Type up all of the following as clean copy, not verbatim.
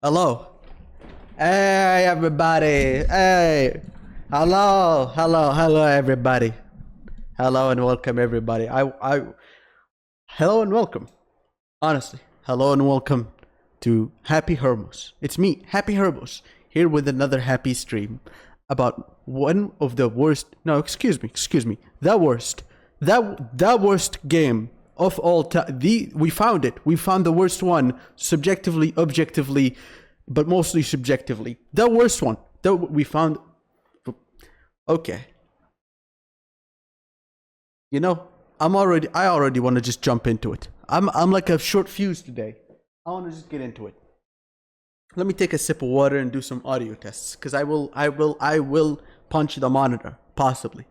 Hello. Hey, everybody. Hey. Hello, everybody. Hello and welcome, everybody. Hello and welcome. Honestly, hello and welcome to Happy Hermos. It's me, Happy Hermos, here with another happy stream about one of the worst. No, excuse me. The worst game of all time. We found it. We found the worst one, subjectively, objectively, but mostly subjectively. The worst one. We found. Okay. You know, I already want to just jump into it. I'm like a short fuse today. I want to just get into it. Let me take a sip of water and do some audio tests, because I will punch the monitor, possibly.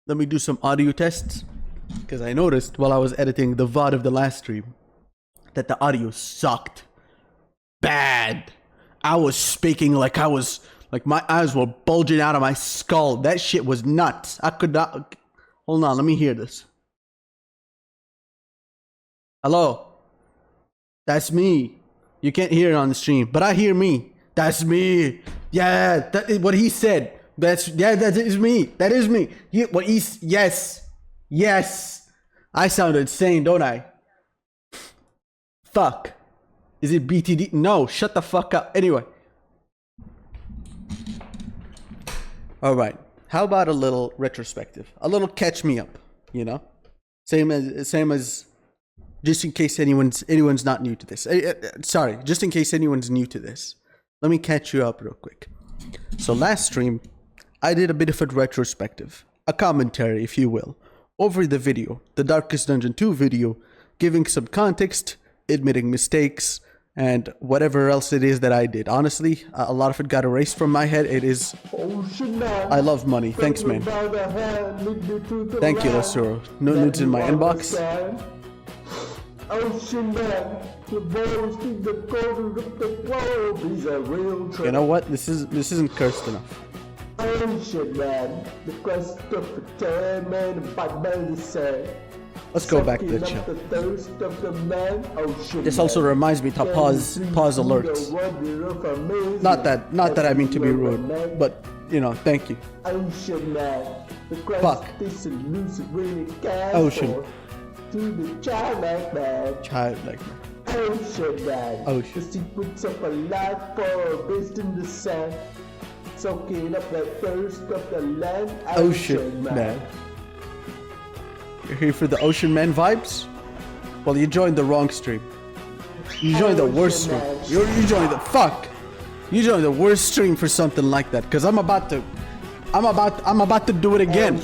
Let me do some audio tests, because I noticed while I was editing the VOD of the last stream that the audio sucked bad. I was speaking like my eyes were bulging out of my skull. That shit was nuts. I could not. Hold on, let me hear this. Hello? That's me. You can't hear it on the stream, but I hear me. That's me. Yeah, that is what he said. That is me. That is me. Yes. I sound insane, don't I? Fuck. Is it BTD? No, shut the fuck up. Anyway. Alright. How about a little retrospective? A little catch me up, you know? Same as just in case anyone's not new to this. Sorry, just in case anyone's new to this. Let me catch you up real quick. So last stream, I did a bit of a retrospective, a commentary, if you will, over the video, the Darkest Dungeon 2 video, giving some context, admitting mistakes, and whatever else it is that I did. Honestly, a lot of it got erased from my head. It is... I love money. Thanks, man. Thank you, Lasuro. No nudes in my inbox. You know what? This isn't cursed enough. Let's go back to the chat. This also reminds me to pause alerts. Not that I mean to be rude, but you know, thank you. Fuck. Ocean. Childlike man. Ocean man. Ocean. The secrets of a life for based in the sand. Soaking up the thirst of the land. Ocean man. You're here for the Ocean Man vibes? Well, you joined the wrong stream. You joined the worst stream. You joined the fuck. You joined the worst stream for something like that. Cause I'm about to do it again.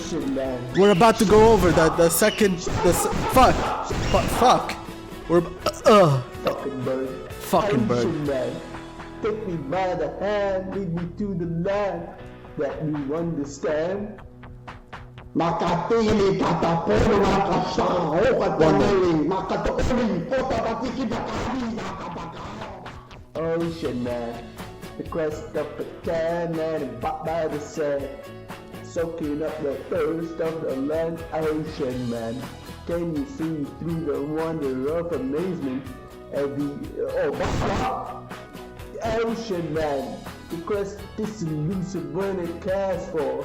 We're about to go over the second fuck. We're fucking bird. Fucking bird. Man. Take me by the hand, lead me to the land that you understand. Makatili kataporo makasao katali makatoli potapatiki bakali nakapaka. Ocean man, the crest of the can and bought by the sand, soaking up the thirst of the land. Ocean man, can you see through the wonder of amazement of the ocean man, the crest is elusive when it casts for.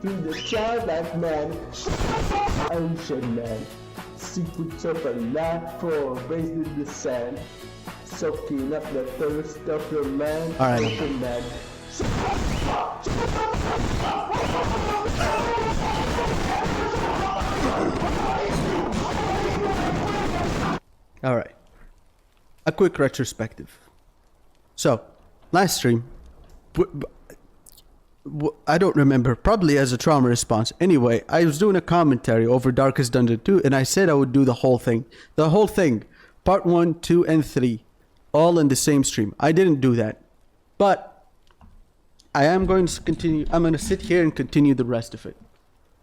Through the childlike man, ocean man, secrets of a life for raised in the sand, soaking up the thirst of the land. All right. Ocean man. All right. A quick retrospective. So, last stream, I don't remember, probably as a trauma response. Anyway, I was doing a commentary over Darkest Dungeon 2, and I said I would do the whole thing. The whole thing. Part 1, 2, and 3. All in the same stream. I didn't do that. But I am going to continue. I'm going to sit here and continue the rest of it.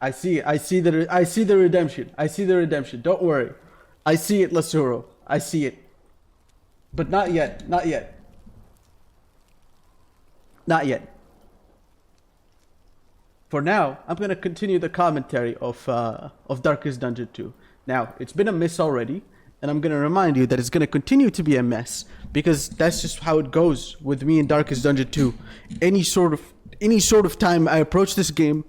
I see the redemption. I see the redemption. Don't worry. I see it, Lasuro. I see it. But not yet. Not yet. Not yet. for now, I'm gonna continue the commentary of Darkest Dungeon 2. Now, it's been a mess already, and I'm gonna remind you that it's gonna continue to be a mess because that's just how it goes with me in Darkest Dungeon 2. Any sort of time I approach this game,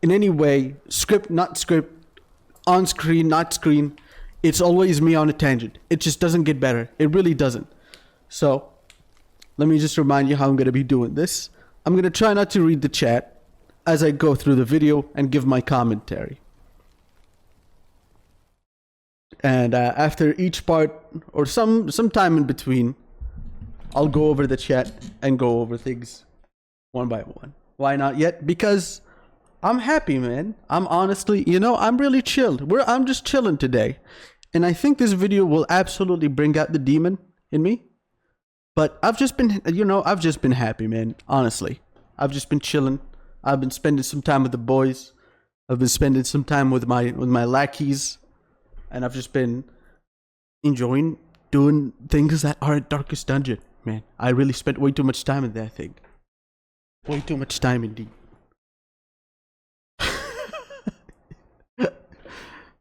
in any way, script, not script, on screen, not screen, it's always me on a tangent. It just doesn't get better. It really doesn't. So, let me just remind you how I'm gonna be doing this. I'm gonna try not to read the chat as I go through the video and give my commentary. And after each part, or some time in between, I'll go over the chat and go over things one by one. Why not yet? Because I'm happy, man. I'm honestly, I'm really chilled. I'm just chilling today. And I think this video will absolutely bring out the demon in me. But I've just been happy, man. Honestly. I've just been chilling. I've been spending some time with the boys. I've been spending some time with my lackeys. And I've just been enjoying doing things that are at Darkest Dungeon, man. I really spent way too much time in that thing. Way too much time indeed.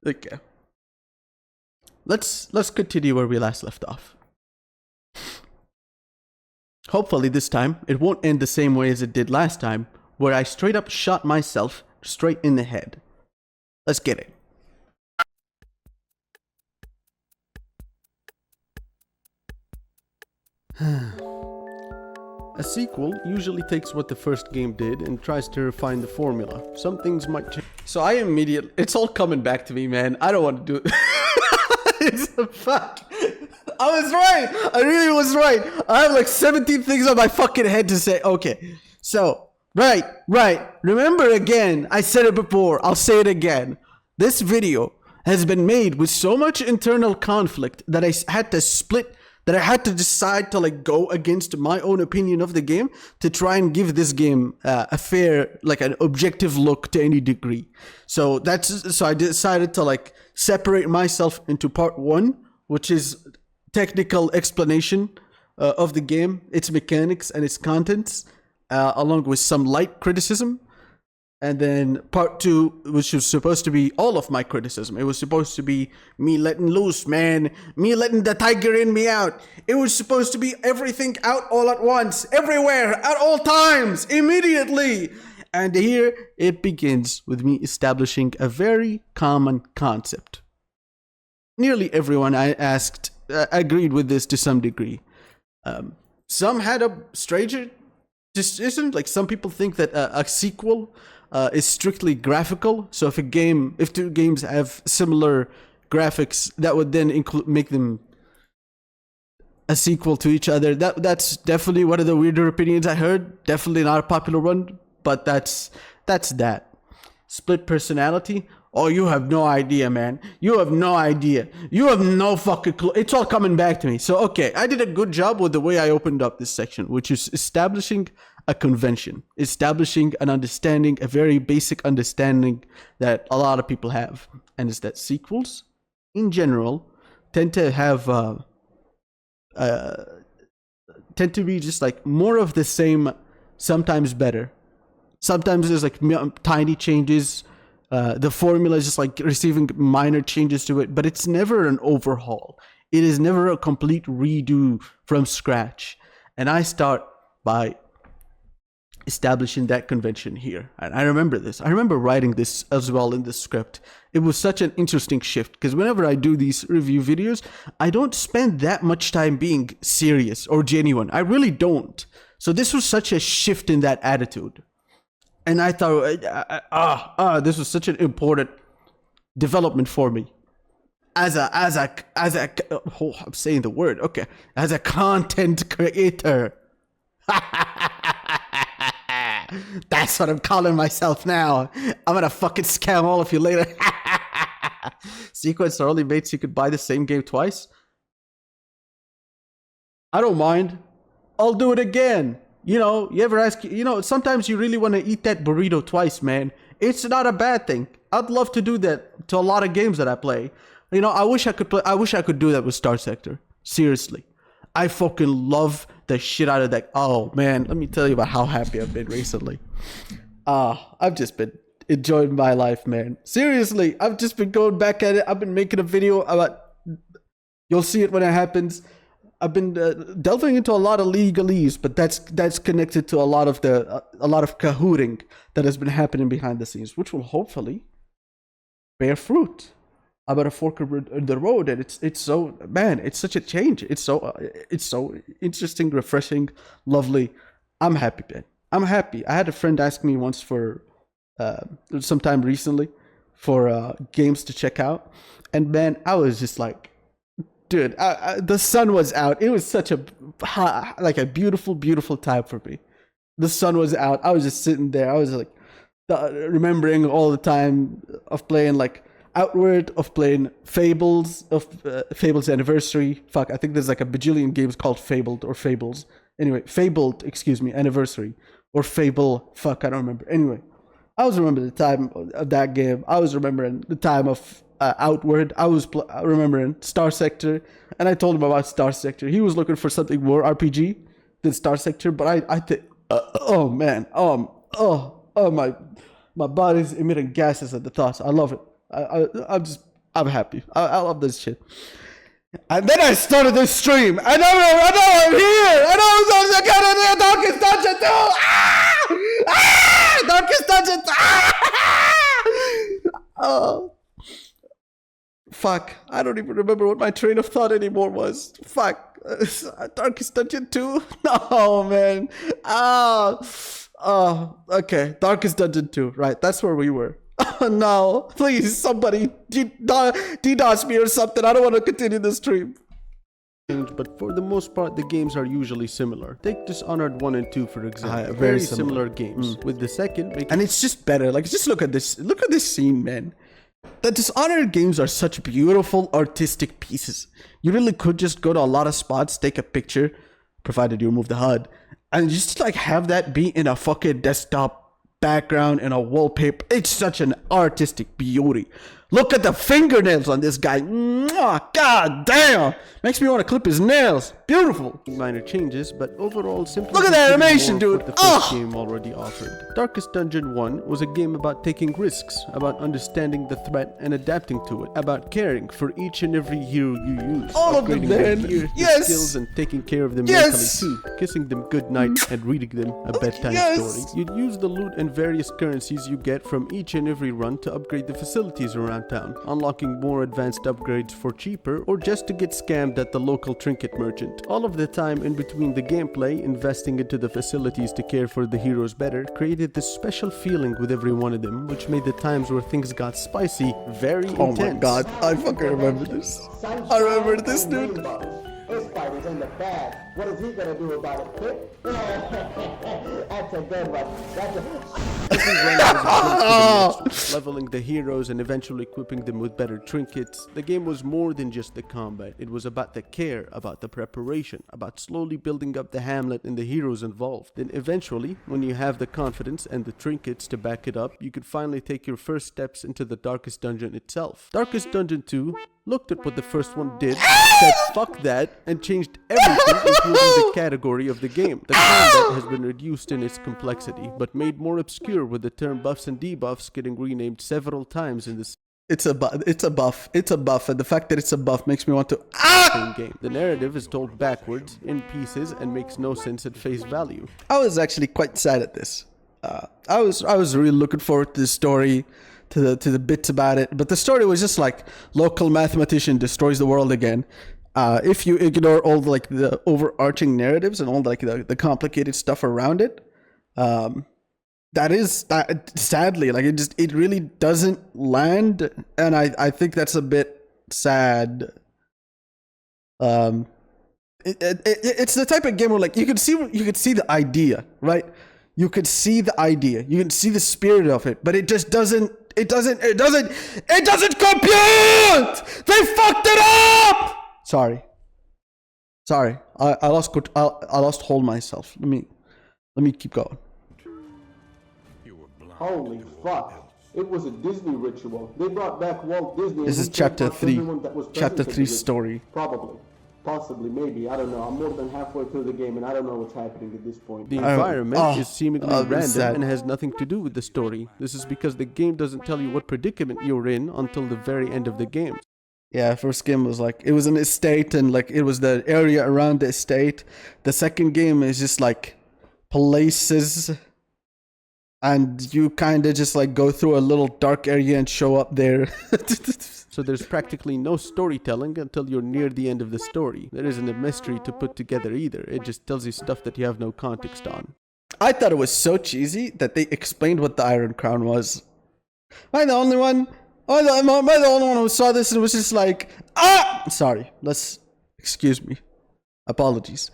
Okay. Let's continue where we last left off. Hopefully this time it won't end the same way as it did last time, where I straight up shot myself straight in the head. Let's get it. A sequel usually takes what the first game did and tries to refine the formula. Some things might change. So I immediately... It's all coming back to me, man. I don't want to do it. It's a fuck. I was right. I really was right. I have like 17 things on my fucking head to say. Okay. So, right. Remember again, I said it before. I'll say it again. This video has been made with so much internal conflict that I had to split... That I had to decide to like go against my own opinion of the game to try and give this game a fair, like an objective look to any degree. So I decided to like separate myself into part 1, which is technical explanation of the game, its mechanics and its contents, along with some light criticism. And then part 2, which was supposed to be all of my criticism. It was supposed to be me letting loose, man. Me letting the tiger in me out. It was supposed to be everything out all at once, everywhere, at all times, immediately. And here it begins with me establishing a very common concept. Nearly everyone I asked agreed with this to some degree. Some had a stranger decision. Like some people think that a sequel is strictly graphical. So if two games have similar graphics, that would then make them a sequel to each other. That's definitely one of the weirder opinions I heard. Definitely not a popular one, but that's that. Split personality. Oh, you have no idea, man. You have no idea. You have no fucking clue. It's all coming back to me. So, okay, I did a good job with the way I opened up this section, which is establishing a convention, establishing an understanding, a very basic understanding that a lot of people have. And it's that sequels, in general, tend to have, tend to be just like more of the same, sometimes better. Sometimes there's like tiny changes. The formula is just like receiving minor changes to it, but it's never an overhaul. It is never a complete redo from scratch. And I start by establishing that convention here. And I remember this. I remember writing this as well in the script. It was such an interesting shift because whenever I do these review videos, I don't spend that much time being serious or genuine. I really don't. So this was such a shift in that attitude. And I thought, this was such an important development for me as a I'm saying the word, okay, as a content creator. That's what I'm calling myself now. I'm gonna fucking scam all of you later. Sequence are only made so you could buy the same game twice. I don't mind. I'll do it again. You know, you ever ask, sometimes you really want to eat that burrito twice, man. It's not a bad thing. I'd love to do that to a lot of games that I play. I wish I could do that with Star Sector. Seriously. I fucking love the shit out of that. Oh, man, let me tell you about how happy I've been recently. I've just been enjoying my life, man. Seriously, I've just been going back at it. I've been making a video about. You'll see it when it happens. I've been delving into a lot of legalese, but that's connected to a lot of cahooting that has been happening behind the scenes, which will hopefully bear fruit. I'm at a fork in the road, and it's so, man, it's such a change. It's so interesting, refreshing, lovely. I'm happy, man. I'm happy. I had a friend ask me once for sometime recently for games to check out, and man, I was just like, dude, the sun was out. It was such a beautiful, beautiful time for me. The sun was out. I was just sitting there. I was like remembering all the time of playing like Outward, of playing Fables, of Fables Anniversary. Fuck, I think there's like a bajillion games called Fabled or Fables. Anyway, Fabled, excuse me, Anniversary or Fable. Fuck, I don't remember. Anyway, I was remembering the time of that game. I was remembering the time of Outward. I was remembering Star Sector, and I told him about Star Sector. He was looking for something more RPG than Star Sector, but I think, oh man, my body's emitting gases at the thoughts. I love it. I'm happy. I love this shit. And then I started this stream, and I know I'm here. I know I'm got Darkest Dungeon 2. Darkest Dungeon 2. Oh. Fuck, I don't even remember what my train of thought anymore was. Fuck, Darkest Dungeon 2? No, man. Okay, Darkest Dungeon 2, right, that's where we were. Oh no, please, somebody DDoS me or something. I don't want to continue the stream. But for the most part, the games are usually similar. Take Dishonored 1 and 2, for example. Very similar games. With the second... And it's just better. Like, just look at this. Look at this scene, man. The Dishonored games are such beautiful artistic pieces. You really could just go to a lot of spots, take a picture, provided you remove the HUD, and just like have that be in a fucking desktop background and a wallpaper. It's such an artistic beauty. Look at the fingernails on this guy. Mwah, God damn. Makes me want to clip his nails. Beautiful. Minor changes, but overall simply... Look at that animation, dude. The first game already offered. Darkest Dungeon 1 was a game about taking risks, about understanding the threat and adapting to it, about caring for each and every hero you use. All of them, man. Yes. Skills and taking care of them mentally too. Kissing them goodnight and reading them a bedtime story. You'd use the loot and various currencies you get from each and every run to upgrade the facilities around town, unlocking more advanced upgrades for cheaper or just to get scammed at the local trinket merchant. All of the time in between the gameplay, investing into the facilities to care for the heroes better, created this special feeling with every one of them, which made the times where things got spicy very intense. Oh my god, I fucking remember this. I remember this, dude. His fight is in the bag. What is he gonna do about it? That's a good one. Leveling the heroes and eventually equipping them with better trinkets. The game was more than just the combat. It was about the care, about the preparation, about slowly building up the hamlet and the heroes involved. Then eventually, when you have the confidence and the trinkets to back it up, you could finally take your first steps into the Darkest Dungeon itself. Darkest Dungeon 2 looked at what the first one did, said fuck that, and changed everything, including the category of the game. The combat has been reduced in its complexity, but made more obscure with the term buffs and debuffs getting renamed several times in this. It's a buff, and the fact that it's a buff makes me want to game. The narrative is told backwards, in pieces, and makes no sense at face value. I was actually quite sad at this. I was really looking forward to the story, to the bits about it, but the story was just like local mathematician destroys the world again. If you ignore all the overarching narratives and all the complicated stuff around it, sadly, it really doesn't land, and I think that's a bit sad. It's the type of game where you could see the idea, right? You could see the idea, you can see the spirit of it, but it just doesn't. It doesn't compute! They fucked it up! Sorry. I lost hold myself. Let me keep going. Holy fuck. It was a Disney ritual. They brought back Walt Disney. This is chapter 3. Chapter 3 story. Probably. Possibly, maybe. I don't know. I'm more than halfway through the game and I don't know what's happening at this point. The environment is seemingly random sad. and has nothing to do with the story. This is because the game doesn't tell you what predicament you're in until the very end of the game. Yeah, first game was like, it was an estate and like it was the area around the estate. The second game is just like places, and you kind of just like go through a little dark area and show up there. So there's practically no storytelling until you're near the end of the story. There isn't a mystery to put together either. It just tells you stuff that you have no context on. I thought it was so cheesy that they explained what the Iron Crown was. Am I the only one? Am I the only one who saw this and was just like, ah! Sorry, excuse me. Apologies.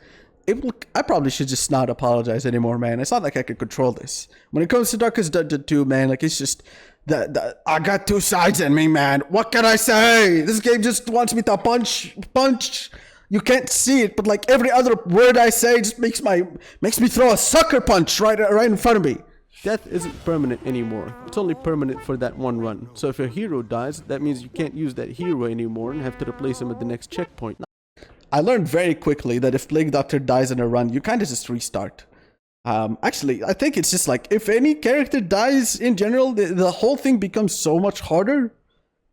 I probably should just not apologize anymore, man. It's not like I can control this. When it comes to Darkest Dungeon 2, man, like it's just, I got two sides in me, man. What can I say? This game just wants me to punch. You can't see it, but like every other word I say just makes me throw a sucker punch right in front of me. Death isn't permanent anymore. It's only permanent for that one run. So if your hero dies, that means you can't use that hero anymore and have to replace him at the next checkpoint. I learned very quickly that if Plague Doctor dies in a run, you kind of just restart. Actually, I think it's just like, if any character dies in general, the whole thing becomes so much harder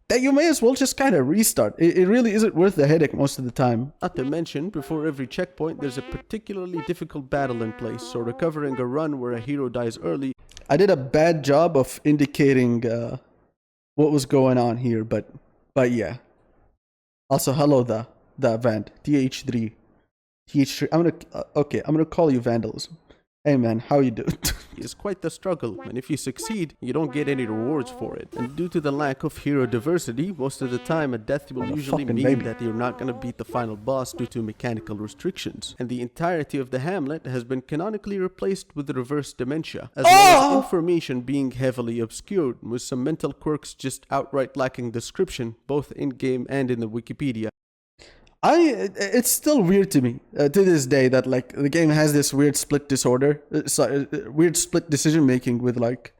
that you may as well just kind of restart. It really isn't worth the headache most of the time. Not to mention, before every checkpoint, there's a particularly difficult battle in place, so recovering a run where a hero dies early. I did a bad job of indicating what was going on here, but yeah. Also, hello the Vand, TH3. I'm gonna call you Vandalism. Hey man, how you doing? It's quite the struggle, and if you succeed, you don't get any rewards for it. And due to the lack of hero diversity, most of the time a death will usually mean that you're not gonna beat the final boss due to mechanical restrictions. And the entirety of the hamlet has been canonically replaced with reverse dementia, as well as information being heavily obscured, with some mental quirks just outright lacking description, both in-game and in the Wikipedia. It's still weird to me to this day that like the game has this weird split disorder, weird split decision making with like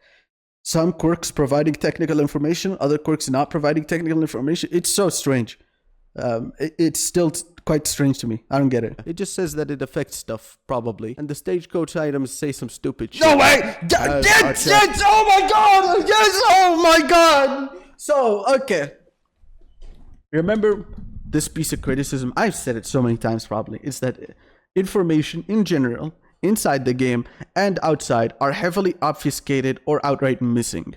some quirks providing technical information, other quirks not providing technical information. It's so strange. It's still quite strange to me. I don't get it. It just says that it affects stuff, probably, and the stagecoach items say some stupid shit. No way! Yes! Oh my god! Yes! Oh my god! So okay, remember. This piece of criticism, I've said it so many times probably, is that information in general, inside the game and outside, are heavily obfuscated or outright missing.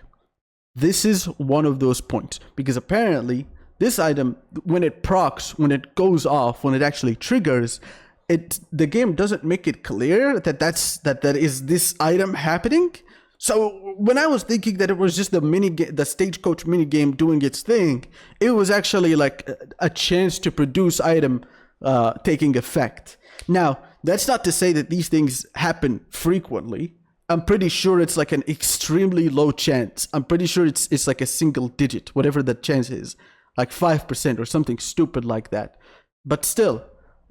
This is one of those points, because apparently this item, when it procs, when it goes off, when it actually triggers, the game doesn't make it clear that that is this item happening. So when I was thinking that it was just the stagecoach mini game doing its thing, it was actually like a chance to produce item taking effect. Now, that's not to say that these things happen frequently. I'm pretty sure it's like an extremely low chance. I'm pretty sure it's like a single digit, whatever that chance is, like 5% or something stupid like that. But still,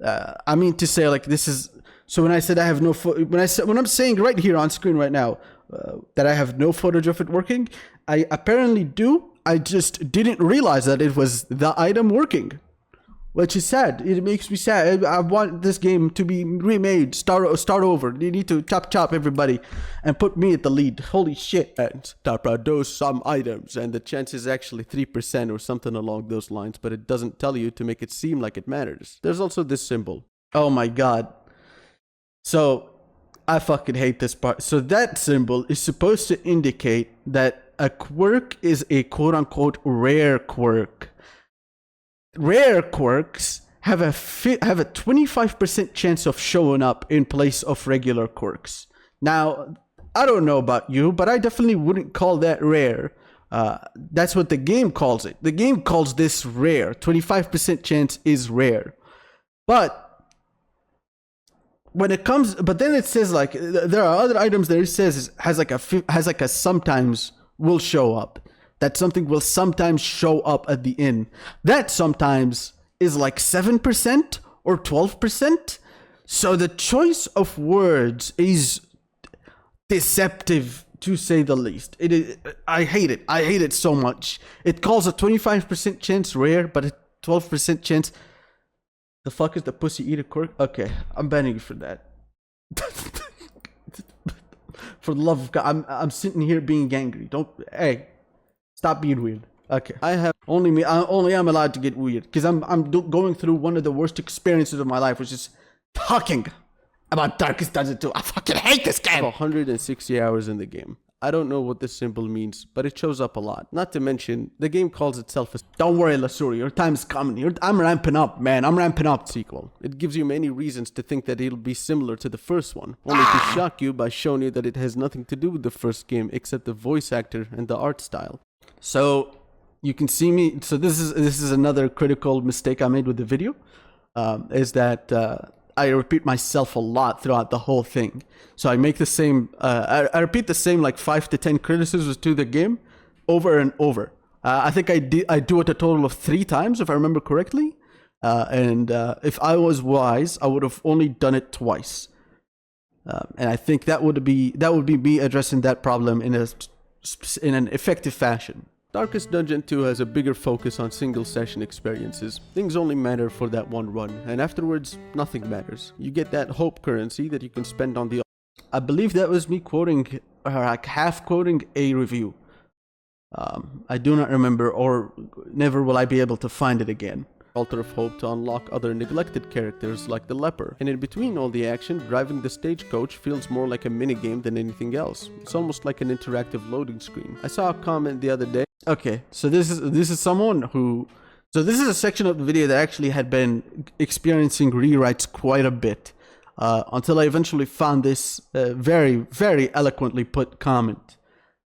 I mean to say like this is. So when I said I have no when I'm saying right here on screen right now that I have no footage of it working, I apparently do. I just didn't realize that it was the item working, which is sad. It makes me sad. I want this game to be remade, start over. You need to chop everybody and put me at the lead. Holy shit. And to produce some items, and the chance is actually 3% or something along those lines, but it doesn't tell you to make it seem like it matters. There's also this symbol. Oh my god. So, I fucking hate this part. So that symbol is supposed to indicate that a quirk is a quote-unquote rare quirk. Rare quirks have a 25% chance of showing up in place of regular quirks. Now, I don't know about you, but I definitely wouldn't call that rare. That's what the game calls it. The game calls this rare. 25% chance is rare. But when it comes, but then it says like there are other items that it says has like a sometimes will show up. That something will sometimes show up at the end. That sometimes is like 7% or 12%. So the choice of words is deceptive, to say the least. It is. I hate it. I hate it so much. It calls a 25% chance rare, but a 12% chance The fuck is the pussy eater quirk? Okay, I'm banning you for that. For the love of God, I'm sitting here being angry. Don't, hey, stop being weird. Okay, I have only me. Only I'm allowed to get weird because I'm going through one of the worst experiences of my life, which is talking about Darkest Dungeon 2. I fucking hate this game. 160 hours in the game. I don't know what this symbol means, but it shows up a lot. Not to mention, the game calls itself a Don't worry, Lasuri, your time's coming. I'm ramping up, man. I'm ramping up. sequel. It gives you many reasons to think that it'll be similar to the first one, only to shock you by showing you that it has nothing to do with the first game except the voice actor and the art style. So you can see me. So this is another critical mistake I made with the video, is that I repeat myself a lot throughout the whole thing. So I make the same, I repeat the same like 5 to 10 criticisms to the game over and over. I think I do it a total of 3 times, if I remember correctly. And if I was wise, I would have only done it twice. And I think that would be me addressing that problem in an effective fashion. Darkest Dungeon 2 has a bigger focus on single session experiences. Things only matter for that one run, and afterwards, nothing matters. You get that hope currency that you can spend on the... I believe that was me quoting, or like half quoting a review. I do not remember, or never will I be able to find it again. Altar of Hope to unlock other neglected characters like the leper. And in between all the action, driving the stagecoach feels more like a minigame than anything else. It's almost like an interactive loading screen. I saw a comment the other day. Okay, so this is someone who... So this is a section of the video that actually had been experiencing rewrites quite a bit. Until I eventually found this very, very eloquently put comment.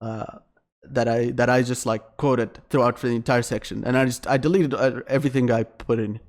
That I just like quoted throughout for the entire section, and I deleted everything I put in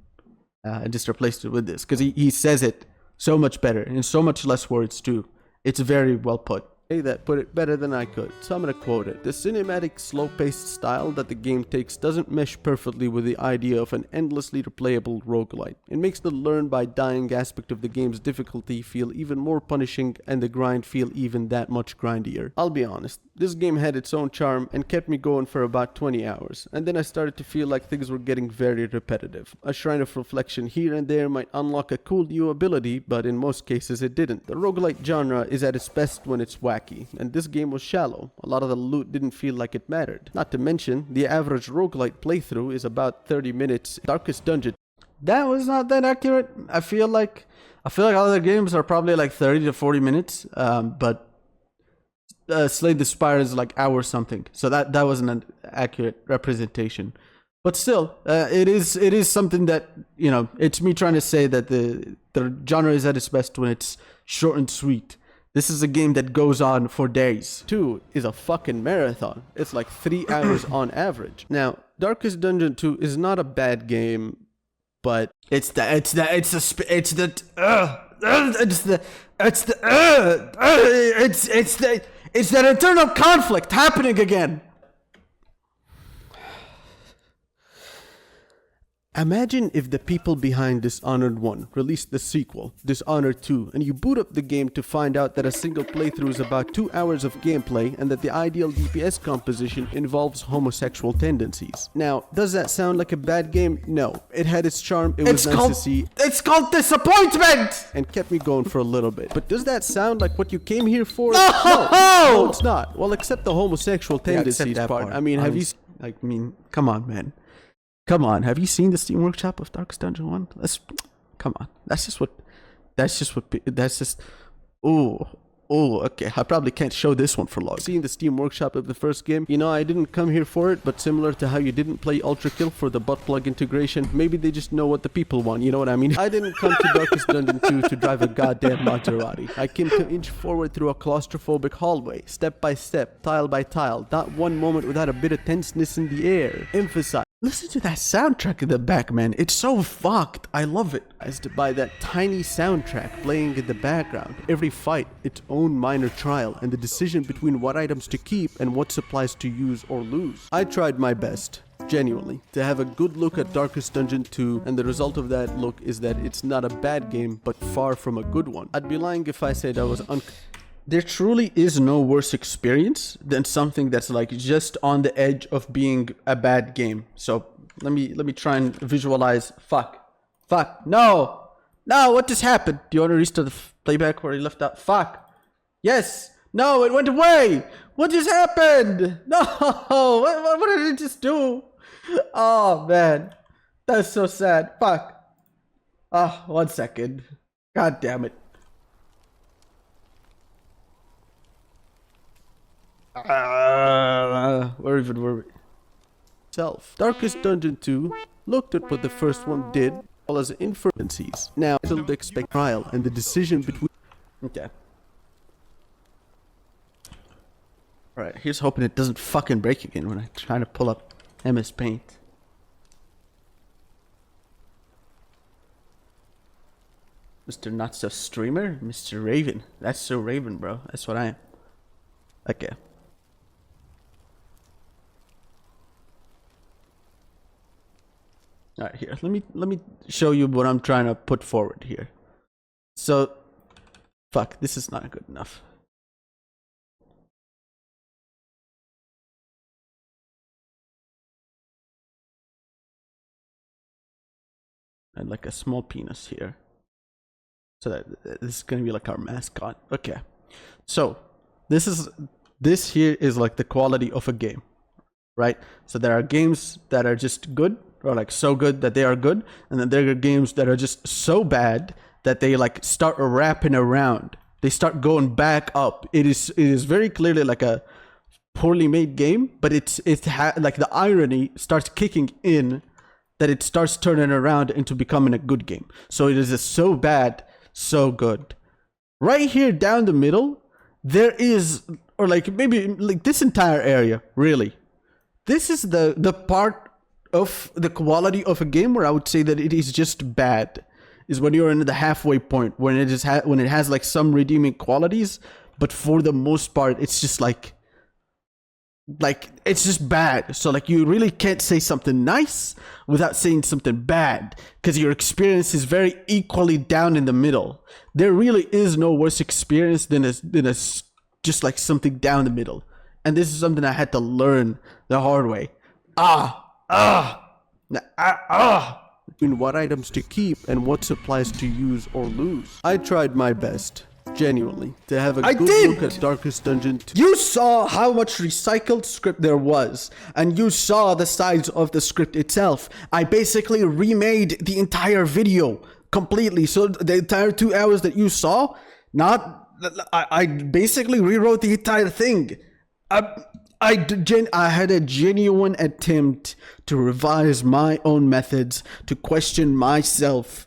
and just replaced it with this because he says it so much better and so much less words too. It's very well put. That put it better than I could, so I'm gonna quote it. The cinematic, slow-paced style that the game takes doesn't mesh perfectly with the idea of an endlessly replayable roguelite. It makes the learn by dying aspect of the game's difficulty feel even more punishing and the grind feel even that much grindier. I'll be honest, this game had its own charm and kept me going for about 20 hours, and then I started to feel like things were getting very repetitive. A shrine of reflection here and there might unlock a cool new ability, but in most cases it didn't. The roguelite genre is at its best when it's wacky, and this game was shallow. A lot of the loot didn't feel like it mattered. Not to mention, the average roguelite playthrough is about 30 minutes. Darkest Dungeon. That was not that accurate. I feel like other games are probably like 30 to 40 minutes, but Slay the Spire is like hour something. So that wasn't an accurate representation. But still, it is something that, you know, it's me trying to say that the genre is at its best when it's short and sweet. This is a game that goes on for days. 2 is a fucking marathon. It's like 3 hours on average. Now, Darkest Dungeon 2 is not a bad game, but it's that internal conflict happening again. Imagine if the people behind Dishonored 1 released the sequel, Dishonored 2, and you boot up the game to find out that a single playthrough is about 2 hours of gameplay and that the ideal DPS composition involves homosexual tendencies. Now, does that sound like a bad game? No. It had its charm, it was nice to see. It's called disappointment! And kept me going for a little bit. But does that sound like what you came here for? No, it's not. Well, except the homosexual tendencies part. I mean, come on, man. Come on, have you seen the Steam Workshop of Darkest Dungeon 1? Come on. Okay, I probably can't show this one for long. Seeing the Steam Workshop of the first game, you know, I didn't come here for it, but similar to how you didn't play Ultra Kill for the butt plug integration, maybe they just know what the people want, you know what I mean? I didn't come to Darkest Dungeon 2 to drive a goddamn Maserati. I came to inch forward through a claustrophobic hallway, step by step, tile by tile, not one moment without a bit of tenseness in the air. Emphasize. Listen to that soundtrack in the back, man. It's so fucked. I love it. As to buy that tiny soundtrack playing in the background. Every fight, its own minor trial, and the decision between what items to keep and what supplies to use or lose. I tried my best, genuinely, to have a good look at Darkest Dungeon 2, and the result of that look is that it's not a bad game, but far from a good one. I'd be lying if I said I was There truly is no worse experience than something that's like just on the edge of being a bad game. So let me try and visualize. Fuck. Fuck. No. No, what just happened? Do you want to restart the playback where he left out? Fuck. Yes. No, it went away. What just happened? No. What did it just do? Oh, man. That's so sad. Fuck. Ah, 1 second. God damn it. Where even were we? Darkest Dungeon 2 looked at what the first one did, as well as inferences. Now, I don't expect trial and the decision between. Okay. Alright, here's hoping it doesn't fucking break again when I try to pull up MS Paint. Mr. Not So Streamer? Mr. Raven. That's so Raven, bro. That's what I am. Okay. Alright, here. Let me show you what I'm trying to put forward here. So, fuck, this is not good enough. And like a small penis here. So that this is gonna be like our mascot. Okay. So this here is like the quality of a game. Right? So there are games that are just good, or like so good that they are good, and then there are games that are just so bad that they like start wrapping around. They start going back up. It is very clearly like a poorly made game, but like the irony starts kicking in that it starts turning around into becoming a good game. So it is a so bad, so good. Right here down the middle, there is, or like maybe like this entire area, really. This is the part of the quality of a game where I would say that it is just bad. Is when you're in the halfway point, when it is when it has like some redeeming qualities, but for the most part, it's just like it's just bad. So like you really can't say something nice without saying something bad, because your experience is very equally down in the middle. There really is no worse experience than a just like something down the middle. And this is something I had to learn the hard way. Between what items to keep and what supplies to use or lose. I tried my best, genuinely, to have a good look at Darkest Dungeon 2. You saw how much recycled script there was, and you saw the size of the script itself. I basically remade the entire video completely. So the entire 2 hours that you saw, I basically rewrote the entire thing. I had a genuine attempt to revise my own methods, to question myself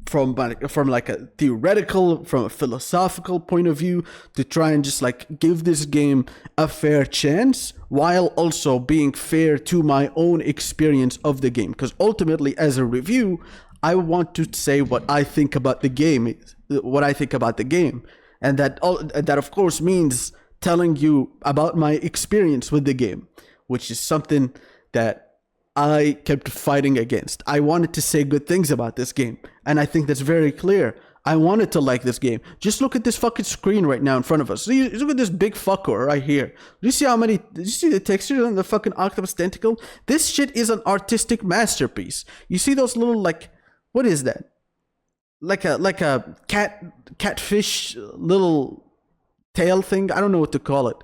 from like a theoretical, from a philosophical point of view, to try and just like give this game a fair chance while also being fair to my own experience of the game. Because ultimately, as a review, I want to say what I think about the game, and that of course means telling you about my experience with the game, which is something that I kept fighting against. I wanted to say good things about this game, and I think that's very clear. I wanted to like this game. Just look at this fucking screen right now in front of us. Look at this big fucker right here. Do you see did you see the texture on the fucking octopus tentacle? This shit is an artistic masterpiece. You see those little like, what is that? Like a catfish little tail thing? I don't know what to call it.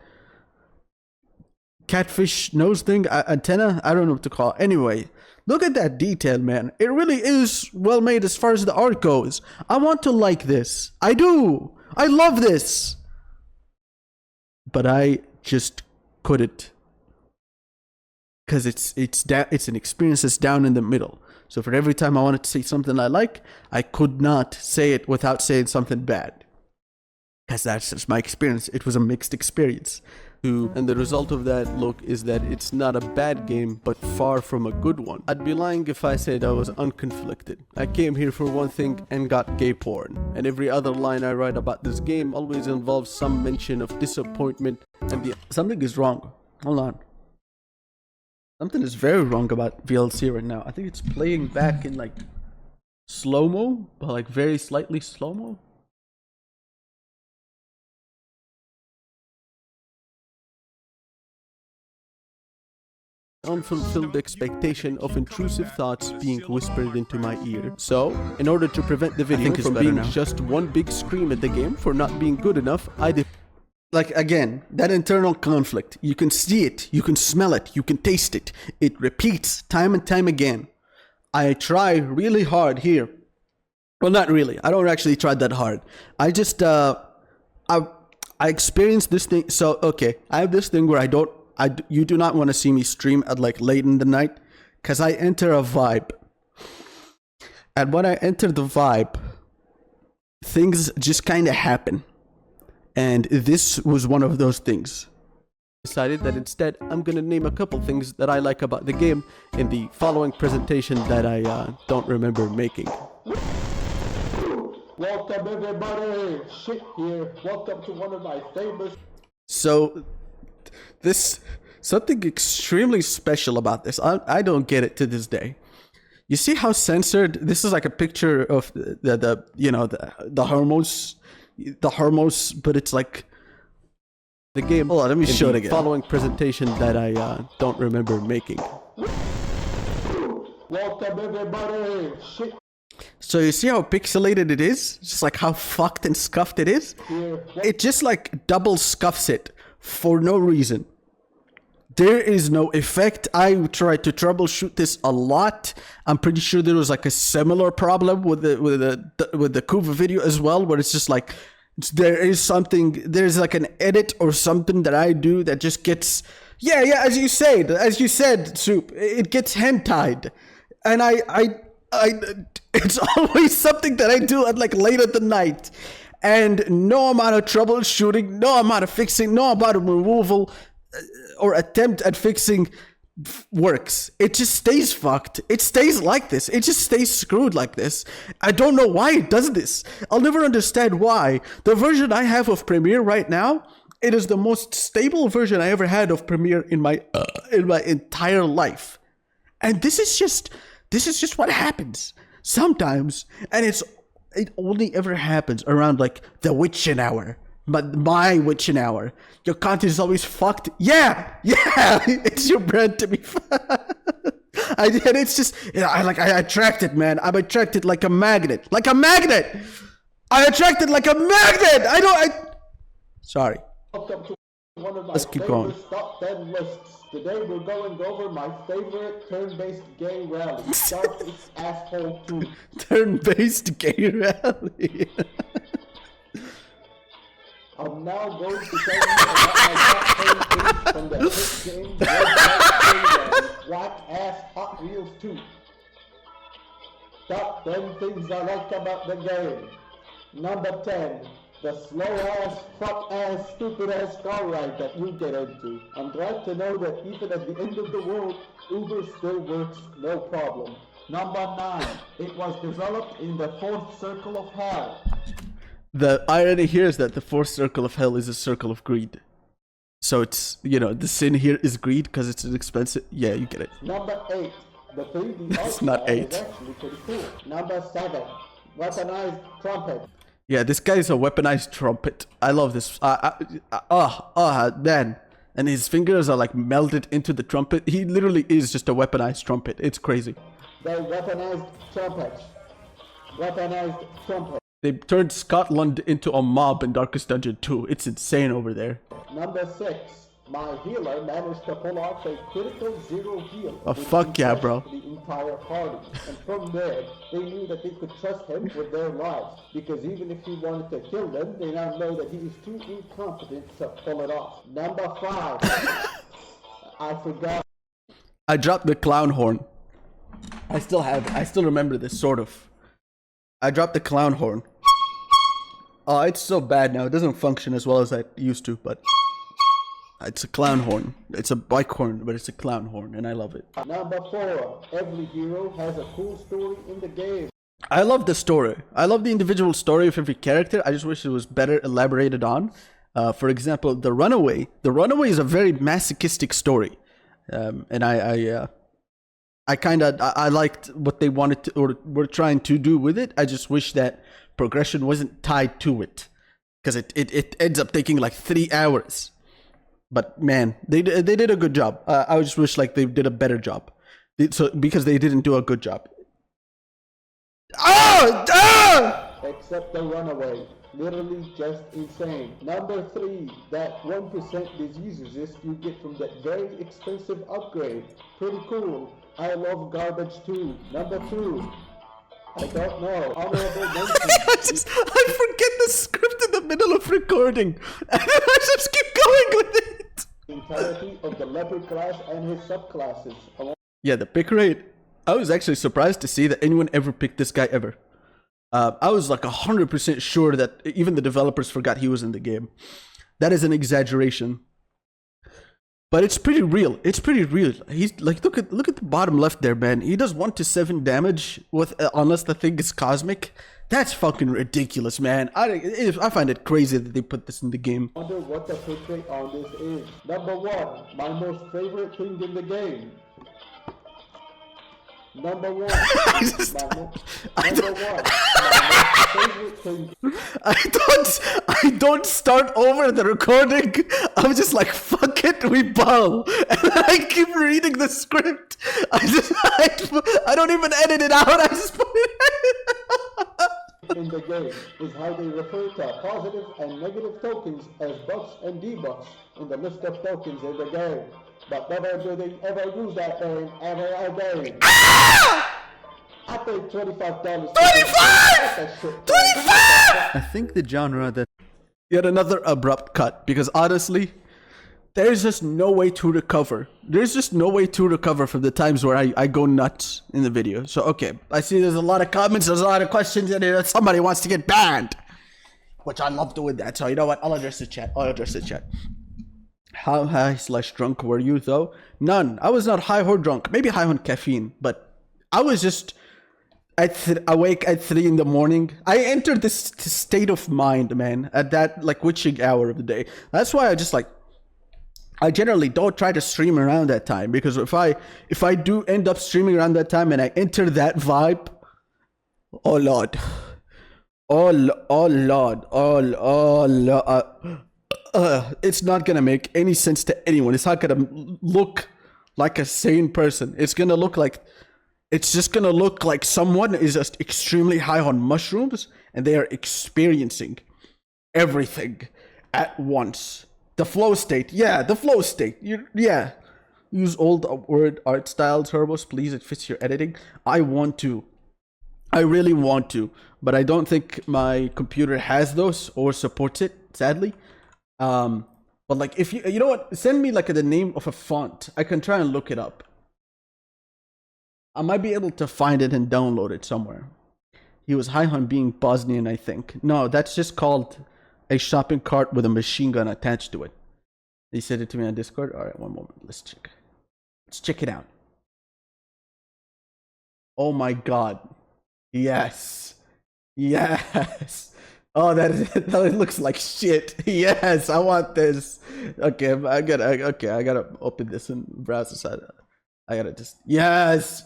Catfish nose thing? Antenna? I don't know what to call it. Anyway, look at that detail, man. It really is well made as far as the art goes. I want to like this. I do. I love this. But I just couldn't. Because it's an experience that's down in the middle. So for every time I wanted to say something I like, I could not say it without saying something bad. Because that's just my experience. It was a mixed experience. And the result of that look is that it's not a bad game, but far from a good one. I'd be lying if I said I was unconflicted. I came here for one thing and got gay porn. And every other line I write about this game always involves some mention of disappointment and Something is wrong. Hold on. Something is very wrong about VLC right now. I think it's playing back in like slow-mo, but like very slightly slow-mo. unfulfilled expectation of intrusive thoughts being whispered into my ear. So, in order to prevent the video from being just one big scream at the game for not being good enough, Like, again, that internal conflict. You can see it, you can smell it, you can taste it. It repeats time and time again. I try really hard here. Well, not really. I don't actually try that hard. I just, I experienced this thing. So, okay, I have this thing where you do not want to see me stream at like late in the night because I enter a vibe. And when I enter the vibe, things just kind of happen. And this was one of those things. Decided that instead I'm gonna name a couple things that I like about the game in the following presentation that I don't remember making. Welcome everybody, Shit here. Welcome to one of my famous... So, something extremely special about this. I don't get it to this day. You see how censored, this is like a picture of the Hermos, but it's like the game. Hold on, let me show it again. Following presentation that I don't remember making. Welcome everybody, Shit. So you see how pixelated it is? Just like how fucked and scuffed it is? It just like double scuffs it for no reason. There is no effect. I tried to troubleshoot this a lot. I'm pretty sure there was like a similar problem with the Kuva video as well, where it's just like there's like an edit or something that I do that just gets as you said, Soup, it gets hentai'd, and it's always something that I do at like late at the night, and no amount of troubleshooting, no amount of fixing, no amount of removal or attempt at fixing works. It just stays fucked. It stays like this. It just stays screwed like this. I don't know why it does this. I'll never understand why. The version I have of Premiere right now, it is the most stable version I ever had of Premiere in my entire life. And this is just what happens sometimes, and it only ever happens around like the witching hour. But my witching hour, your content is always fucked. Yeah, it's your bread to be. And it's just, I attract it, man. I'm attracted like a magnet, I attracted like a magnet. Sorry. Welcome to one of my Let's keep going. Top 10 lists. Today we're going over my favorite turn-based gay rally. Darkest asshole 2. Turn-based gay rally. I'm now going to tell you about my top 10 things from the hit game Red Dead Redemption, Black Ass Hot Wheels 2. Top 10 things I like about the game. Number 10. The slow-ass, fuck-ass, stupid-ass car ride that you get into. I'm glad to know that even at the end of the world, Uber still works, no problem. Number 9. It was developed in the 4th circle of hell. The irony here is that the 4th circle of hell is a circle of greed. So it's, the sin here is greed because it's an expensive... Yeah, you get it. Number 8. The 3D It's not 8. is actually pretty cool. Number 7. Weaponized trumpet. Yeah, this guy is a weaponized trumpet. I love this. Man. And his fingers are like melted into the trumpet. He literally is just a weaponized trumpet. It's crazy. The weaponized trumpet. Weaponized trumpet. They turned Scotland into a mob in Darkest Dungeon 2. It's insane over there. Number 6. My healer managed to pull off a critical zero heal. Oh, fuck yeah, bro. The entire party. And from there, they knew that they could trust him with their lives. Because even if he wanted to kill them, they now know that he is too incompetent to pull it off. Number 5. I forgot. I dropped the clown horn. I still remember this, sort of. I dropped the clown horn. Oh, it's so bad now. It doesn't function as well as I used to, but... It's a clown horn. It's a bike horn, but it's a clown horn, and I love it. Number 4. Every hero has a cool story in the game. I love the story. I love the individual story of every character. I just wish it was better elaborated on. For example, The Runaway. The Runaway is a very masochistic story. And I liked what they wanted to, or were trying to do with it. I just wish that progression wasn't tied to it. Because it ends up taking like 3 hours. But man, they did a good job. I just wish like they did a better job. So because they didn't do a good job. Except the runaway. Literally just insane. Number 3, that 1% diseases you get from that very expensive upgrade. Pretty cool. I love garbage too. Number 2, I don't know. Honorable mention. I forget the script in the middle of recording. And then I just keep going with it. Entirety of the leopard class and his subclasses. Yeah, the pick rate. I was actually surprised to see that anyone ever picked this guy ever. I was like 100% sure that even the developers forgot he was in the game. That is an exaggeration. But it's pretty real. It's pretty real. He's like, look at the bottom left there, man. He does 1 to 7 damage with unless the thing is cosmic. That's fucking ridiculous, man. I find it crazy that they put this in the game. I wonder what the pick rate on this is. Number 1, my most favorite thing in the game. Number 1. My most favorite thing. I don't start over the recording. I'm just like, fuck it, we bow. And I keep reading the script. I don't even edit it out. I just put it in the game is how they refer to positive and negative tokens as buffs and debuffs in the list of tokens in the game. But never do they ever use that thing ever again. I paid $25. 25! I think the genre that... Yet another abrupt cut, because honestly, there's just no way to recover. There's just no way to recover from the times where I go nuts in the video. So, okay, I see there's a lot of comments, there's a lot of questions, and somebody wants to get banned. Which I love doing that, so you know what? I'll address the chat. How high/drunk were you, though? None. I was not high or drunk. Maybe high on caffeine, but I was just... awake at 3 in the morning. I entered this state of mind, man, at that like witching hour of the day. That's why I generally don't try to stream around that time, because if I do end up streaming around that time and I enter that vibe, oh lord, it's not gonna make any sense to anyone. It's not gonna look like a sane person. It's just gonna look like someone is just extremely high on mushrooms and they are experiencing everything at once. The flow state. Yeah, the flow state. Yeah. Use old word art style turbos, please. It fits your editing. I really want to, but I don't think my computer has those or supports it, sadly. But like, if you know what, send me like the name of a font. I can try and look it up. I might be able to find it and download it somewhere. He was high on being Bosnian, I think. No, that's just called a shopping cart with a machine gun attached to it. He said it to me on Discord. All right, one moment. Let's check it out. Oh my god. Yes. Oh, that looks like shit. Yes, I want this. Okay, I gotta open this and browse the site. I gotta just yes.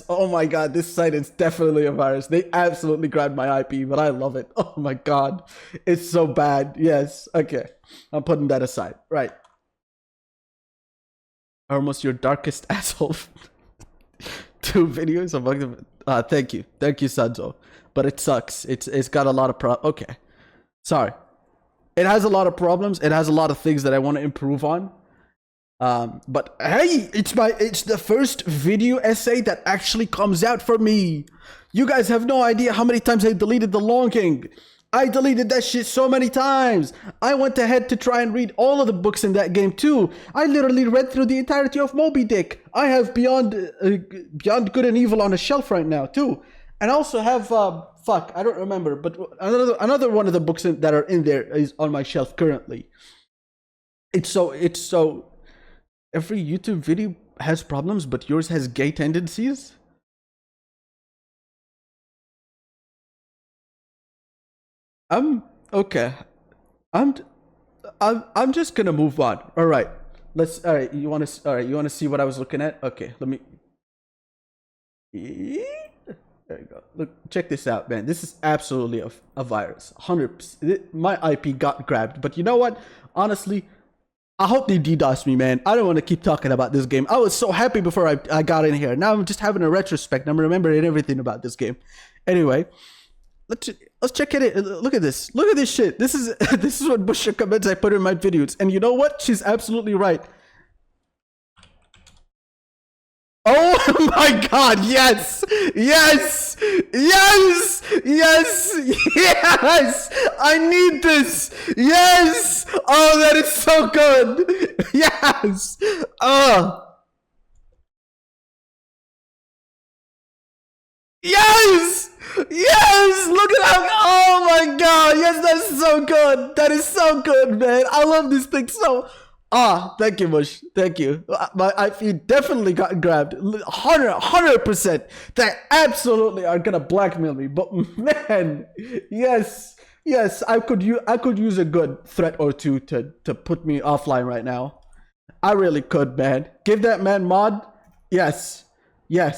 Oh my god, this site is definitely a virus. They absolutely grabbed my IP, but I love it. Oh my god, it's so bad. Yes, okay, I'm putting that aside. Right. Almost your darkest asshole. 2 videos among them. Thank you, Sanzo. But it sucks. It's got a lot of okay, sorry. It has a lot of problems. It has a lot of things that I want to improve on. But hey, it's the first video essay that actually comes out for me. You guys have no idea how many times I deleted The Long King. I deleted that shit so many times. I went ahead to try and read all of the books in that game too. I literally read through the entirety of Moby Dick. I have Beyond Good and Evil on a shelf right now too. And I also have fuck, I don't remember, but another one of the books that are in there is on my shelf currently. It's so every YouTube video has problems, but yours has gay tendencies? Okay. I'm just gonna move on. All right. You want to see what I was looking at? Okay, let me There you go. Look, check this out, man. This is absolutely a virus. 100%. My IP got grabbed. But you know what? Honestly, I hope they DDoS me, man. I don't want to keep talking about this game. I was so happy before I got in here. Now I'm just having a retrospect. I'm remembering everything about this game. Anyway, let's check it. Look at this. Look at this shit. This is what Busha comments I put in my videos. And you know what? She's absolutely right. Oh my god, yes! Yes! Yes! Yes! Yes! I need this! Yes! Oh, that is so good! Yes! Oh! Yes! Yes! Look at how... Oh my god! Yes, that's so good! That is so good, man! I love this thing so... Ah, thank you, Bush. Thank you. My IP definitely got grabbed. 100%. They absolutely are gonna blackmail me. But man, yes, I could use a good threat or two to put me offline right now. I really could, man. Give that man mod. Yes. Do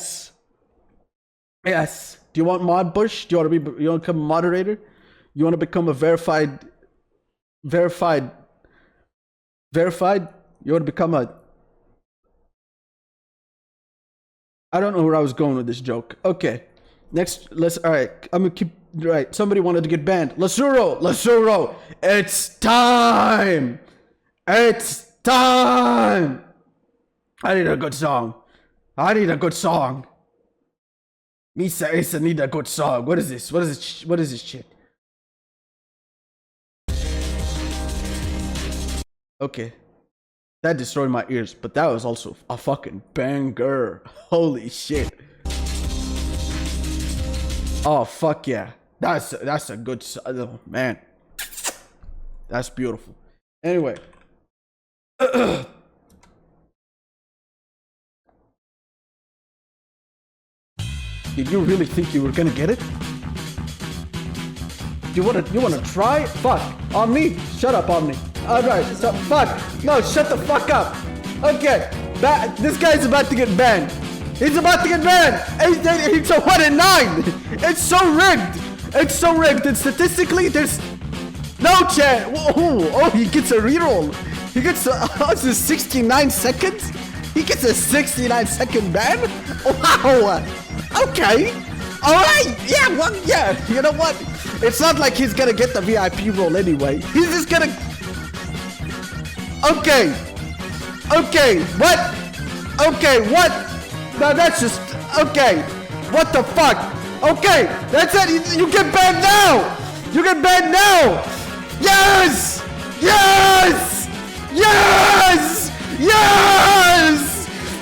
you want mod, Bush? Do you want to become a moderator? You want to become a verified? You want to become a... I don't know where I was going with this joke. Okay. Next, all right. I'm going to keep... Right. Somebody wanted to get banned. Lasuro. It's time. It's time. I need a good song. Misa Issa need a good song. What is this? What is this shit? Okay. That destroyed my ears, but that was also a fucking banger. Holy shit. Oh, fuck yeah. That's a good... Oh, man. That's beautiful. Anyway. Did you really think you were gonna get it? You wanna try? Fuck. Omni? Shut up, Omni. Alright, so fuck. No, shut the fuck up. Okay. This guy's about to get banned. He's about to get banned. It's a 1 in 9. It's so rigged. And statistically, there's no chance. Oh, he gets a reroll. He gets it's 69 seconds? He gets a 69-second ban? Wow. Okay. Alright. Yeah, well, yeah. You know what? It's not like he's gonna get the VIP role anyway. He's just gonna... Okay, what? No, that's just... Okay, what the fuck? Okay, that's it. You get banned now. Yes!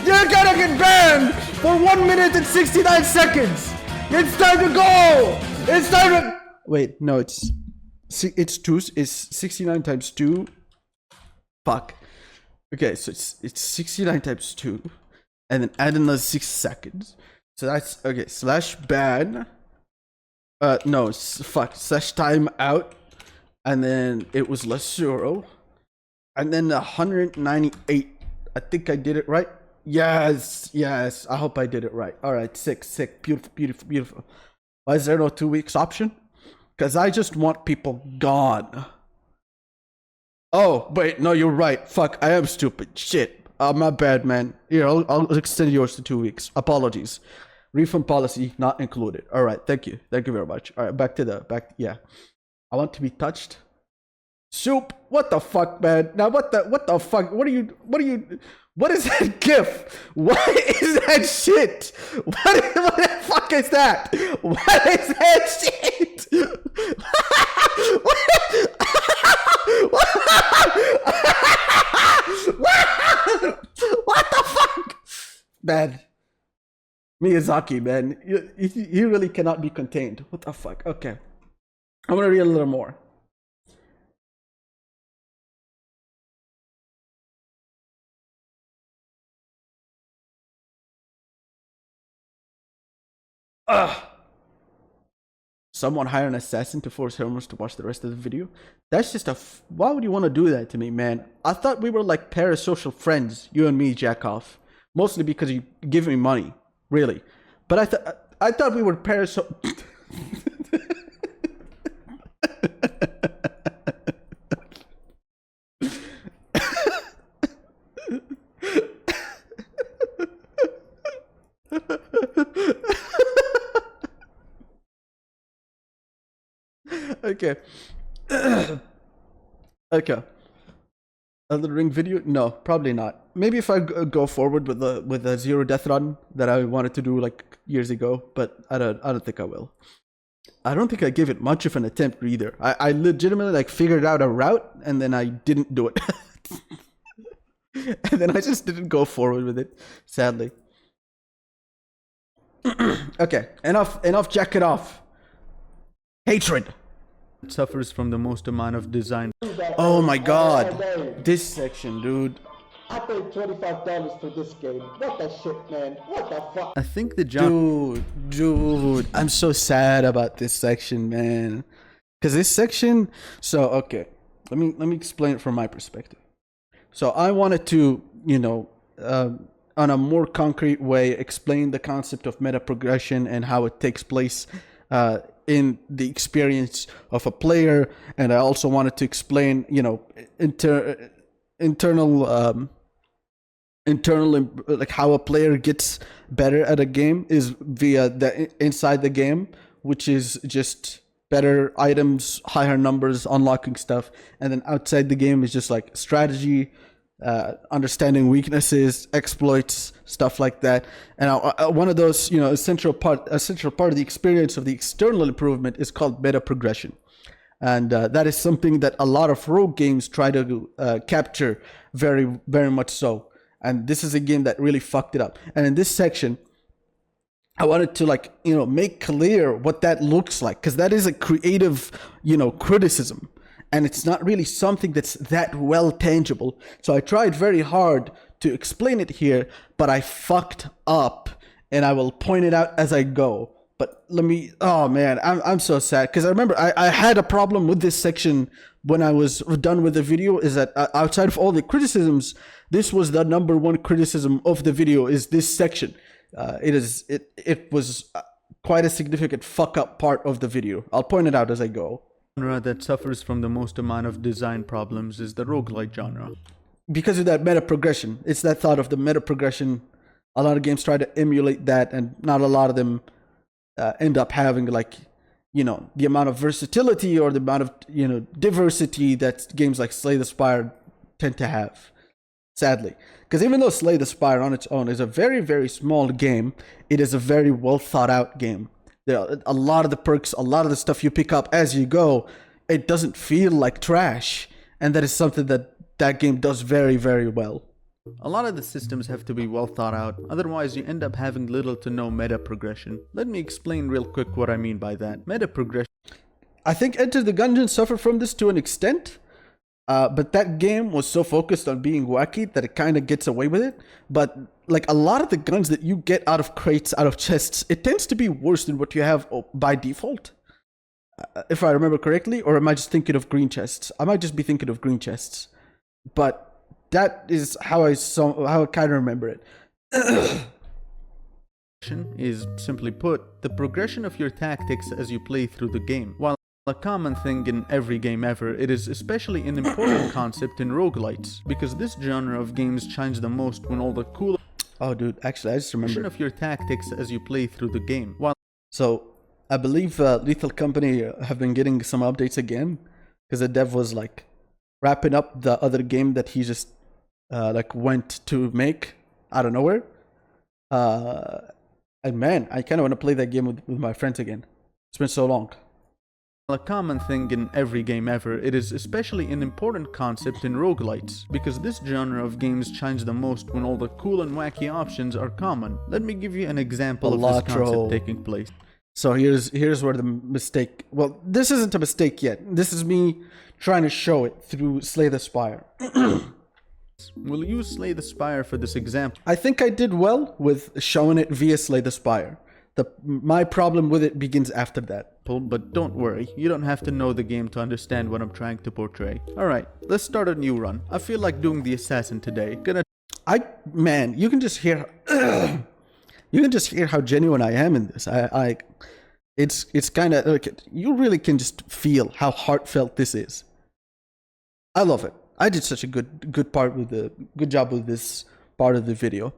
You're gonna get banned for 1 minute and 69 seconds. It's time to go. It's time to... Wait, no, it's 69 times 2. Fuck. Okay, so it's 69 times 2, and then add another 6 seconds. So that's okay. Slash ban. No, fuck. Slash time out, and then it was Lasuro, and then 198. I think I did it right. Yes. I hope I did it right. All right, sick. Beautiful. Why is there no 2 weeks option? Because I just want people gone. Oh, wait, no, you're right. Fuck, I am stupid. Shit. My bad, man. Here, I'll extend yours to 2 weeks. Apologies. Refund policy not included. All right, thank you. Thank you very much. All right, yeah. I want to be touched. Soup, what the fuck, man? Now, what the fuck? What is that gif? What is that shit? What the fuck is that? What is that shit? What the fuck? Man. Miyazaki, man. He really cannot be contained. What the fuck? Okay. I'm gonna read a little more. Someone hire an assassin to force Hermes to watch the rest of the video. That's just why would you want to do that to me, man? I thought we were like parasocial friends, you and me, jack off. Mostly because you give me money, really. But I thought I thought we were pairs. Okay. Okay. Elden Ring video? No, probably not. Maybe if I go forward with the zero death run that I wanted to do like years ago, but I don't think I will. I don't think I gave it much of an attempt either. I legitimately like figured out a route and then I didn't do it. And then I just didn't go forward with it, sadly. Okay, enough jack it off. Hatred suffers from the most amount of design. Oh my god. This section, dude. I paid $25 for this game. What the shit, man? What the fuck? I think the genre Dude, I'm so sad about this section, man. Cause this section, so okay, let me explain it from my perspective. So I wanted to, on a more concrete way, explain the concept of meta progression and how it takes place in the experience of a player, and I also wanted to explain, internal like how a player gets better at a game is via the inside the game, which is just better items, higher numbers, unlocking stuff, and then outside the game is just like strategy, understanding weaknesses, exploits, stuff like that. And one of those, essential part of the experience of the external improvement is called meta progression. And that is something that a lot of rogue games try to capture very, very much so. And this is a game that really fucked it up. And in this section, I wanted to make clear what that looks like, because that is a creative, criticism. And it's not really something that's that well tangible. So I tried very hard to explain it here, but I fucked up, and I will point it out as I go. But oh man, I'm so sad, because I remember I had a problem with this section when I was done with the video, is that outside of all the criticisms, this was the number one criticism of the video, is this section. It was quite a significant fuck up part of the video. I'll point it out as I go. Genre that suffers from the most amount of design problems is the roguelite genre. Because of that meta progression. It's that thought of the meta progression. A lot of games try to emulate that, and not a lot of them end up having the amount of versatility or the amount of diversity that games like Slay the Spire tend to have, sadly. Because even though Slay the Spire on its own is a very, very small game, it is a very well thought out game. There are a lot of the perks, a lot of the stuff you pick up as you go, it doesn't feel like trash, and that is something that game does very, very well. A lot of the systems have to be well thought out, otherwise you end up having little to no meta progression. Let me explain real quick what I mean by that. Meta progression. I think Enter the Gungeon suffered from this to an extent, but that game was so focused on being wacky that it kind of gets away with it. But like a lot of the guns that you get out of crates, out of chests, it tends to be worse than what you have by default. If I remember correctly, or am I just thinking of green chests? I might just be thinking of green chests. But that is how I kind of remember it. Is, simply put, the progression of your tactics as you play through the game. While a common thing in every game ever, it is especially an important concept in roguelites, because this genre of games shines the most when all the cool Oh dude, actually I just remember of your tactics as you play through the game. So I believe Lethal Company have been getting some updates again, because the dev was like wrapping up the other game that he just went to make out of nowhere. And man, I kind of want to play that game with my friends again. It's been so long. A common thing in every game ever, it is especially an important concept in roguelites, because this genre of games shines the most when all the cool and wacky options are common. Let me give you an example of this concept taking place. So here's where the mistake, well, this isn't a mistake yet. This is me trying to show it through Slay the Spire. We'll use Slay the Spire for this example. I think I did well with showing it via Slay the Spire. My problem with it begins after that. But don't worry, you don't have to know the game to understand what I'm trying to portray. Alright, let's start a new run. I feel like doing the assassin today. Man, you can just hear You can just hear how genuine I am in this. It's kind of like, you really can just feel how heartfelt this is. I love it. I did such a good job with this part of the video.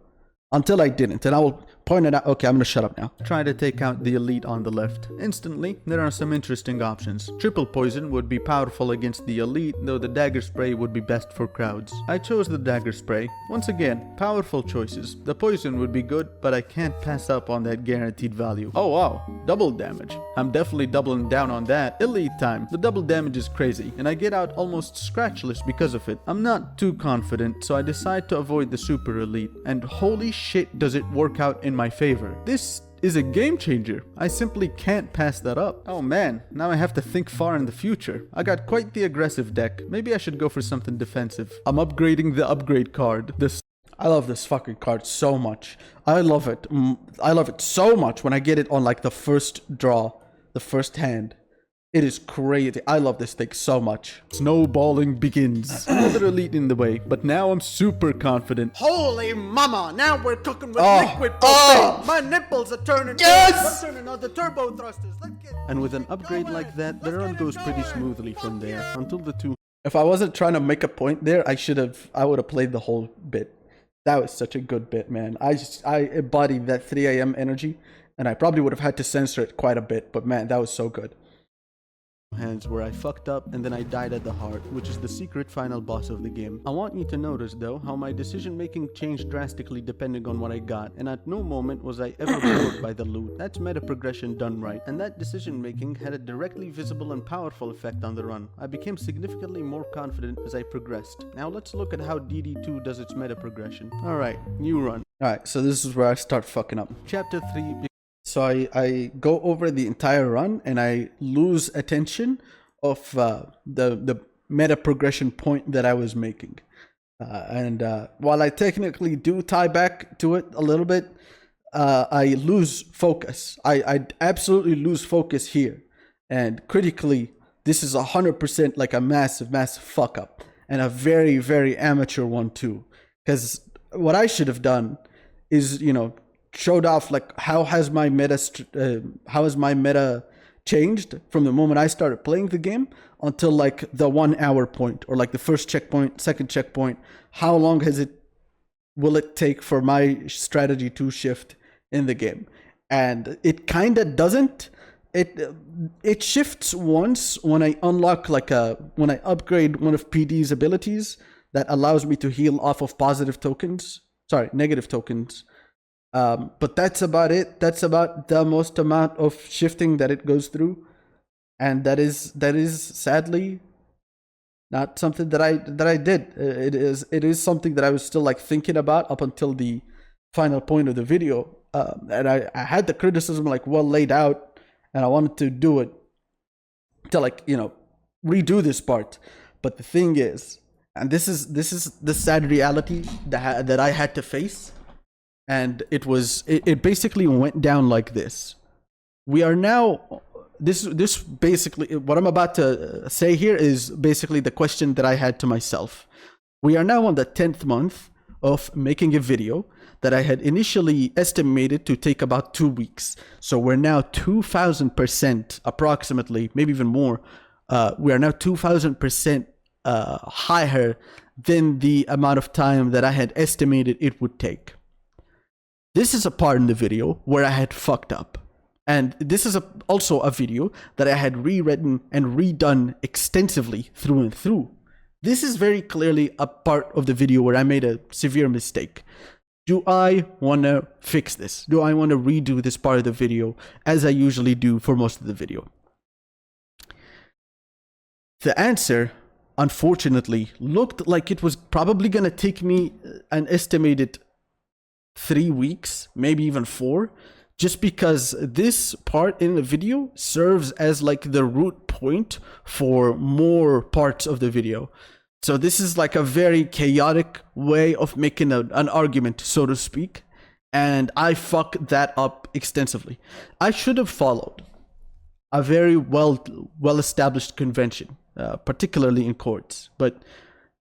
Until I didn't, and I will point it out. Okay, I'm gonna shut up now. Try to take out the elite on the left. Instantly, there are some interesting options. Triple poison would be powerful against the elite, though the dagger spray would be best for crowds. I chose the dagger spray. Once again, powerful choices. The poison would be good, but I can't pass up on that guaranteed value. Oh wow, double damage. I'm definitely doubling down on that. Elite time. The double damage is crazy, and I get out almost scratchless because of it. I'm not too confident, so I decide to avoid the super elite, and holy shit does it work out in my favor. This is a game changer. I simply can't pass that up. Oh man, now I have to think far in the future. I got quite the aggressive deck. Maybe I should go for something defensive. I'm upgrading the upgrade card. I love this fucking card so much. I love it. I love it so much when I get it on like the first draw, the first hand. It is crazy. I love this thing so much. Snowballing begins. Another elite in the way, but now I'm super confident. Holy mama, now we're cooking with liquid propane. My nipples are turning. Yes! I'm turning on the turbo thrusters. And with an upgrade like that, the run goes pretty smoothly from there until the two. If I wasn't trying to make a point there, I would have played the whole bit. That was such a good bit, man. I embodied that 3 a.m. energy, and I probably would have had to censor it quite a bit, but man, that was so good. Hands where I fucked up and then I died at the heart, which is the secret final boss of the game. I want you to notice though how my decision making changed drastically depending on what I got, and at no moment was I ever bored by the loot. That's meta progression done right, and that decision making had a directly visible and powerful effect on the run. I became significantly more confident as I progressed. Now let's look at how DD2 does its meta progression. Alright, new run. Alright, so this is where I start fucking up. Chapter 3. So I go over the entire run and I lose attention of the meta progression point that I was making. While I technically do tie back to it a little bit, I lose focus. I absolutely lose focus here. And critically, this is 100% like a massive fuck up. And a very, very amateur one too. Because what I should have done is, showed off like how has my meta changed from the moment I started playing the game until like the 1 hour point, or like the first checkpoint, second checkpoint. How long will it take for my strategy to shift in the game? And it kind of doesn't. It shifts once when I unlock when I upgrade one of PD's abilities that allows me to heal off of negative tokens. But that's about it. That's about the most amount of shifting that it goes through, and that is sadly not something that I did. It is something that I was still like thinking about up until the final point of the video, and I had the criticism like well laid out, and I wanted to do it to redo this part. But the thing is, and this is the sad reality that I had to face. And it basically went down like this. We are now, this basically, what I'm about to say here is basically the question that I had to myself. We are now on the 10th month of making a video that I had initially estimated to take about 2 weeks. So we're now 2,000% approximately, maybe even more. We are now 2,000% higher than the amount of time that I had estimated it would take. This is a part in the video where I had fucked up. And this is also a video that I had rewritten and redone extensively through and through. This is very clearly a part of the video where I made a severe mistake. Do I want to fix this? Do I want to redo this part of the video as I usually do for most of the video? The answer, unfortunately, looked like it was probably going to take me an estimated 3 weeks, maybe even 4, just because this part in the video serves as like the root point for more parts of the video. So this is like a very chaotic way of making an argument, so to speak, and I fucked that up extensively. I should have followed a very well established convention, particularly in courts, but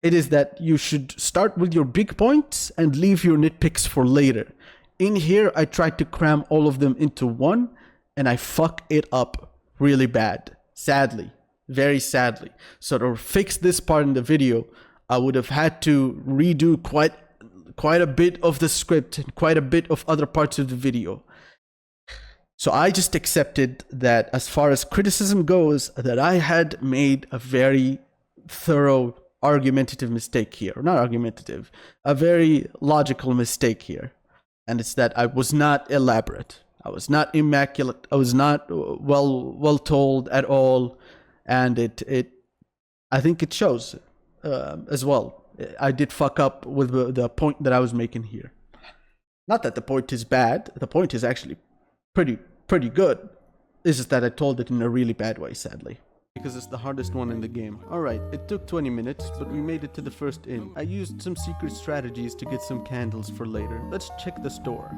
it is that you should start with your big points and leave your nitpicks for later. In here, I tried to cram all of them into one, and I fuck it up really bad. Sadly. Very sadly. So to fix this part in the video, I would have had to redo quite a bit of the script and quite a bit of other parts of the video. So I just accepted that as far as criticism goes, that I had made a very thorough argumentative mistake here. Not argumentative, a very logical mistake here. And it's that I was not elaborate. I was not immaculate. I was not well told at all. And I think it shows as well. I did fuck up with the point that I was making here. Not that the point is bad. The point is actually pretty good. It's just that I told it in a really bad way, sadly. Because it's the hardest one in the game. Alright, it took 20 minutes, but we made it to the first inn. I used some secret strategies to get some candles for later. Let's check the store.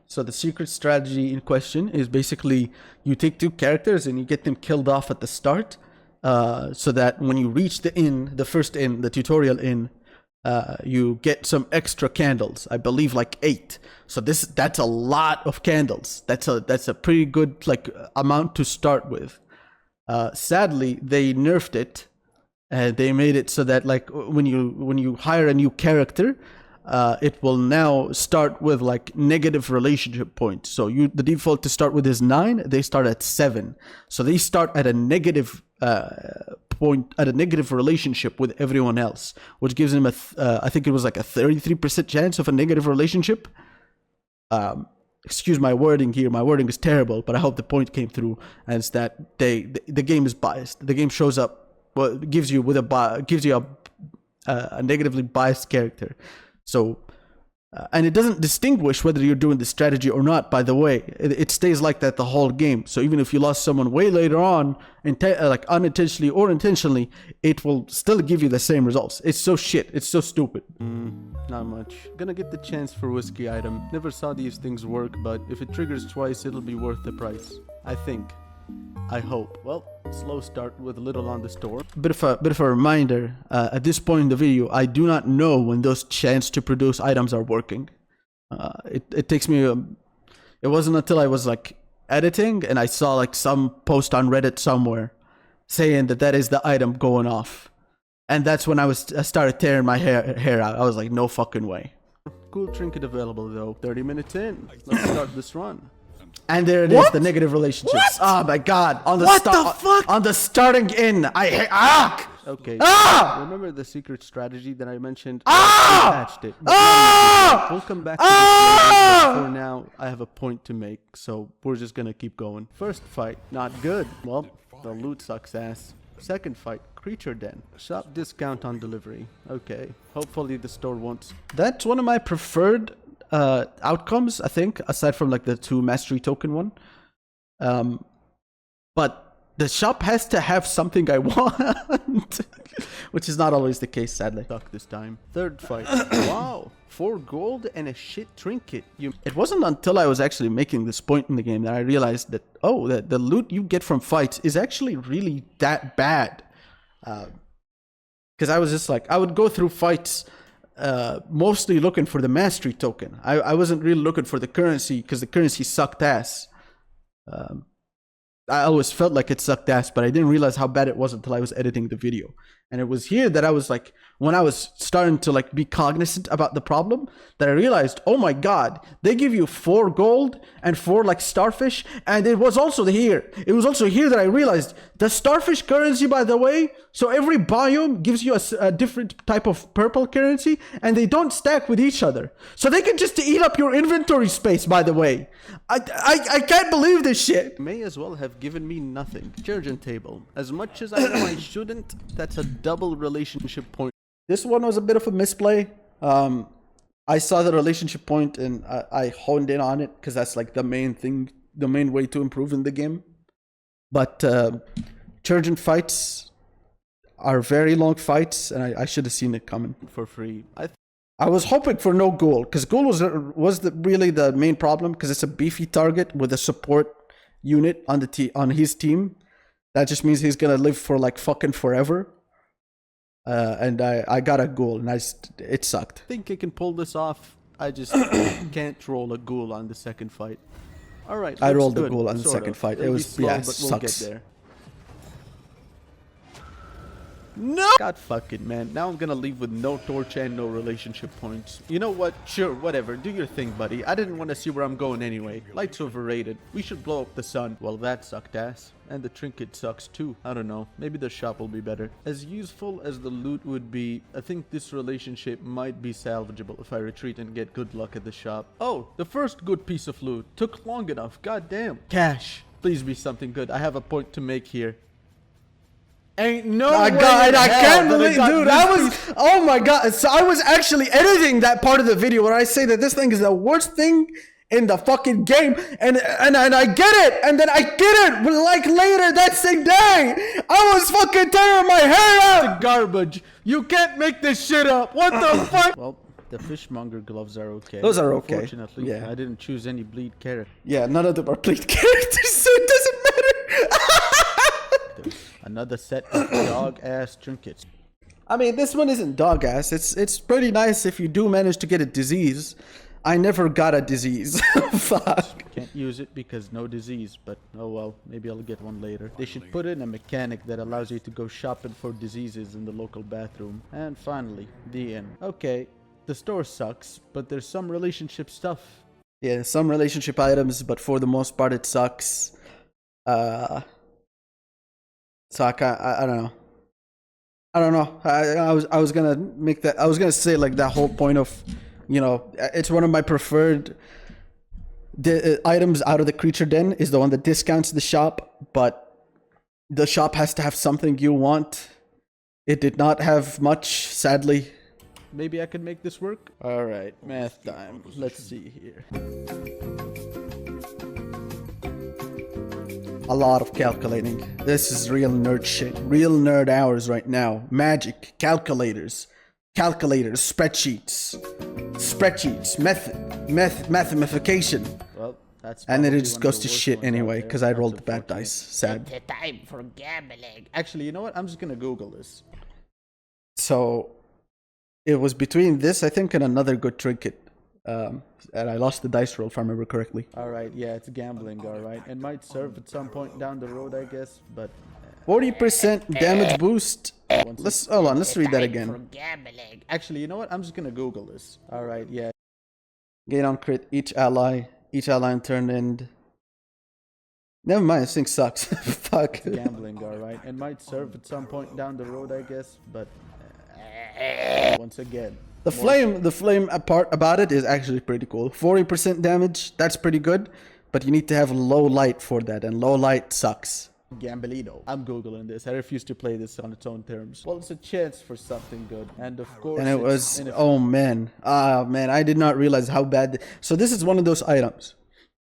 So the secret strategy in question is basically you take two characters and you get them killed off at the start, so that when you reach the inn, the first inn, the tutorial inn, you get some extra candles. I believe like 8. So that's a lot of candles. That's a pretty good like amount to start with. Sadly, they nerfed it. They made it so that like when you hire a new character, it will now start with like negative relationship points. So the default to start with is 9. They start at 7. So they start at a negative point, at a negative relationship with everyone else, which gives them I think it was like a 33% chance of a negative relationship. Excuse my wording here. My wording is terrible, but I hope the point came through. And it's that the game is biased. The game shows up, well, gives you a negatively biased character. So, and it doesn't distinguish whether you're doing the strategy or not. By the way, it stays like that the whole game. So even if you lost someone way later on, like unintentionally or intentionally, it will still give you the same results. It's so shit. It's so stupid. Not much. Gonna get the chance for whiskey item. Never saw these things work, but if it triggers twice, it'll be worth the price. I think. I hope. Well, slow start with a little on the store. Bit of a reminder. At this point in the video, I do not know when those chance to produce items are working. It takes me. It wasn't until I was like editing and I saw like some post on Reddit somewhere saying that is the item going off, and that's when I started tearing my hair out. I was like, no fucking way. Cool trinket available though. 30 minutes in. Let's start this run. And there it is, the negative relationships. Oh my god. On the fuck? On the starting in. Okay. Remember the secret strategy that I mentioned? Ah! I patched it. Ah! We'll come back to this later, but for now, I have a point to make, so we're just gonna keep going. First fight, not good. Well, the loot sucks ass. Second fight, creature den. Shop discount on delivery. Okay. Hopefully the store won't. That's one of my preferred outcomes, I think, aside from like the 2 mastery token one. But the shop has to have something I want, which is not always the case, sadly. Suck this time. Third fight. Wow, 4 gold and a shit trinket. It wasn't until I was actually making this point in the game that I realized that, oh, that the loot you get from fights is actually really that bad. Because I was just like, I would go through fights mostly looking for the mastery token. I wasn't really looking for the currency because the currency sucked ass. I always felt like it sucked ass, but I didn't realize how bad it was until I was editing the video. And it was here that I was like, when I was starting to like be cognizant about the problem, that I realized, oh my god, they give you 4 gold and 4 like starfish. And it was also here. It was also here that I realized the starfish currency, by the way, so every biome gives you a different type of purple currency, and they don't stack with each other. So they can just eat up your inventory space, by the way. I can't believe this shit. May as well have given me nothing. Surgeon table. As much as I know I shouldn't, that's a double relationship point. This one was a bit of a misplay. I saw the relationship point and I honed in on it because that's like the main thing, the main way to improve in the game. But Churgeon fights are very long fights, and I should have seen it coming. For free. I was hoping for no ghoul, because ghoul was really the main problem, because it's a beefy target with a support unit on his team. That just means he's gonna live for like fucking forever. And I got a ghoul, and it sucked. I think I can pull this off. I just can't roll a ghoul on the second fight. All right, I looks rolled the good, ghoul on the sort second of. fight. It It'll be was slow, yeah, but we'll sucks. get there. No! God fucking man. Now I'm gonna leave with no torch and no relationship points. You know what? Sure, whatever. Do your thing, buddy. I didn't want to see where I'm going anyway. Light's overrated. We should blow up the sun. Well, that sucked ass. And the trinket sucks too. I don't know. Maybe the shop will be better. As useful as the loot would be, I think this relationship might be salvageable if I retreat and get good luck at the shop. Oh, the first good piece of loot. Took long enough. God damn. Cash. Please be something good. I have a point to make here. Ain't no way in I hell can't that believe, got dude. this I was, piece- oh my god. So I was actually editing that part of the video where I say that this thing is the worst thing in the fucking game, and I get it, and then I get it. But like later that same day, I was fucking tearing my hair out. Garbage. You can't make this shit up. What the fuck? Well, the fishmonger gloves are okay. Those are okay. Unfortunately, Yeah. I didn't choose any bleed carrot. Yeah, none of them are played characters, so it doesn't matter. Another set of dog-ass trinkets. I mean, this one isn't dog ass. It's pretty nice if you do manage to get a disease. I never got a disease. Fuck. Can't use it because no disease, but oh well, maybe I'll get one later. They should put in a mechanic that allows you to go shopping for diseases in the local bathroom. And finally, the end. Okay, the store sucks, but there's some relationship stuff. Yeah, some relationship items, but for the most part, it sucks. So I don't know. I don't know. I was gonna make that. I was gonna say like that whole point of, you know, it's one of my preferred items out of the creature den is the one that discounts the shop, but the shop has to have something you want. It did not have much, sadly. Maybe I can make this work? Alright, math time. Let's see here. A lot of calculating. This is real nerd shit. Real nerd hours right now. Magic, calculators, spreadsheets, mathematication. Well, that's And then it probably just one of goes the to worst shit ones out anyway, there. because I That's rolled the bad unfortunate. dice. Sad. The time for gambling. Actually, you know what? I'm just gonna Google this. So it was between this, I think, and another good trinket. And I lost the dice roll if I remember correctly. Alright, yeah, it's gambling, alright. It might serve at some point down the road, I guess, but 40% damage boost. once Hold on, let's read that For again. gambling. actually, you know what? I'm just gonna Google this. Alright, yeah. Gain on crit each ally in turn end. Never mind, this thing sucks. Fuck. Gambling, alright. It might serve at some point down the road, I guess, but once again. The flame part about it is actually pretty cool. 40% damage, that's pretty good, but you need to have low light for that, and low light sucks. Gambelino. I'm Googling this. I refuse to play this on its own terms. Well, it's a chance for something good. And of course, And it it's was, in a- oh man, I did not realize how bad. So this is one of those items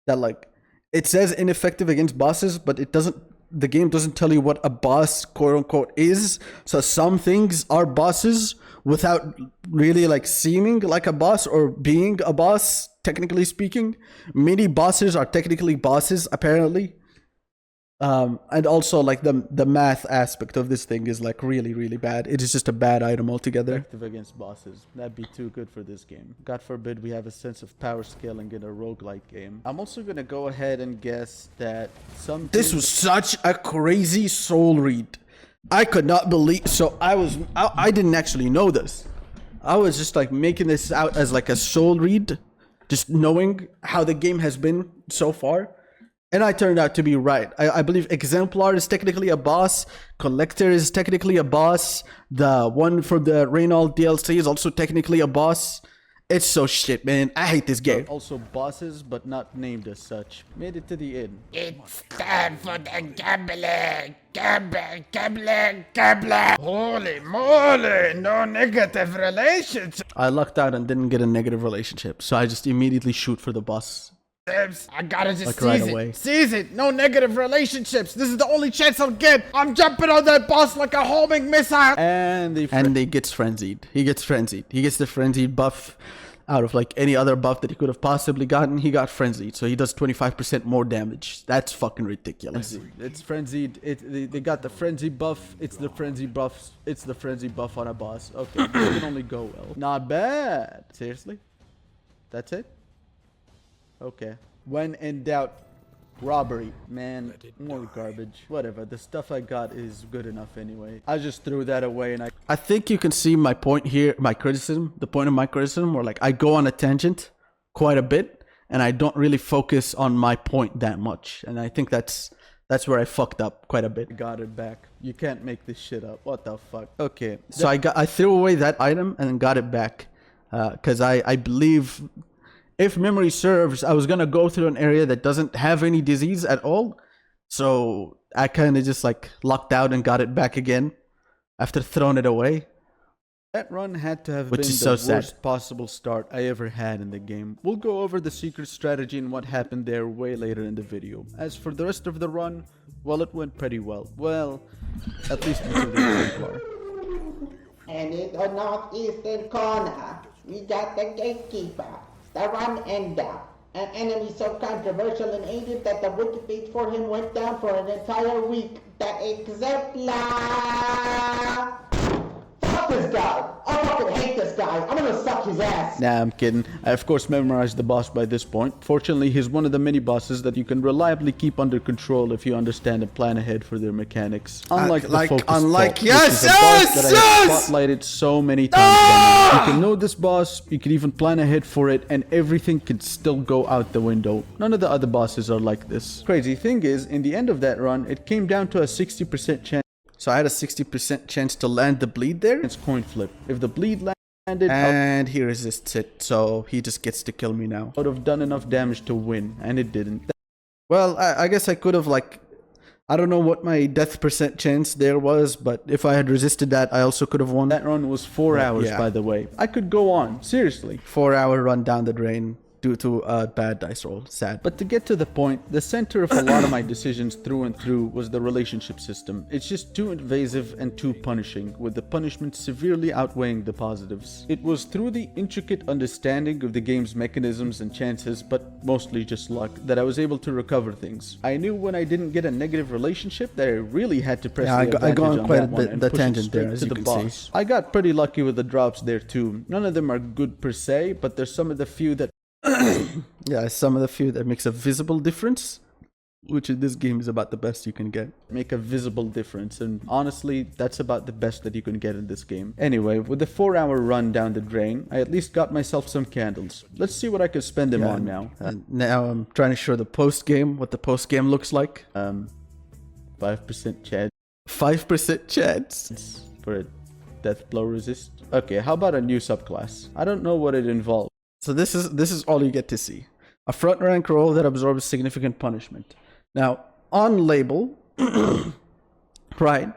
that like, it says ineffective against bosses, but it doesn't, the game doesn't tell you what a boss quote unquote is. So some things are bosses without really like seeming like a boss or being a boss, technically speaking. Many bosses are technically bosses, apparently. And also like the math aspect of this thing is like really, really bad. It is just a bad item altogether. effective against bosses. That'd be too good for this game. God forbid we have a sense of power scaling in a roguelike game. I'm also gonna go ahead and guess that some This was such a crazy soul read. I could not believe. So I didn't actually know this. I was just like making this out as like a soul read, just knowing how the game has been so far. And I turned out to be right. I believe Exemplar is technically a boss. Collector is technically a boss. The one from the Reynald DLC is also technically a boss. It's so shit, man. I hate this game. also bosses, but not named as such. Made it to the end. It's time for the gambling. Gambling. Holy moly, no negative relations. I lucked out and didn't get a negative relationship. So I just immediately shoot for the boss. I gotta just Like seize right it. away. Seize it. No negative relationships. This is the only chance I'll get. I'm jumping on that boss like a homing missile. And the And he gets frenzied. He gets the frenzied buff out of like any other buff that he could have possibly gotten. He got frenzied, so he does 25% more damage. That's fucking ridiculous. it's frenzied. They got the frenzy buff. It's the frenzy buff. It's the frenzy buff on a boss. Okay, this can only go well. Not bad. Seriously? That's it? Okay. When in doubt, robbery. Man, more garbage. Whatever, the stuff I got is good enough anyway. I just threw that away and I think you can see my point here, my criticism, the point of my criticism, where like I go on a tangent quite a bit and I don't really focus on my point that much. And I think that's where I fucked up quite a bit. Got it back. You can't make this shit up. What the fuck? Okay. So I threw away that item and then got it back. Because I believe, if memory serves, I was gonna go through an area that doesn't have any disease at all. So I kind of just like lucked out and got it back again after throwing it away. That run had to have been the worst possible start I ever had in the game. We'll go over the secret strategy and what happened there way later in the video. As for the rest of the run, well, it went pretty well. Well, at least until the exemplar. And in the northeastern corner, we got the gatekeeper, the run ender, an enemy so controversial and hated that the wiki page for him went down for an entire week. The exemplar! Fuck this guy! I fucking hate this guy! I'm gonna suck his ass! Nah, I'm kidding. I of course memorized the boss by this point. Fortunately, he's one of the many bosses that you can reliably keep under control if you understand and plan ahead for their mechanics. Unlike the focus fault, yes, which is a boss that I have spotlighted so many times. You can know this boss, you can even plan ahead for it, and everything can still go out the window. None of the other bosses are like this. Crazy thing is, in the end of that run, it came down to a 60% chance. So I had a 60% chance to land the bleed there. It's coin flip. If the bleed landed, and he resists it, so he just gets to kill me now. I would have done enough damage to win, and it didn't. Well, I guess I could have, like, I don't know what my death percent chance there was, but if I had resisted that, I also could have won. That run was 4 hours, yeah. by the way. I could go on, seriously. 4-hour run down the drain due to a bad dice roll. Sad. But to get to the point, the center of a lot of my decisions through and through was the relationship system. It's just too invasive and too punishing, with the punishments severely outweighing the positives. It was through the intricate understanding of the game's mechanisms and chances, but mostly just luck, that I was able to recover things. I knew when I didn't get a negative relationship that I really had to press the advantage I got on quite that a one bit and the push it tangent straight there, as to you the can boss. see. I got pretty lucky with the drops there too. None of them are good per se, but there's some of the few that yeah, some of the few that makes a visible difference, which in this game is about the best you can get. Make a visible difference, and honestly, that's about the best that you can get in this game. Anyway, with the 4-hour run down the drain, I at least got myself some candles. Let's see what I can spend them on now. Now I'm trying to show the post game, what the post game looks like. 5% chance 5% chance for a death blow resist. Okay, how about a new subclass? I don't know what it involves. So this is all you get to see. A front rank roll that absorbs significant punishment. Now, on label, right,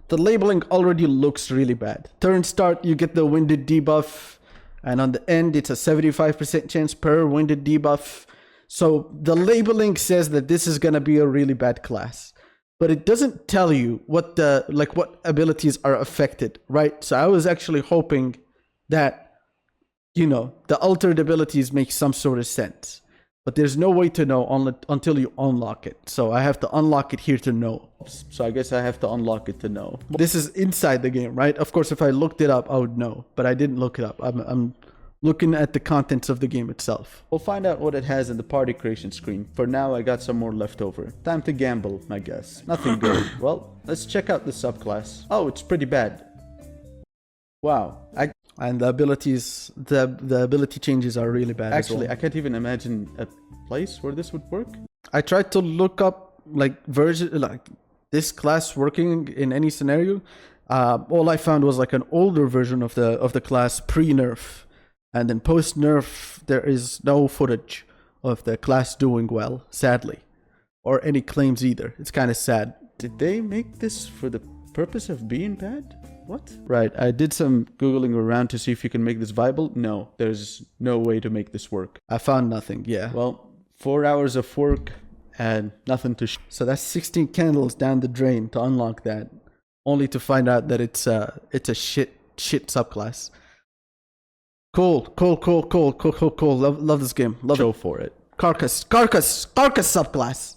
the labeling already looks really bad. Turn start, you get the winded debuff, and on the end, it's a 75% chance per winded debuff. So the labeling says that this is gonna be a really bad class, but it doesn't tell you what what abilities are affected, right? So I was actually hoping that, you know, the altered abilities make some sort of sense, but there's no way to know until you unlock it. So I have to unlock it here to know. So I guess I have to unlock it to know. This is inside the game, right? Of course, if I looked it up, I would know, but I didn't look it up. I'm looking at the contents of the game itself. We'll find out what it has in the party creation screen. For now, I got some more left over. Time to gamble, I guess. Nothing good. Well, let's check out the subclass. Oh, it's pretty bad. Wow. And the abilities, the ability changes are really bad. Actually, as well. I can't even imagine a place where this would work. I tried to look up like this class working in any scenario. All I found was like an older version of the class pre-nerf, and then post-nerf there is no footage of the class doing well, sadly, or any claims either. It's kind of sad. Did they make this for the purpose of being bad? What? Right, I did some Googling around to see if you can make this viable. No, there's no way to make this work. I found nothing, yeah. Well, 4 hours of work and nothing to So that's 16 candles down the drain to unlock that, only to find out that it's a shit subclass. Cool. Love this game. Love Go it. for it. Carcass subclass.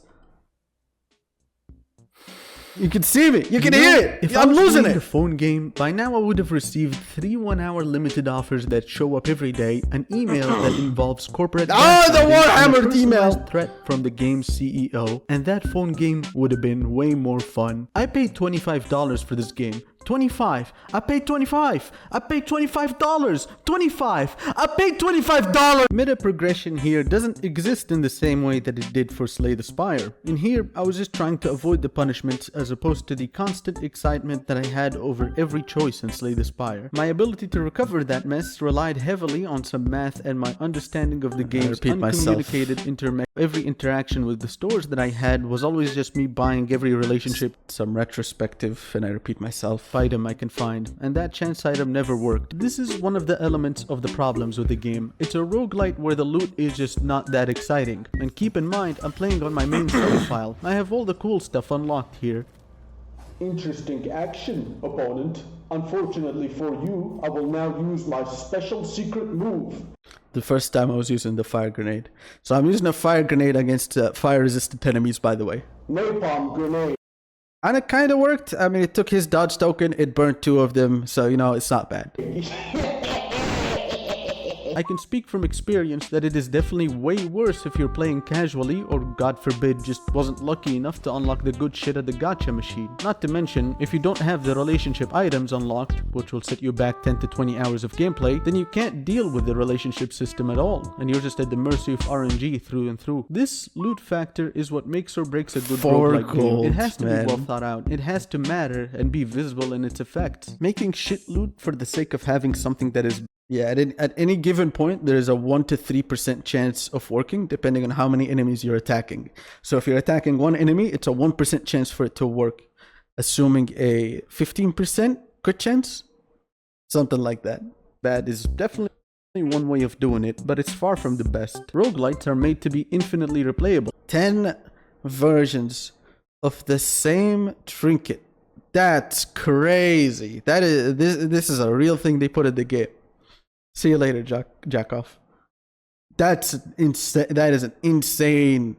You can see me. You can hear it. If I'm I was losing playing it. a phone game, by now I would have received 3 1-hour limited offers that show up every day, an email that involves corporate The gaslighting, and a Warhammer personalized email. threat from the game's CEO, and that phone game would have been way more fun. I paid $25 for this game. 25. I paid 25. I paid $25. 25. I paid $25. Meta progression here doesn't exist in the same way that it did for Slay the Spire. In here, I was just trying to avoid the punishments as opposed to the constant excitement that I had over every choice in Slay the Spire. My ability to recover that mess relied heavily on some math and my understanding of the game's uncommunicated every interaction with the stores that I had was always just me buying every relationship, Some retrospective, and I repeat myself. item I can find, and that chance item never worked. This is one of the elements of the problems with the game. It's a roguelite where the loot is just not that exciting. And keep in mind, I'm playing on my main save file. I have all the cool stuff unlocked here. Interesting action, opponent. Unfortunately for you, I will now use my special secret move. The first time I was using the fire grenade. So I'm using a fire grenade against fire-resistant enemies, by the way. Napalm grenade. And it kind of worked. I mean, it took his dodge token, it burnt 2 of them, so, you know, it's not bad. I can speak from experience that it is definitely way worse if you're playing casually or, God forbid, just wasn't lucky enough to unlock the good shit at the gacha machine. Not to mention, if you don't have the relationship items unlocked, which will set you back 10 to 20 hours of gameplay, then you can't deal with the relationship system at all, and you're just at the mercy of RNG through and through. This loot factor is what makes or breaks a good roguelike game. It has to be well thought out, it has to matter and be visible in its effects. Making shit loot for the sake of having something that is... Yeah, at any given point, there is a 1 to 3% chance of working, depending on how many enemies you're attacking. So if you're attacking one enemy, it's a 1% chance for it to work, assuming a 15% crit chance, something like that. That is definitely one way of doing it, but it's far from the best. Roguelites are made to be infinitely replayable. 10 versions of the same trinket. That's crazy. That is this is a real thing they put in the game. See you later, jack off. That's insane. That is an insane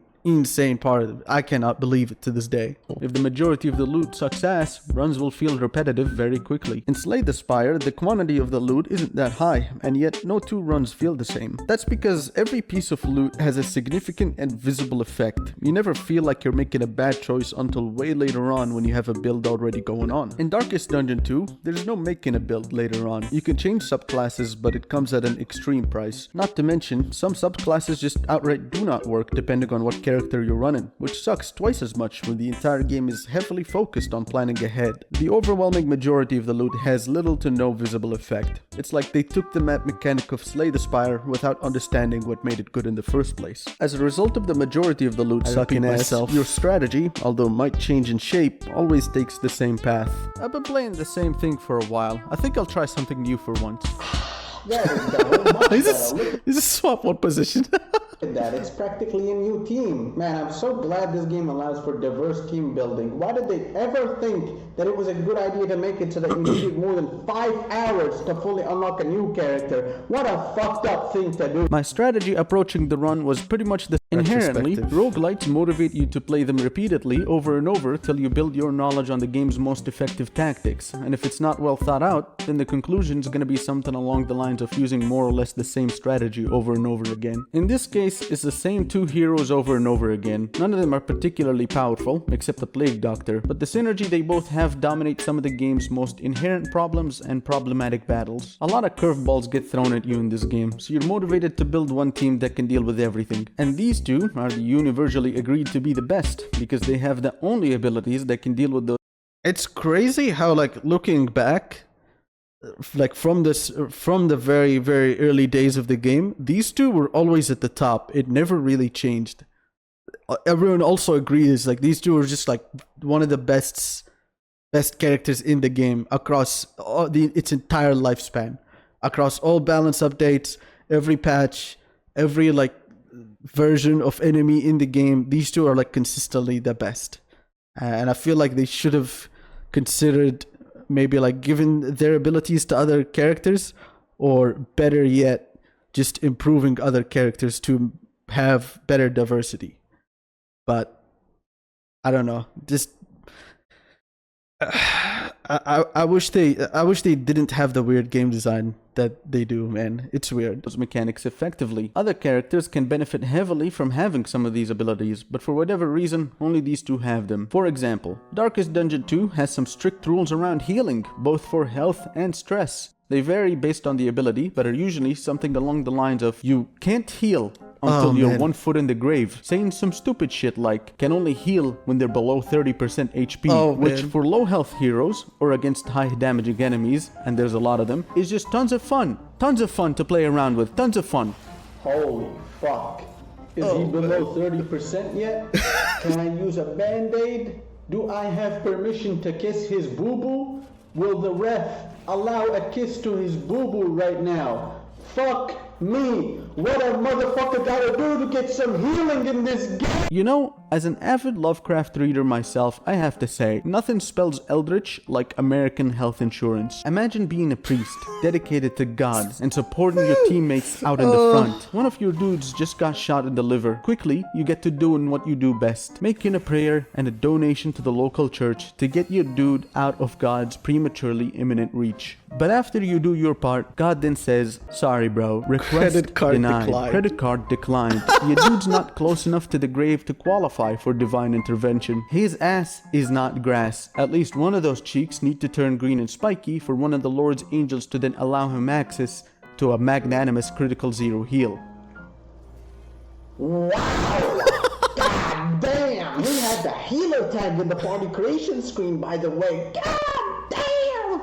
part of it. I cannot believe it to this day. If the majority of the loot sucks ass, runs will feel repetitive very quickly. In Slay the Spire, the quantity of the loot isn't that high, and yet no 2 runs feel the same. That's because every piece of loot has a significant and visible effect. You never feel like you're making a bad choice until way later on when you have a build already going on. In Darkest Dungeon 2, there's no making a build later on. You can change subclasses, but it comes at an extreme price. Not to mention, some subclasses just outright do not work depending on what character you're running, which sucks twice as much when the entire game is heavily focused on planning ahead. The overwhelming majority of the loot has little to no visible effect. It's like they took the map mechanic of Slay the Spire without understanding what made it good in the first place. As a result of the majority of the loot sucking ass, your strategy, although might change in shape, always takes the same path. I've been playing the same thing for a while. I think I'll try something new for once. Is this swap one position? That it's practically a new team. Man, I'm so glad this game allows for diverse team building. Why did they ever think that it was a good idea to make it so that you needed more than 5 hours to fully unlock a new character? What a fucked up thing to do. My strategy approaching the run was pretty much the inherently. Roguelites motivate you to play them repeatedly over and over till you build your knowledge on the game's most effective tactics. And if it's not well thought out, then the conclusion is going to be something along the lines of using more or less the same strategy over and over again. In this case, it's the same 2 heroes over and over again. None of them are particularly powerful, except the Plague Doctor, but the synergy they both have dominates some of the game's most inherent problems and problematic battles. A lot of curveballs get thrown at you in this game, so you're motivated to build one team that can deal with everything. And these 2 are universally agreed to be the best, because they have the only abilities that can deal with those. It's crazy how, like, looking back, like from the very early days of the game, these 2 were always at the top. It never really changed. Everyone also agrees, like, these 2 are just like one of the best characters in the game across its entire lifespan, across all balance updates, every patch, every like version of enemy in the game. These 2 are like consistently the best, and I feel like they should have considered maybe like giving their abilities to other characters, or better yet, just improving other characters to have better diversity. But I don't know, just I wish they didn't have the weird game design that they do, man. It's weird. Those mechanics effectively. Other characters can benefit heavily from having some of these abilities, but for whatever reason, only these two have them. For example, Darkest Dungeon 2 has some strict rules around healing, both for health and stress. They vary based on the ability, but are usually something along the lines of you can't heal until you're 1 foot in the grave, saying some stupid shit like can only heal when they're below 30% HP, which for low health heroes or against high damaging enemies, and there's a lot of them, is just tons of fun. Tons of fun to play around with, tons of fun. Holy fuck. Is he below 30% yet? Can I use a band-aid? Do I have permission to kiss his boo-boo? Will the ref allow a kiss to his boo-boo right now? Fuck me. What a motherfucker gotta do to get some healing in this game? You know, as an avid Lovecraft reader myself, I have to say, nothing spells eldritch like American health insurance. Imagine being a priest, dedicated to God, and supporting your teammates out in the front. One of your dudes just got shot in the liver. Quickly, you get to doing what you do best, making a prayer and a donation to the local church to get your dude out of God's prematurely imminent reach. But after you do your part, God then says, sorry bro, request Credit card denied. declined. Credit card declined. Your dude's not close enough to the grave to qualify for divine intervention. His ass is not grass. At least one of those cheeks need to turn green and spiky for one of the Lord's angels to then allow him access to a magnanimous critical zero heal. Wow! God damn! He had the healer tag in the party creation screen, by the way. God damn!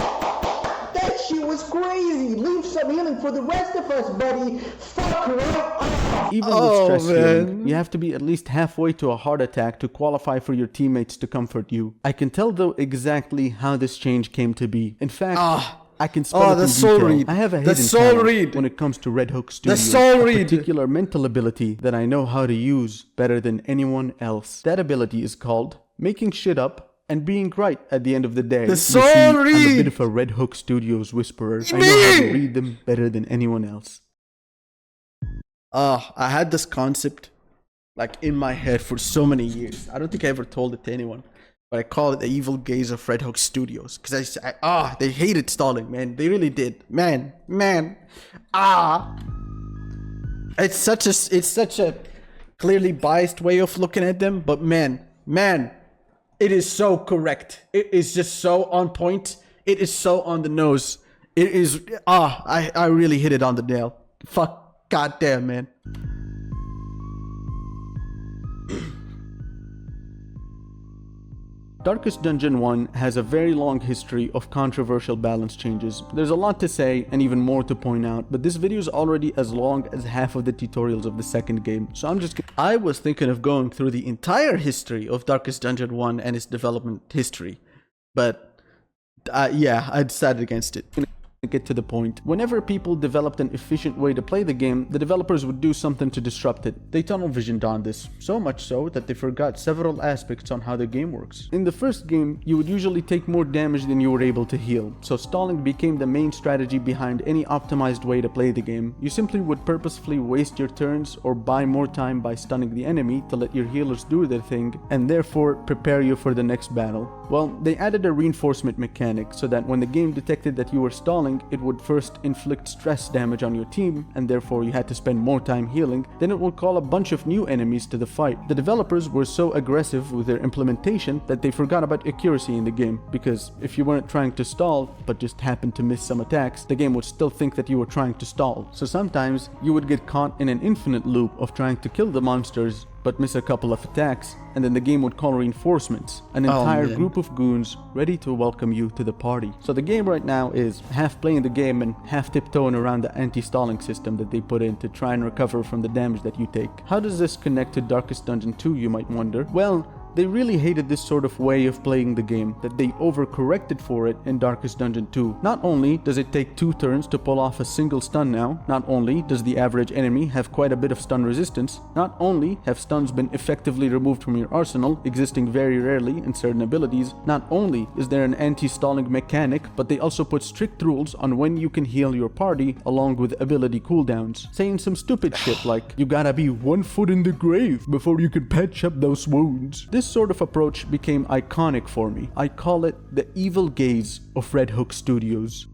That shit was crazy! Leave some healing for the rest of us, buddy! Fuck right. Even with stress healing, you have to be at least halfway to a heart attack to qualify for your teammates to comfort you. I can tell though exactly how this change came to be. In fact, I can spell it in detail. I have a hidden talent when it comes to Red Hook Studios. A particular mental ability that I know how to use better than anyone else. That ability is called making shit up and being right at the end of the day. The soul read! I'm a bit of a Red Hook Studios whisperer. I know how to read them better than anyone else. I had this concept like in my head for so many years. I don't think I ever told it to anyone. But I call it the evil gaze of Red Hook Studios. Because they hated stalling, man. They really did. Man. It's such a clearly biased way of looking at them. But man, it is so correct. It is just so on point. It is so on the nose. It is, I really hit it on the nail. Fuck. Goddamn, man. Darkest Dungeon 1 has a very long history of controversial balance changes. There's a lot to say and even more to point out, but this video is already as long as half of the tutorials of the second game, so I was thinking of going through the entire history of Darkest Dungeon 1 and its development history, but yeah, I decided against it. Get to the point. Whenever people developed an efficient way to play the game, the developers would do something to disrupt it. They tunnel visioned on this, so much so that they forgot several aspects on how the game works. In the first game, you would usually take more damage than you were able to heal, so stalling became the main strategy behind any optimized way to play the game. You simply would purposefully waste your turns or buy more time by stunning the enemy to let your healers do their thing, and therefore prepare you for the next battle. Well, they added a reinforcement mechanic so that when the game detected that you were stalling, it would first inflict stress damage on your team, and therefore you had to spend more time healing. Then it would call a bunch of new enemies to the fight. The developers were so aggressive with their implementation that they forgot about accuracy in the game, because if you weren't trying to stall, but just happened to miss some attacks, the game would still think that you were trying to stall. So sometimes you would get caught in an infinite loop of trying to kill the monsters, but miss a couple of attacks, and then the game would call reinforcements, an entire group of goons ready to welcome you to the party. So the game right now is half playing the game and half tiptoeing around the anti-stalling system that they put in to try and recover from the damage that you take. How does this connect to Darkest Dungeon 2, you might wonder? Well, they really hated this sort of way of playing the game, that they overcorrected for it in Darkest Dungeon 2. Not only does it take 2 turns to pull off a single stun now, not only does the average enemy have quite a bit of stun resistance, not only have stuns been effectively removed from your arsenal, existing very rarely in certain abilities, not only is there an anti-stalling mechanic, but they also put strict rules on when you can heal your party along with ability cooldowns, saying some stupid shit like, you gotta be 1 foot in the grave before you can patch up those wounds. This This sort of approach became iconic for me. I call it the evil gaze of Red Hook Studios.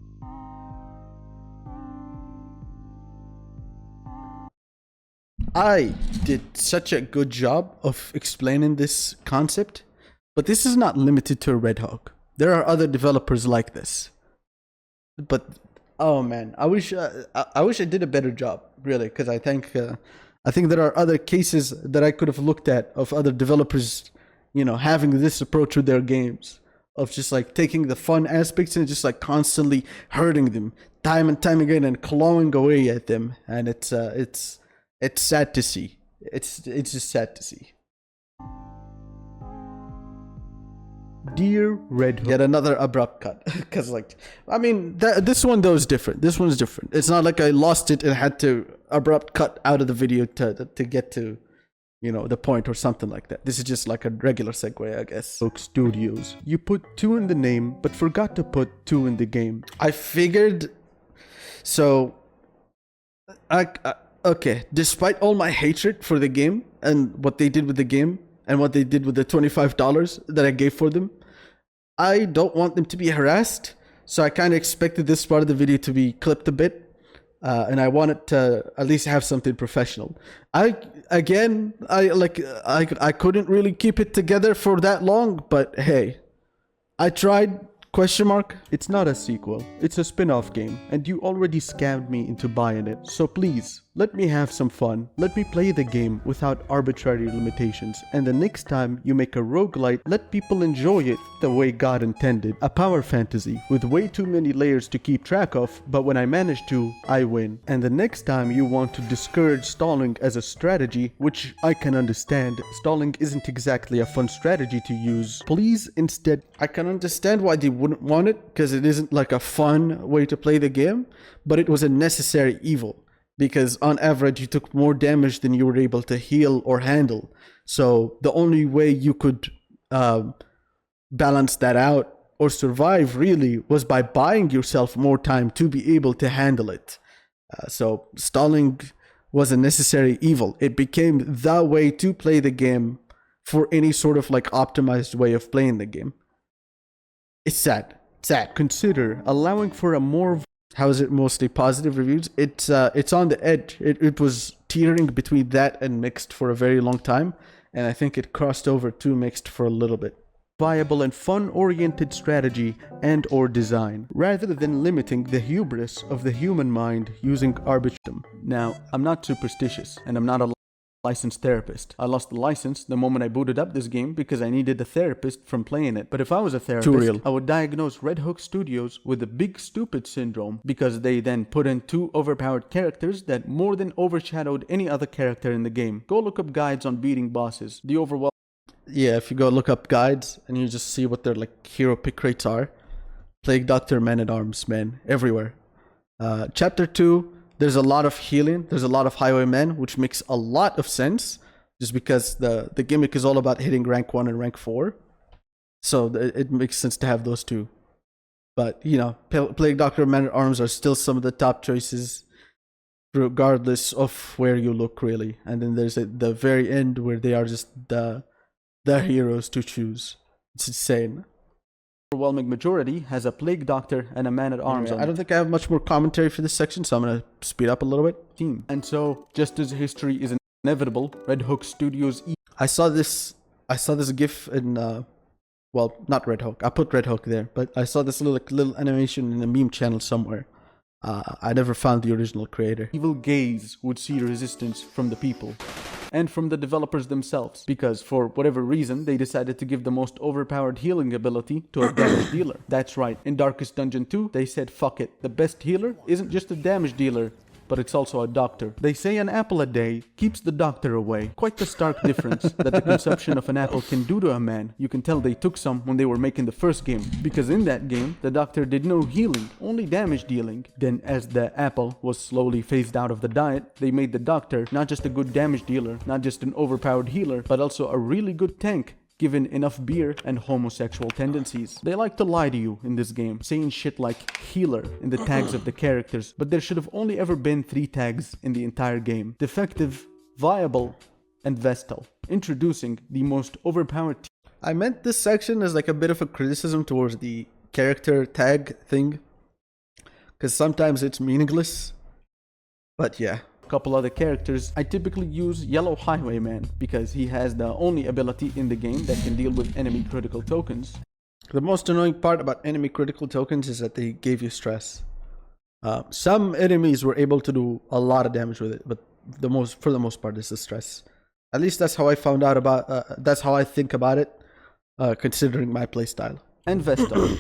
I did such a good job of explaining this concept, but this is not limited to Red Hook. There are other developers like this. But oh man, I wish I did a better job, really, because I think there are other cases that I could have looked at of other developers, having this approach with their games, of just like taking the fun aspects and just like constantly hurting them time and time again and clawing away at them, and it's sad to see. It's just sad to see. Dear Red Hook. Yet another abrupt cut. Because, this one, though, is different. This one's different. It's not like I lost it and had to abrupt cut out of the video to get to, the point or something like that. This is just like a regular segue, I guess. Hook Studios. You put 2 in the name, but forgot to put 2 in the game. I figured... So... Okay, despite all my hatred for the game and what they did with the game and what they did with the $25 that I gave for them, I don't want them to be harassed. So I kind of expected this part of the video to be clipped a bit, and I wanted to at least have something professional. I couldn't really keep it together for that long, but hey, I tried. ? It's not a sequel, it's a spin-off game, and you already scammed me into buying it. So please, let me have some fun. Let me play the game without arbitrary limitations, and the next time you make a roguelite, let people enjoy it the way God intended. A power fantasy with way too many layers to keep track of, but when I manage to, I win. And the next time you want to discourage stalling as a strategy, which I can understand, stalling isn't exactly a fun strategy to use, please instead... I can understand why they wouldn't want it, because it isn't like a fun way to play the game, but it was a necessary evil, because on average you took more damage than you were able to heal or handle. So the only way you could balance that out or survive really was by buying yourself more time to be able to handle it. So stalling was a necessary evil. It became the way to play the game for any sort of like optimized way of playing the game. It's sad. Sad. Consider allowing for a more... How is it mostly positive reviews? It's on the edge. It was teetering between that and mixed for a very long time, and I think it crossed over to mixed for a little bit. Viable and fun-oriented strategy and or design, rather than limiting the hubris of the human mind using arbitrary. Now, I'm not superstitious, and I'm not a licensed therapist. I lost the license the moment I booted up this game because I needed a therapist from playing it. But if I was a therapist, I would diagnose Red Hook Studios with the big stupid syndrome, because they then put in 2 overpowered characters that more than overshadowed any other character in the game. Go look up guides on beating bosses. The overwhelming... Yeah, if you go look up guides and you just see what their like hero pick rates are, Plague Doctor, Man-at-Arms, man, everywhere. Chapter 2, there's a lot of healing. There's a lot of Highwaymen, which makes a lot of sense, just because the gimmick is all about hitting rank 1 and rank 4. So it makes sense to have those 2. But, Plague Doctor and Man-at-Arms are still some of the top choices, regardless of where you look, really. And then there's the very end where they are just the heroes to choose. It's insane. Overwhelming majority has a Plague Doctor and a Man-at-Arms on I don't think I have much more commentary for this section, so I'm going to speed up a little bit. Team. And so, just as history is inevitable, Red Hook Studios... I saw this gif in, well, not Red Hook. I put Red Hook there, but I saw this little animation in a meme channel somewhere. I never found the original creator. Evil gaze would see resistance from the people and from the developers themselves, because for whatever reason they decided to give the most overpowered healing ability to a damage dealer. That's right, in Darkest Dungeon 2 they said fuck it, the best healer isn't just a damage dealer, but it's also a doctor. They say an apple a day keeps the doctor away. Quite the stark difference that the consumption of an apple can do to a man. You can tell they took some when they were making the first game, because in that game, the doctor did no healing, only damage dealing. Then as the apple was slowly phased out of the diet, they made the doctor not just a good damage dealer, not just an overpowered healer, but also a really good tank, given enough beer and homosexual tendencies. They like to lie to you in this game, saying shit like healer in the tags of the characters, but there should have only ever been 3 tags in the entire game: defective, viable, and Vestal, introducing the most overpowered I meant this section as like a bit of a criticism towards the character tag thing, because sometimes it's meaningless. But yeah. couple other characters. I typically use Yellow Highwayman because he has the only ability in the game that can deal with enemy critical tokens. The most annoying part about enemy critical tokens is that they gave you stress. Some enemies were able to do a lot of damage with it, but for the most part, it's the stress. At least that's how I found out about. That's how I think about it, considering my playstyle. And Vestal,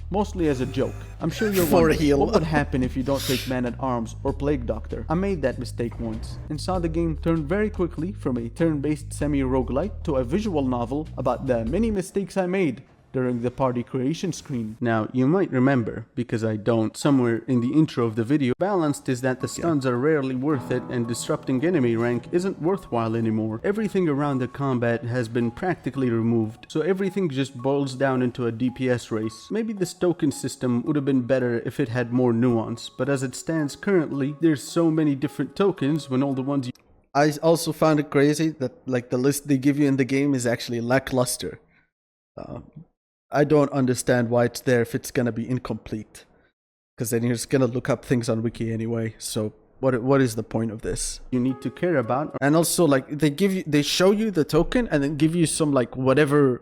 mostly as a joke. I'm sure you're For wondering, heal. what would happen if you don't take Man-at-Arms or Plague Doctor? I made that mistake once, and saw the game turn very quickly from a turn-based semi-roguelite to a visual novel about the many mistakes I made during the party creation screen. Now, you might remember, because I don't, somewhere in the intro of the video, balanced is that the stuns are rarely worth it and disrupting enemy rank isn't worthwhile anymore. Everything around the combat has been practically removed, so everything just boils down into a DPS race. Maybe this token system would have been better if it had more nuance, but as it stands currently, there's so many different tokens when all the ones you I also found it crazy that like the list they give you in the game is actually lackluster. I don't understand why it's there if it's gonna be incomplete, because then you're just gonna look up things on wiki anyway. So what is the point of this? need to care about. And also like they show you the token and then give you some like whatever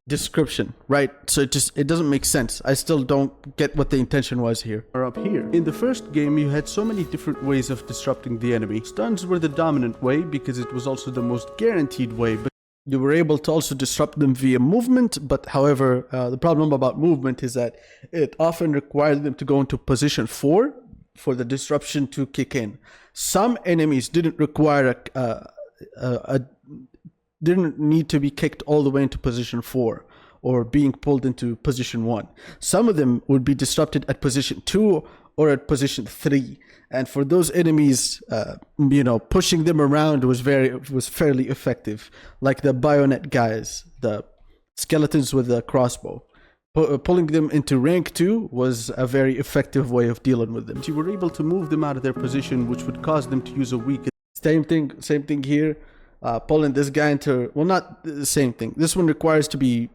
description, right? So it doesn't make sense. I still don't get what the intention was here. Are up here. In the first game, you had so many different ways of disrupting the enemy. Stuns were the dominant way because it was also the most guaranteed way, but You were able to also disrupt them via movement, but however, the problem about movement is that it often required them to go into position 4 for the disruption to kick in. Some enemies didn't require didn't need to be kicked all the way into position 4 or being pulled into position 1. Some of them would be disrupted at position 2 or at position 3. And for those enemies, pushing them around was fairly effective. Like the bayonet guys, the skeletons with the crossbow. Pulling them into rank 2 was a very effective way of dealing with them. you were able to move them out of their position, which would cause them to use a weak. Same thing here. Pulling this guy into, well, not the same thing. This one requires to be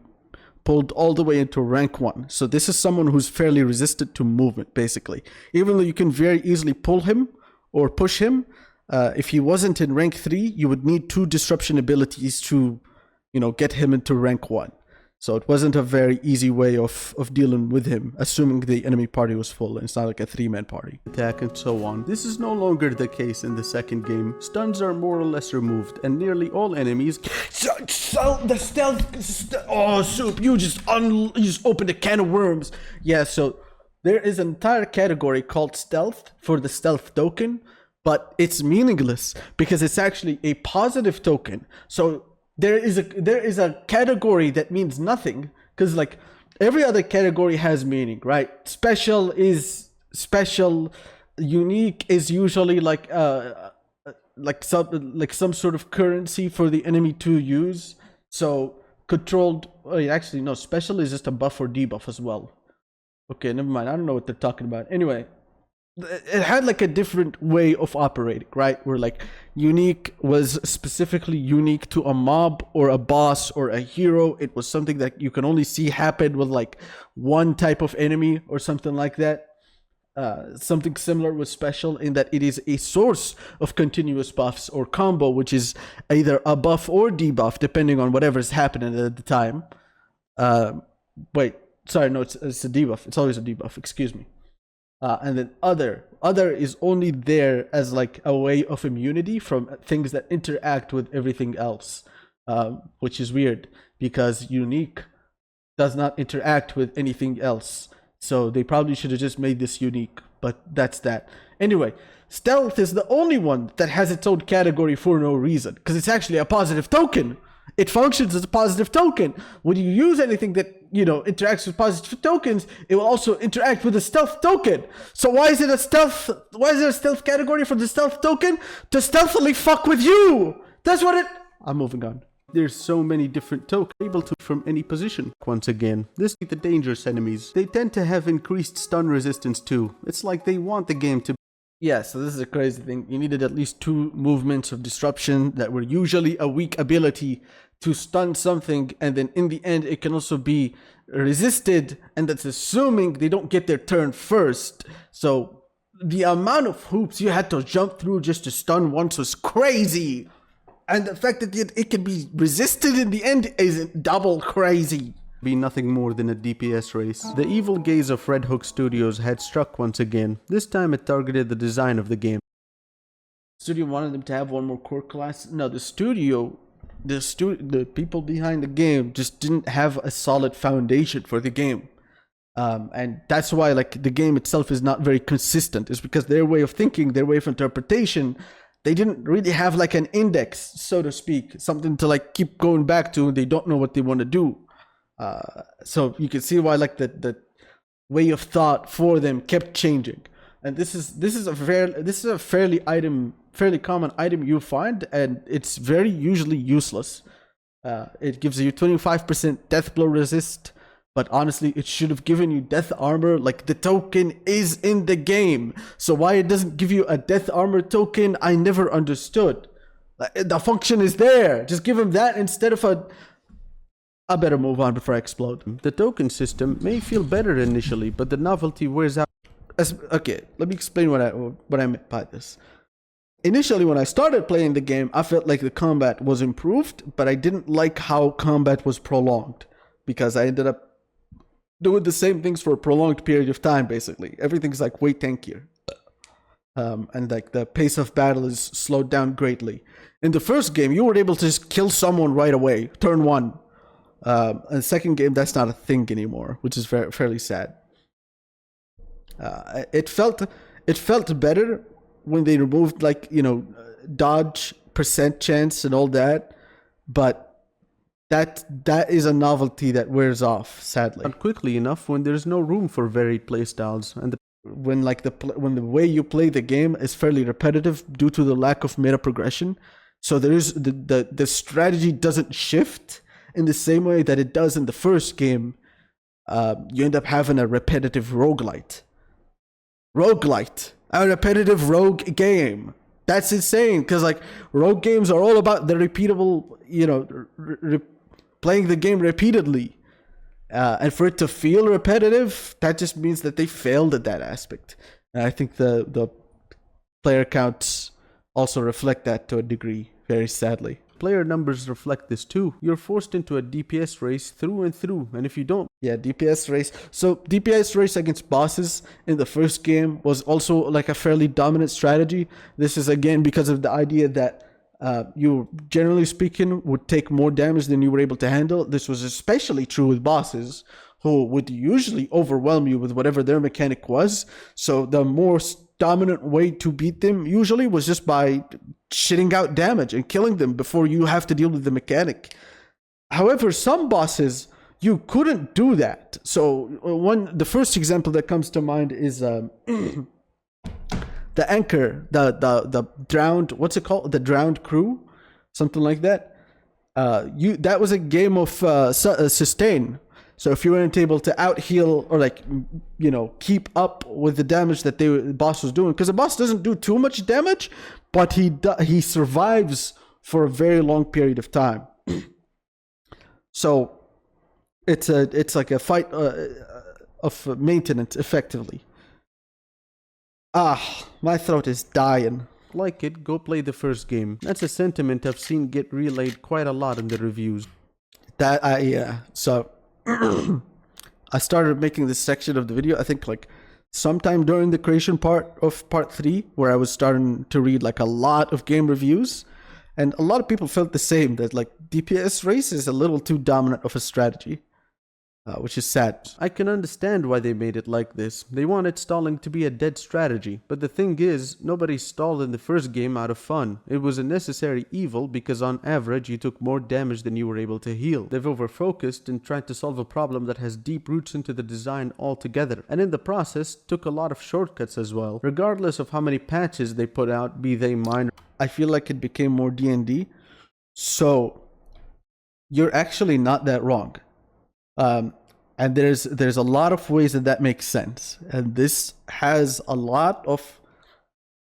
pulled all the way into rank 1. So this is someone who's fairly resistant to movement, basically. Even though you can very easily pull him or push him, if he wasn't in rank 3, you would need 2 disruption abilities to, get him into rank 1. So it wasn't a very easy way of dealing with him, assuming the enemy party was full and it's not like a 3-man party. Attack and so on. This is no longer the case in the second game. Stuns are more or less removed, and nearly all enemies. The stealth. Oh, Soup! You just opened a can of worms. Yeah. So there is an entire category called stealth for the stealth token, but it's meaningless because it's actually a positive token. So there is a category that means nothing, because like every other category has meaning, right? Special is special. Unique is usually like some sort of currency for the enemy to use. So controlled. Actually, no. Special is just a buff or debuff as well. Okay, never mind. I don't know what they're talking about. Anyway, it had like a different way of operating, right? Where like unique was specifically unique to a mob or a boss or a hero. It was something that you can only see happen with like one type of enemy or something like that. Something similar with special in that it is a source of continuous buffs or combo, which is either a buff or debuff depending on whatever's happening at the time. It's a debuff. It's always a debuff. Excuse me. And then other is only there as like a way of immunity from things that interact with everything else, which is weird because unique does not interact with anything else. So they probably should have just made this unique, but that's that. Anyway, stealth is the only one that has its own category for no reason, because it's actually a positive token. It functions as a positive token. When you use anything that, interacts with positive tokens, it will also interact with a stealth token. So why is it a stealth category for the stealth token? To stealthily fuck with you. That's what it... I'm moving on. There's so many different tokens able to from any position. Once again, this is the dangerous enemies. They tend to have increased stun resistance too. It's like they want the game to Yeah, so this is a crazy thing. You needed at least 2 movements of disruption that were usually a weak ability to stun something, and then in the end, it can also be resisted, and that's assuming they don't get their turn first. So the amount of hoops you had to jump through just to stun once was crazy. And the fact that it can be resisted in the end is double crazy. Be nothing more than a DPS race. The evil gaze of Red Hook Studios had struck once again. This time it targeted the design of the game. Studio wanted them to have one more core class. No, the people behind the game just didn't have a solid foundation for the game. And that's why like the game itself is not very consistent. It's because their way of thinking, their way of interpretation, they didn't really have like an index, so to speak, something to like keep going back to. They don't know what they want to do. So you can see why like the way of thought for them kept changing. And this is a fairly common item you find, and it's very usually useless. It gives you 25% death blow resist, but honestly, it should have given you death armor. Like, the token is in the game, so why it doesn't give you a death armor token, I never understood. The function is there. Just give him that instead of a... I better move on before I explode. The token system may feel better initially, but the novelty wears out. Okay, let me explain what I meant by this. Initially, when I started playing the game, I felt like the combat was improved, but I didn't like how combat was prolonged, because I ended up doing the same things for a prolonged period of time, basically. Everything's like way tankier. And like the pace of battle is slowed down greatly. In the first game, you were able to just kill someone right away, turn 1. In the second game, that's not a thing anymore, which is fairly sad. It felt better when they removed, like, you know, dodge, percent chance and all that, but that is a novelty that wears off, sadly. Not quickly enough when there's no room for varied playstyles, and when the way you play the game is fairly repetitive due to the lack of meta progression, so there's the strategy doesn't shift in the same way that it does in the first game. You end up having a repetitive roguelite. A repetitive rogue game. That's insane, because like rogue games are all about the repeatable, you know, playing the game repeatedly. And for it to feel repetitive, that just means that they failed at that aspect. And I think the player counts also reflect that to a degree, very sadly. Player numbers reflect this too. You're forced into a DPS race through and through, and if you don't... Yeah, DPS race. So DPS race against bosses in the first game was also like a fairly dominant strategy. This is again because of the idea that you, generally speaking, would take more damage than you were able to handle. This was especially true with bosses, who would usually overwhelm you with whatever their mechanic was. So the more dominant way to beat them usually was just by shitting out damage and killing them before you have to deal with the mechanic. However, some bosses, you couldn't do that. So the first example that comes to mind is the anchor, the drowned, what's it called? The drowned crew, something like that. That was a game of sustain. So if you weren't able to out heal or like, you know, keep up with the damage that the boss was doing, because the boss doesn't do too much damage, but he survives for a very long period of time. So it's like a fight of maintenance, effectively. My throat is dying. Like it, go play the first game. That's a sentiment I've seen get relayed quite a lot in the reviews. So I started making this section of the video, I think like sometime during the creation part of part 3, where I was starting to read like a lot of game reviews, and a lot of people felt the same, that like DPS race is a little too dominant of a strategy. Which is sad. I can understand why they made it like this. They wanted stalling to be a dead strategy. But the thing is, nobody stalled in the first game out of fun. It was a necessary evil because on average you took more damage than you were able to heal. They've overfocused and tried to solve a problem that has deep roots into the design altogether. And in the process, took a lot of shortcuts as well. Regardless of how many patches they put out, be they minor. I feel like it became more D&D. So, you're actually not that wrong. And there's a lot of ways that makes sense, and this has a lot of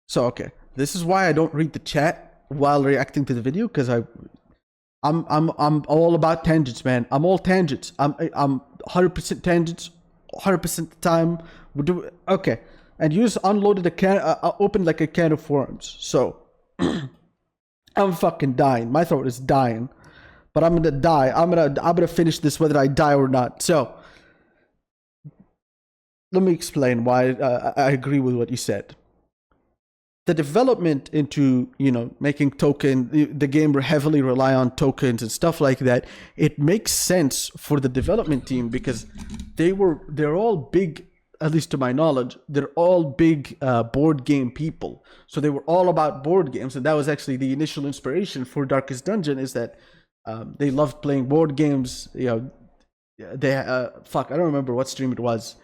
So okay, this is why I don't read the chat while reacting to the video, because I'm all about tangents, man. I'm all tangents. I'm 100% tangents, 100% the time. We do okay. And you just unloaded a can, opened like a can of worms. So I'm fucking dying. My throat is dying, but I'm gonna die. I'm gonna finish this whether I die or not. So let me explain why I agree with what you said. The development into, you know, making the game heavily rely on tokens and stuff like that, it makes sense for the development team because they're all big, at least to my knowledge, they're all big board game people. So they were all about board games, and that was actually the initial inspiration for Darkest Dungeon, is that they loved playing board games. You know, they I don't remember what stream it was.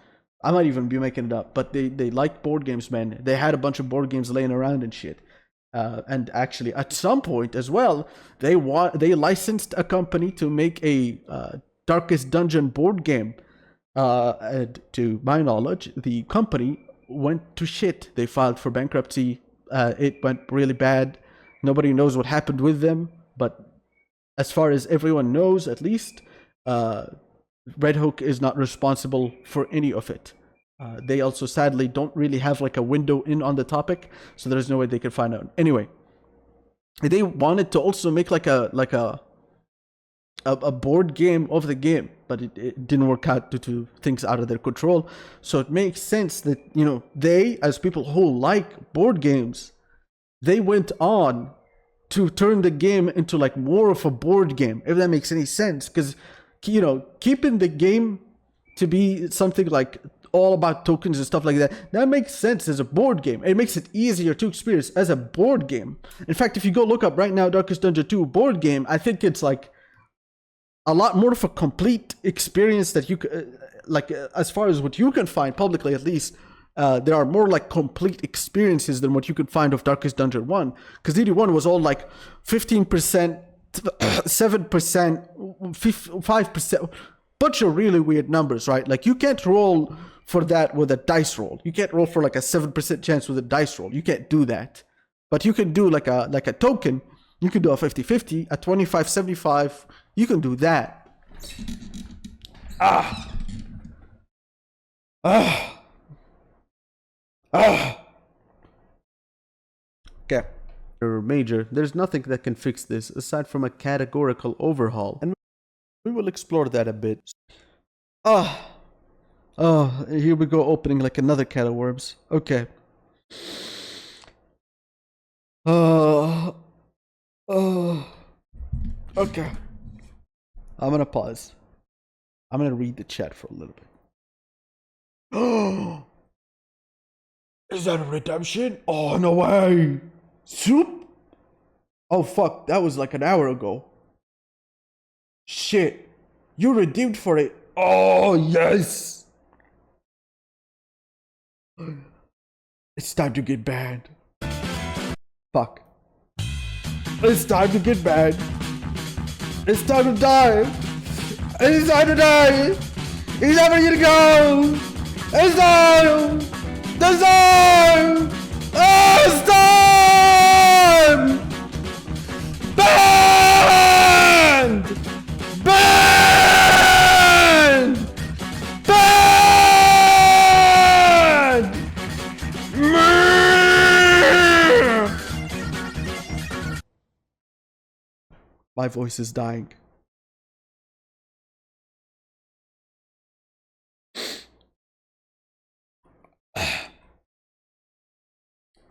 I might even be making it up, but they liked board games, man. They had a bunch of board games laying around and shit. And actually, at some point as well, they licensed a company to make a Darkest Dungeon board game. And to my knowledge, the company went to shit. They filed for bankruptcy. It went really bad. Nobody knows what happened with them, but as far as everyone knows, at least, Red Hook is not responsible for any of it. They also sadly don't really have like a window in on the topic, so there's no way they can find out. Anyway, they wanted to also make like a board game of the game, but it didn't work out due to things out of their control. So it makes sense that, you know, they, as people who like board games, they went on to turn the game into like more of a board game, if that makes any sense. Because, you know, keeping the game to be something like all about tokens and stuff like that makes sense as a board game. It makes it easier to experience as a board game. In fact, if you go look up right now Darkest Dungeon 2 board game, I think it's like a lot more of a complete experience that you like, as far as what you can find publicly, at least. There are more like complete experiences than what you could find of Darkest Dungeon 1, because DD1 was all like 15%, 7%, 5%, bunch of really weird numbers, right? Like you can't roll for that with a dice roll. You can't roll for like a 7% chance with a dice roll. You can't do that. But you can do like a token. You can do a 50-50, a 25-75. You can do that. Okay. Major, there's nothing that can fix this aside from a categorical overhaul, and we will explore that a bit. Here we go, opening like another can of worms. Okay. Okay. I'm gonna pause. I'm gonna read the chat for a little bit. Oh, is that a redemption? Oh, no way. Soup? Oh, fuck. That was like an hour ago. Shit. You redeemed for it. Oh, yes. It's time to get banned. Fuck. It's time to get banned. It's time to die. It's time to die. It's time for you to go. It's time. It's time. Oh, it's time. Banned. Banned. Banned. My voice is dying.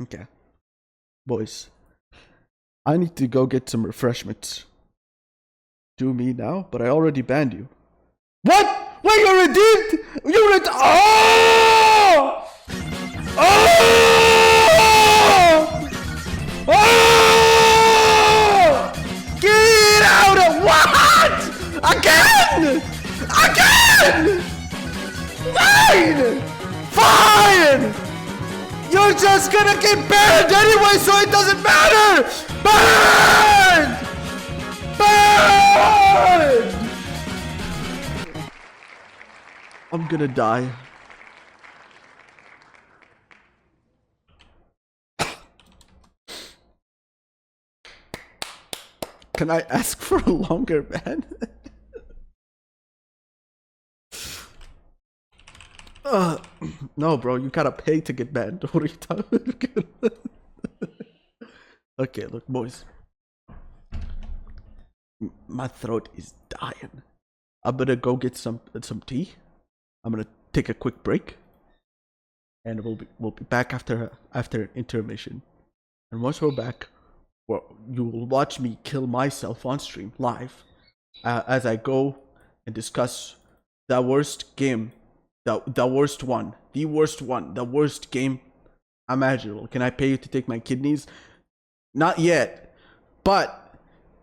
Okay. Boys, I need to go get some refreshments. Do me now, but I already banned you. What? Wait, you redeemed? You redeemed? Oh! Oh! Oh! Get out of what? Again? Again? Fine! Fine! You're just gonna get banned anyway, so it doesn't matter! Banned! Banned! I'm gonna die. Can I ask for a longer ban? No, bro, you gotta pay to get banned. What are you talking about? Okay, look, boys. My throat is dying. I'm gonna go get some tea. I'm gonna take a quick break, and we'll be back after intermission. And once we're back, well, you will watch me kill myself on stream live, as I go and discuss the worst game, the worst game imaginable. Can I pay you to take my kidneys? Not yet, but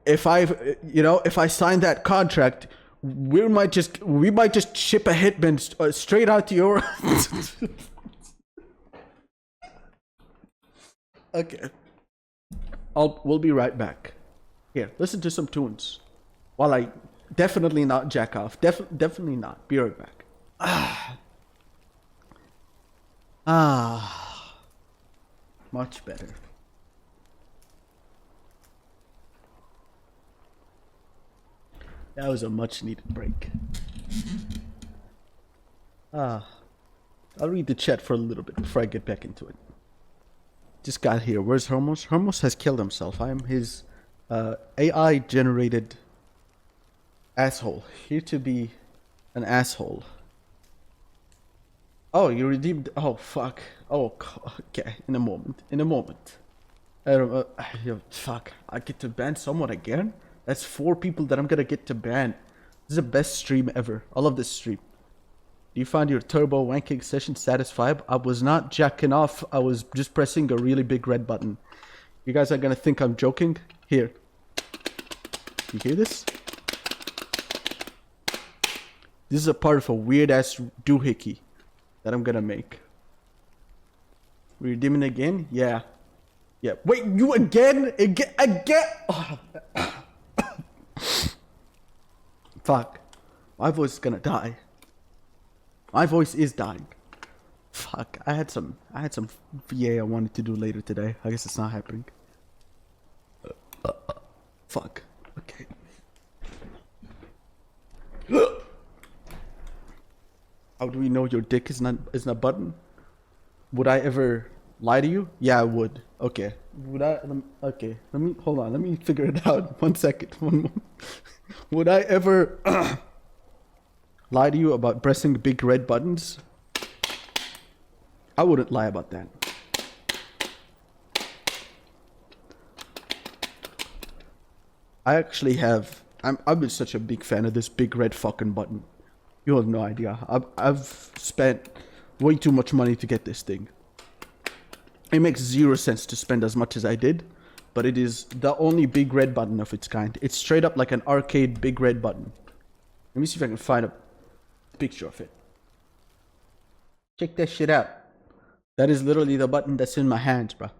if I sign that contract, we might just ship a hitman straight out to your. Okay, we'll be right back. Here, listen to some tunes, while I definitely not jack off. Definitely not. Be right back. Much better. That was a much needed break. I'll read the chat for a little bit before I get back into it. Just got here. Where's Hermos? Hermos has killed himself. I am his AI generated asshole. Here to be an asshole. Oh, you redeemed. Oh, fuck. Oh, okay. In a moment. Fuck. I get to ban someone again? That's 4 people that I'm gonna get to ban. This is the best stream ever. I love this stream. Do you find your turbo wanking session satisfied? I was not jacking off. I was just pressing a really big red button. You guys are gonna think I'm joking? Here. You hear this? This is a part of a weird ass doohickey that I'm gonna make. We're redeeming again? Yeah. Yeah. Wait, you again? Again? Oh. Fuck. My voice is gonna die. My voice is dying. Fuck. I had some VA I wanted to do later today. I guess it's not happening. Fuck. Okay. How do we know your dick is not button? Would I ever lie to you? Yeah, I would. Okay. Would I? Okay. Let me hold on. Let me figure it out. 1 second. One moment. Would I ever lie to you about pressing big red buttons? I wouldn't lie about that. I actually have. I've been such a big fan of this big red fucking button. You have no idea. I've spent way too much money to get this thing. It makes 0 sense to spend as much as I did, but it is the only big red button of its kind. It's straight up like an arcade big red button. Let me see if I can find a picture of it. Check that shit out. That is literally the button that's in my hands, bro.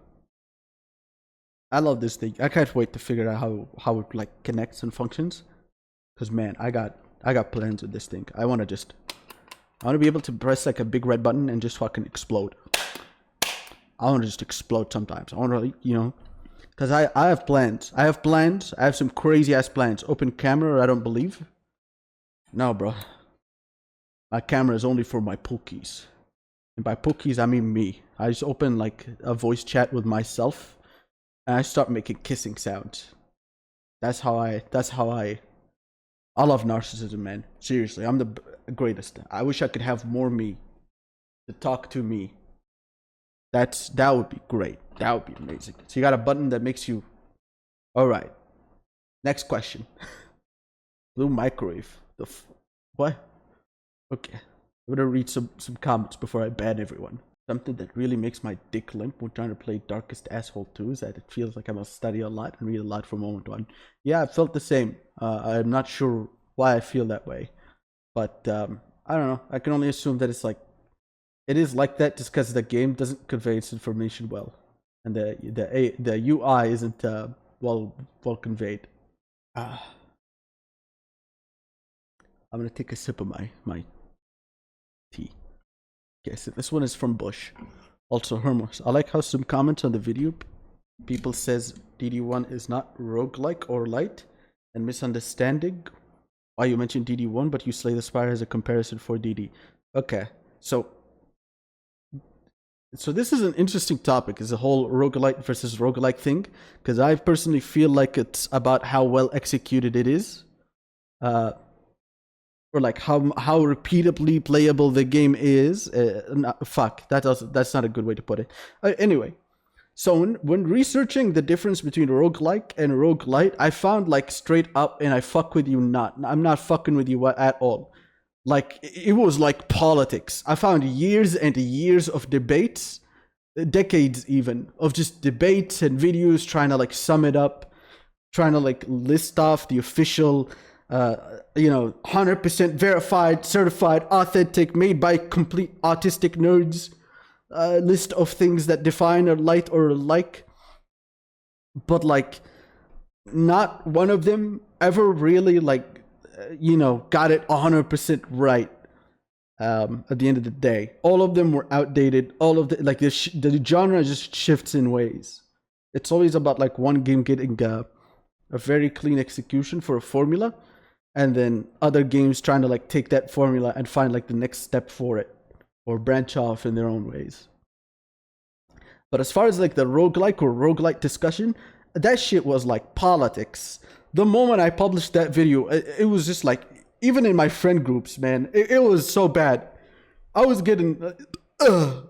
I love this thing. I can't wait to figure out how it like connects and functions. Cause man, I got plans with this thing. I want to be able to press like a big red button and just fucking explode. I want to just explode sometimes. I want to, because I have plans. I have some crazy ass plans. Open camera, I don't believe. No, bro. My camera is only for my pookies. And by pookies, I mean me. I just open like a voice chat with myself. And I start making kissing sounds. That's how I love narcissism, man. Seriously, I'm the greatest. I wish I could have more me to talk to me. That would be great. That would be amazing. So you got a button that makes you. All right. Next question. Blue microwave. What? Okay. I'm gonna read some comments before I ban everyone. Something that really makes my dick limp when trying to play Darkest Asshole 2 is that it feels like I must study a lot and read a lot for moment 1. Yeah, I felt the same. I'm not sure why I feel that way, but I don't know. I can only assume that it is like that just because the game doesn't convey its information well, and the UI isn't well conveyed. I'm gonna take a sip of my tea. Okay, so this one is from Bush. Also Hermos. I like how some comments on the video People says DD1 is not roguelike or light, and misunderstanding why you mentioned DD1, but you Slay the Spire as a comparison for DD. Okay, so this is an interesting topic, is the whole roguelite versus roguelike thing, because I personally feel like it's about how well executed it is, or like how repeatably playable the game is. That's not a good way to put it. Anyway, so when researching the difference between roguelike and roguelite, I found like straight up, and I fuck with you not. I'm not fucking with you at all. Like, it was like politics. I found years and years of debates, decades even, of just debates and videos trying to like sum it up, trying to like list off the official, 100% verified, certified, authentic, made by complete autistic nerds, list of things that define a light or a like. But like, not one of them ever really like, got it 100% right. At the end of the day, all of them were outdated. All of the like the genre just shifts in ways. It's always about like one game getting a very clean execution for a formula, and then other games trying to like take that formula and find like the next step for it, or branch off in their own ways. But as far as like the roguelike or roguelite discussion, that shit was like politics. The moment I published that video, it was just like, even in my friend groups, man, it was so bad. I was getting, I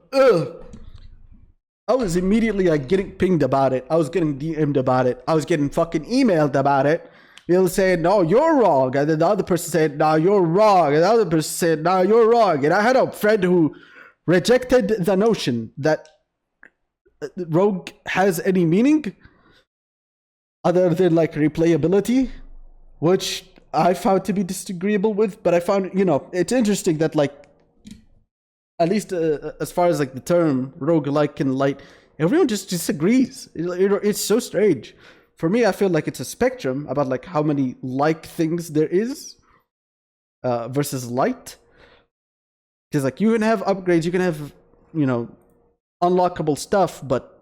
was immediately like getting pinged about it. I was getting DM'd about it. I was getting fucking emailed about it. They'll say, no, you're wrong. And then the other person said, no, you're wrong. And the other person said, no, you're wrong. And I had a friend who rejected the notion that rogue has any meaning other than like replayability, which I found to be disagreeable with. But I found, it's interesting that like, at least as far as like the term roguelike and light, everyone just disagrees. It's so strange. For me, I feel like it's a spectrum about like how many like things there is versus light. Because like you can have upgrades, you can have, unlockable stuff, but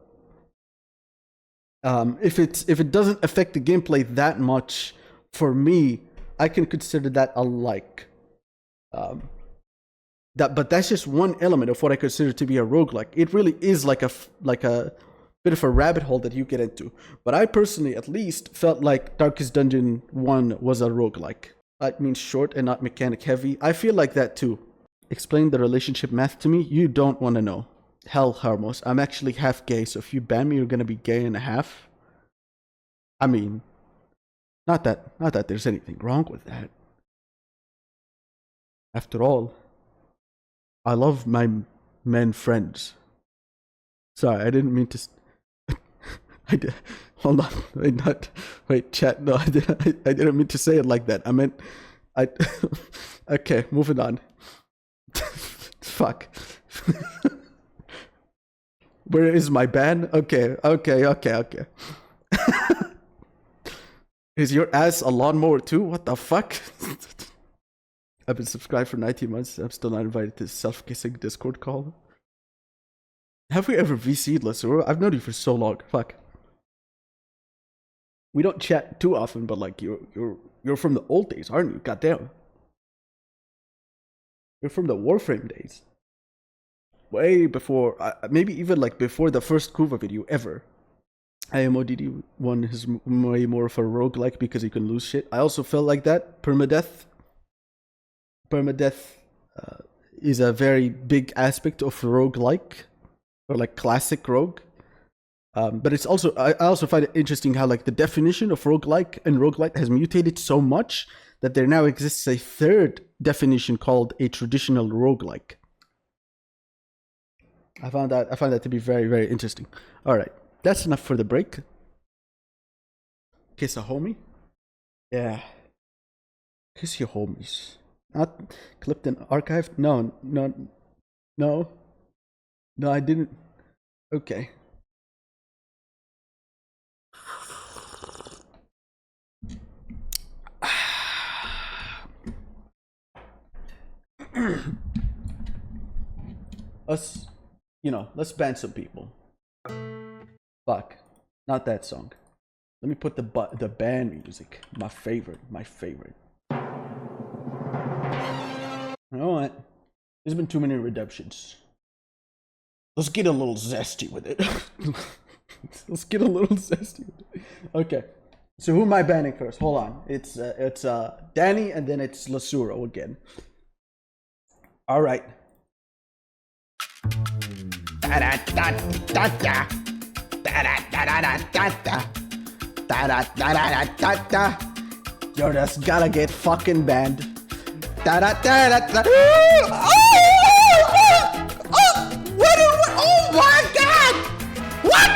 if it doesn't affect the gameplay that much, for me, I can consider that a like. But that's just one element of what I consider to be a roguelike. It really is like a bit of a rabbit hole that you get into. But I personally, at least, felt like Darkest Dungeon 1 was a roguelike. That means short and not mechanic heavy. I feel like that too. Explain the relationship math to me. You don't want to know. Hell, Harmos, I'm actually half gay, so if you ban me, you're gonna be gay and a half. I mean, not that there's anything wrong with that. After all, I love my men friends. Sorry, I didn't mean to. I did. Hold on. Wait, chat. No, I didn't mean to say it like that. I meant. Okay, moving on. Fuck. Where is my ban? Okay. Is your ass a lawnmower too? What the fuck? I've been subscribed for 19 months. I'm still not invited to self-kissing Discord call. Have we ever VC'd, Lessor? I've known you for so long. Fuck. We don't chat too often, but like you're from the old days, aren't you? Goddamn. You're from the Warframe days. Way before, maybe even like before the first Kuva video ever. IMODD1 is way more of a roguelike because you can lose shit. I also felt like that. Permadeath is a very big aspect of roguelike, or like classic rogue. But it's also, I also find it interesting how like the definition of roguelike and roguelite has mutated so much that there now exists a third definition called a traditional roguelike. I found that to be very, very interesting. All right, that's enough for the break. Kiss a homie? Yeah. Kiss your homies. Not clipped and archived? No, I didn't. Okay. Let's ban some people. Fuck. Not that song. Let me put the band music. My favorite. You know what? There's been too many redemptions. Let's get a little zesty with it. Okay. So who am I banning first? Hold on. It's Danny and then it's Lasuro again. All right. Yo, that's gotta get fucking banned. Oh my god! What?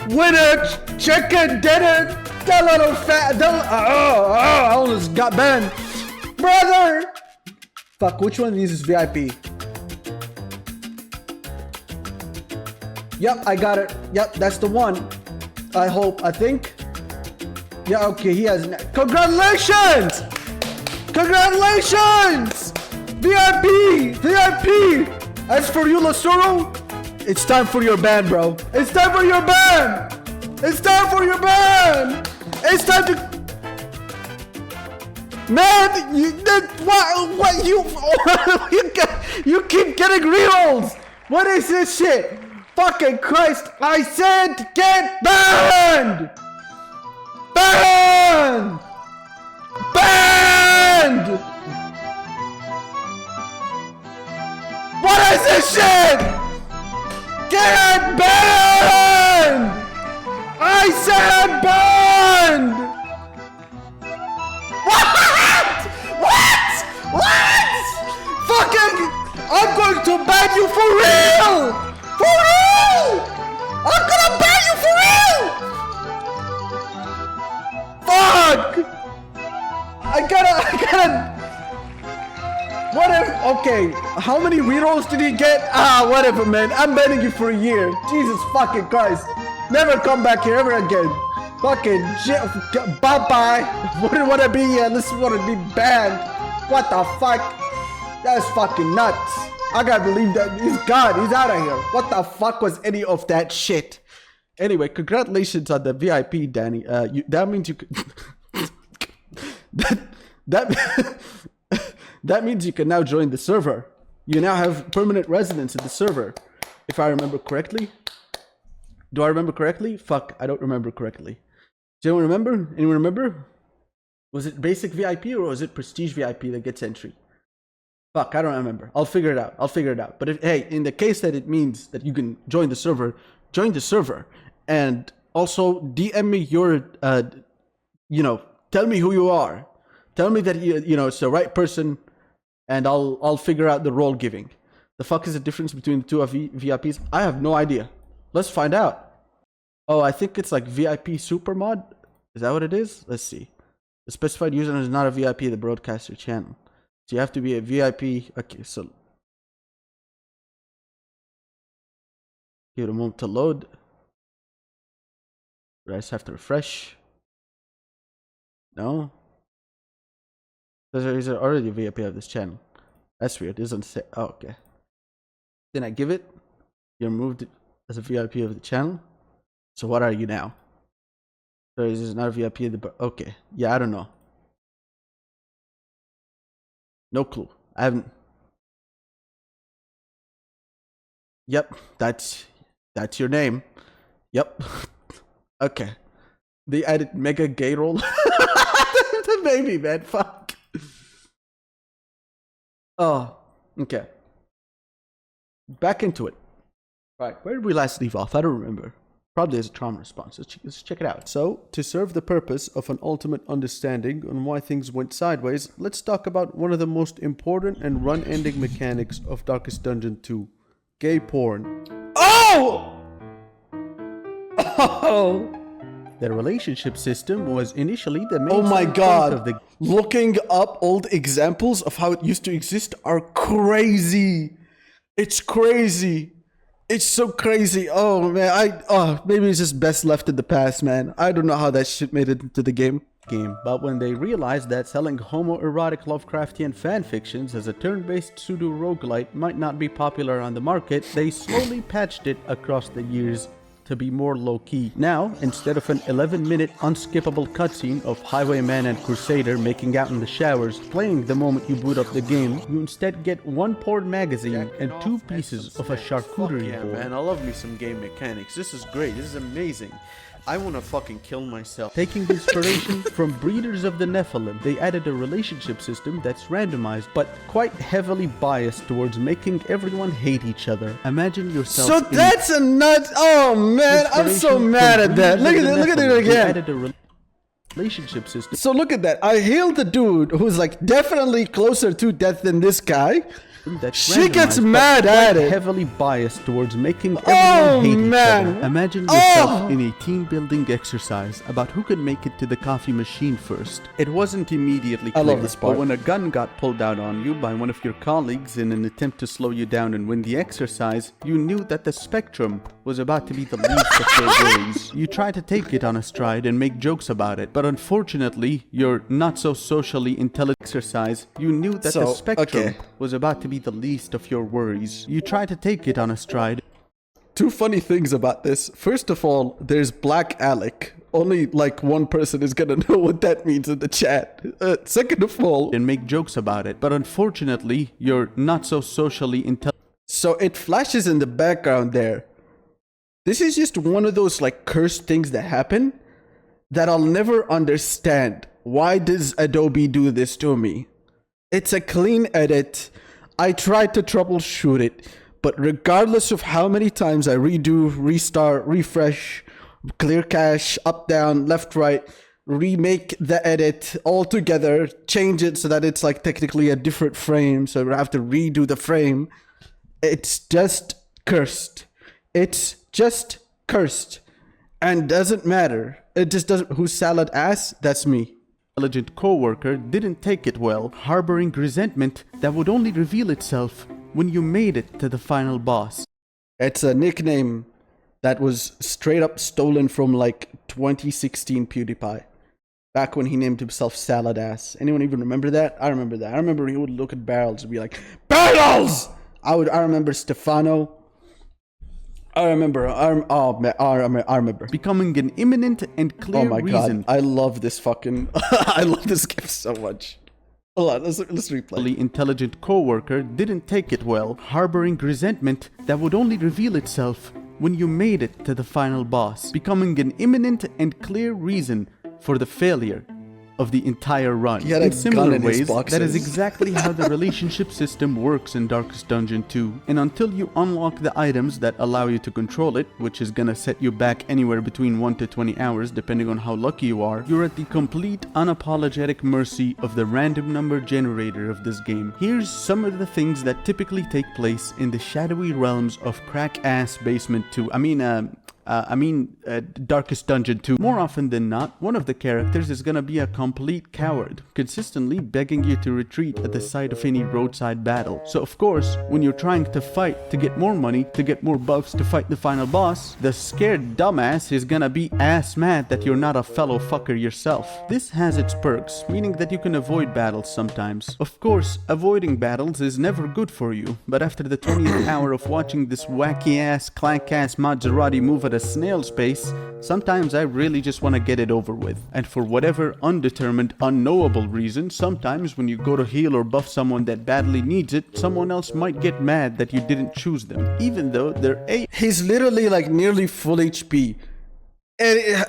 Winner, chicken dinner. That little fat. I almost got banned, brother. Fuck, which one of these is VIP? Yep, I got it. Yep, that's the one. I think. Yeah, okay, he has. Congratulations! VIP! As for you, Lasuro, it's time for your ban, bro. It's time to. Man, you keep getting rerolls. What is this shit? Fucking Christ! I said get banned! Banned! What is this shit? Get banned! I said banned! What? Fucking! I'm going to ban you for real! I'm gonna ban you for real! Fuck! I gotta. What if? Okay, how many rerolls did he get? Whatever, man. I'm banning you for a year. Jesus fucking Christ! Never come back here ever again. Fucking shit. Bye bye. Wouldn't want to be here. This want to be banned. What the fuck? That's fucking nuts. I gotta believe that he's gone. He's out of here. What the fuck was any of that shit? Anyway, congratulations on the VIP, Danny. That means you could. that means you can now join the server. You now have permanent residence in the server, if I remember correctly. Do I remember correctly? Fuck, I don't remember correctly. Does anyone remember? Anyone remember? Was it basic VIP or was it prestige VIP that gets entry? Fuck, I don't remember. I'll figure it out. But if, hey, in the case that it means that you can join the server, and also DM me your, tell me who you are. Tell me that it's the right person, and I'll figure out the role giving. The fuck is the difference between the two VIPs? I have no idea. Let's find out. Oh, I think it's like VIP super mod. Is that what it is? Let's see. The specified user is not a VIP of the broadcaster channel. So you have to be a VIP. Okay, so give it a moment to load. Do I just have to refresh? No. He's already a VIP of this channel. That's weird. It doesn't say. Oh, okay. Then I give it. You're moved as a VIP of the channel. So what are you now? So is this not a VIP of the? Okay. Yeah, I don't know. No clue. I haven't. Yep, that's your name. Yep. Okay. They added mega gay roll. Maybe, man. Fuck. Oh, okay. Back into it. Right, where did we last leave off? I don't remember. Probably as a trauma response. Let's check it out. So, to serve the purpose of an ultimate understanding on why things went sideways, let's talk about one of the most important and run-ending mechanics of Darkest Dungeon 2. Gay porn. Oh! Oh! The relationship system was initially the main. Oh my god! Of the looking up old examples of how it used to exist are crazy. It's crazy. It's so crazy. Oh man, maybe it's just best left in the past, man. I don't know how that shit made it into the game. game, but when they realized that selling homoerotic Lovecraftian fanfictions as a turn-based pseudo-roguelite might not be popular on the market, they slowly patched it across the years to be more low-key. Now, instead of an 11-minute unskippable cutscene of Highwayman and Crusader making out in the showers playing the moment you boot up the game, you instead get one porn magazine and 2 pieces of a charcuterie board. Man, I love me some game mechanics. This is great. This is amazing. I want to fucking kill myself. Taking inspiration from Breeders of the Nephilim, they added a relationship system that's randomized but quite heavily biased towards making everyone hate each other. Imagine yourself. So that's a nut. Oh man, I'm so mad at that. Look at it. Look at it again. They added a relationship system. So look at that. I hailed the dude who's like definitely closer to death than this guy. She gets mad at it. Heavily biased towards making everyone hate each other. Imagine yourself in a team building exercise about who could make it to the coffee machine first. It wasn't immediately clear, I love this part. but when a gun got pulled out on you by one of your colleagues in an attempt to slow you down and win the exercise, you knew that the spectrum was about to be the least of your worries. You tried to take it on a stride and make jokes about it, but unfortunately, your not so socially intelligent exercise, you knew that the spectrum was about to be the least of your worries. You try to take it on a stride. Two funny things about this. First of all, there's Black Alec. Only like one person is gonna know what that means in the chat. Second of all, and make jokes about it, but unfortunately, you're not so socially intelligent. So it flashes in the background there. This is just one of those like cursed things that happen that I'll never understand. Why does Adobe do this to me? It's a clean edit. I tried to troubleshoot it, but regardless of how many times I redo, restart, refresh, clear cache, up, down, left, right, remake the edit all together, change it so that it's like technically a different frame, so I have to redo the frame. It's just cursed. It's just cursed. And doesn't matter. It just doesn't. Who's salad ass? That's me. Intelligent co-worker didn't take it well, harboring resentment that would only reveal itself when you made it to the final boss. It's a nickname that was straight up stolen from like 2016 PewDiePie. Back when he named himself Salad Ass. Anyone even remember that? I remember that. I remember he would look at barrels and be like, barrels! I remember Stefano. I remember. Becoming an imminent and clear reason. God. I love this fucking... I love this gift so much. Hold on, let's replay. Intelligent co-worker didn't take it well, harboring resentment that would only reveal itself when you made it to the final boss. Becoming an imminent and clear reason for the failure of the entire run. In similar ways, that is exactly how the relationship system works in Darkest Dungeon 2. And until you unlock the items that allow you to control it, which is gonna set you back anywhere between 1 to 20 hours depending on how lucky you are, you're at the complete unapologetic mercy of the random number generator of this game. Here's some of the things that typically take place in the shadowy realms of Crack-Ass Basement 2. Darkest Dungeon 2. More often than not, one of the characters is gonna be a complete coward, consistently begging you to retreat at the sight of any roadside battle. So of course, when you're trying to fight to get more money, to get more buffs to fight the final boss, the scared dumbass is gonna be ass mad that you're not a fellow fucker yourself. This has its perks, meaning that you can avoid battles sometimes. Of course, avoiding battles is never good for you, but after the 20th hour of watching this wacky ass, clank ass Maserati move at a snail's pace, sometimes I really just want to get it over with. And for whatever undetermined, unknowable reason, sometimes when you go to heal or buff someone that badly needs it, someone else might get mad that you didn't choose them, even though they're He's literally like nearly full HP. And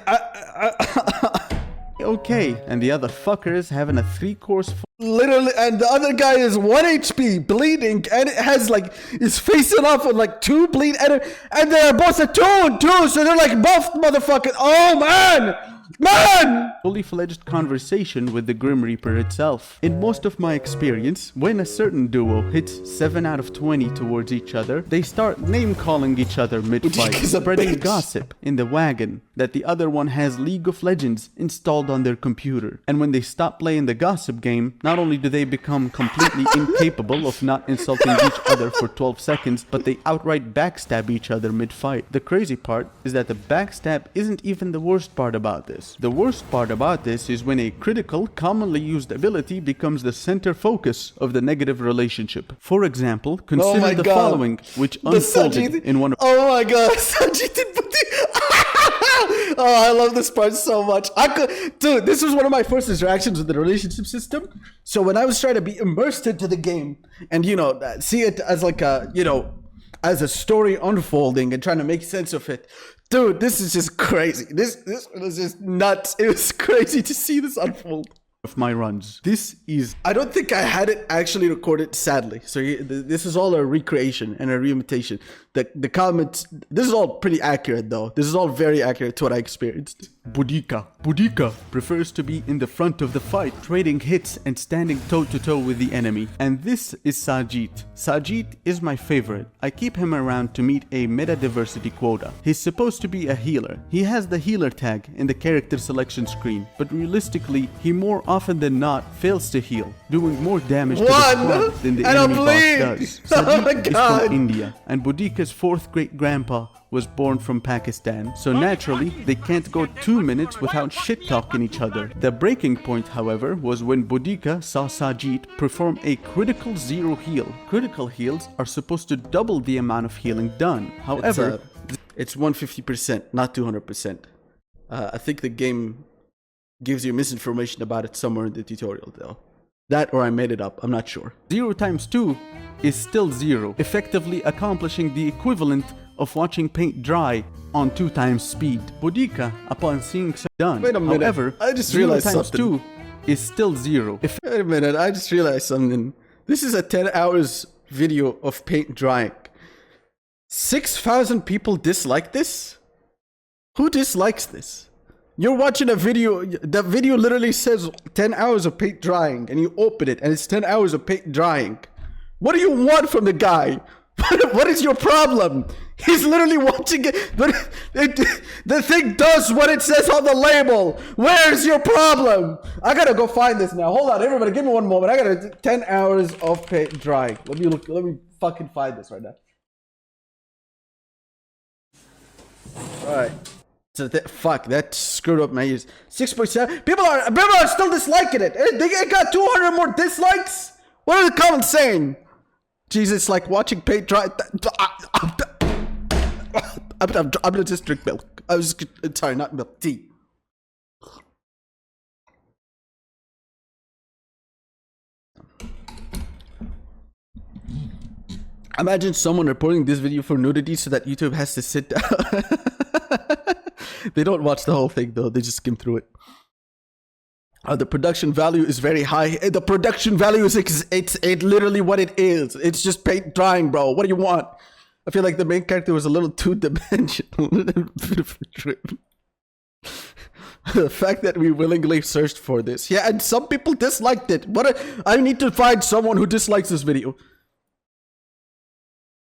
okay, and the other fucker is having a 3-course literally, and the other guy is 1 HP, bleeding, and it has like, is facing off with like 2 bleed, and they're both a 2 and 2, so they're like buffed motherfuckers. Oh man! Fully fledged conversation with the Grim Reaper itself. In most of my experience, when a certain duo hits 7 out of 20 towards each other, they start name-calling each other mid-fight, spreading gossip in the wagon that the other one has League of Legends installed on their computer. And when they stop playing the gossip game, not only do they become completely incapable of not insulting each other for 12 seconds, but they outright backstab each other mid-fight. The crazy part is that the backstab isn't even the worst part about this. this. The worst part about this is when a critical, commonly used ability becomes the center focus of the negative relationship. For example, consider the following, which unfolded in one of... Oh my god, Sanjit and Oh, I love this part so much. Dude, this was one of my first interactions with the relationship system. So when I was trying to be immersed into the game and, you know, see it as like a, you know, as a story unfolding and trying to make sense of it. Dude, this is just crazy. This was just nuts. It was crazy to see this unfold. Of my runs. This is... I don't think I had it actually recorded, sadly. So this is all a recreation and a reimitation. The comments... This is all pretty accurate, though. This is all very accurate to what I experienced. Boudica prefers to be in the front of the fight, trading hits and standing toe-to-toe with the enemy. And this is Sajid. Sajid is my favorite. I keep him around to meet a meta diversity quota. He's supposed to be a healer. He has the healer tag in the character selection screen, but realistically, he more often than not fails to heal, doing more damage to the squad than the enemy boss does. Sajid is from India, and Boudica's fourth great-grandpa was born from Pakistan, so naturally they can't go 2 minutes without shit-talking each other. The breaking point, however, was when Boudica saw Sajid perform a critical zero heal. Critical heals are supposed to double the amount of healing done. However, it's 150%, not 200%. I think the game gives you misinformation about it somewhere in the tutorial, though. That or I made it up, I'm not sure. 0 times 2 is still 0, effectively accomplishing the equivalent of watching paint dry on 2 times speed. Boudica, upon seeing so done, wait a minute. However, I just 0 realized times something. 2 is still 0. Wait a minute, I just realized something. This is a 10 hours video of paint drying. 6,000 people dislike this? Who dislikes this? You're watching a video, the video literally says 10 hours of paint drying, and you open it, and it's 10 hours of paint drying. What do you want from the guy? What is your problem? He's literally watching it, but the thing does what it says on the label. Where's your problem? I gotta go find this now. Hold on, everybody, give me one moment. I gotta 10 hours of paint drying. Let me fucking find this right now. Alright. So fuck, that screwed up my ears. 6.7. People are still disliking it. It got 200 more dislikes. What are the comments saying? Jesus, like watching paint dry. I'm gonna just drink milk. I was sorry, not milk, tea. Imagine someone reporting this video for nudity so that YouTube has to sit down. They don't watch the whole thing though, they just skim through it. The production value is very high. The production value is it's literally what it is. It's just paint drying, bro. What do you want? I feel like the main character was a little two-dimensional. Bit of a trip. The fact that we willingly searched for this. Yeah, and some people disliked it. I need to find someone who dislikes this video.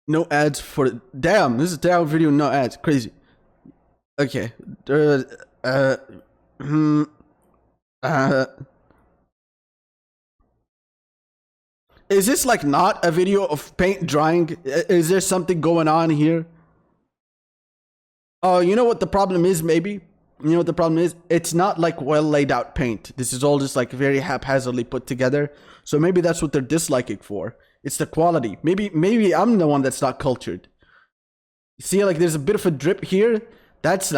No ads for... Damn, this is a down video, no ads. Crazy. Okay. Is this like not a video of paint drying? Is there something going on here? Oh, you know what the problem is, maybe? You know what the problem is? It's not like well laid out paint. This is all just like very haphazardly put together. So maybe that's what they're disliking for. It's the quality. Maybe I'm the one that's not cultured. See, like there's a bit of a drip here. That's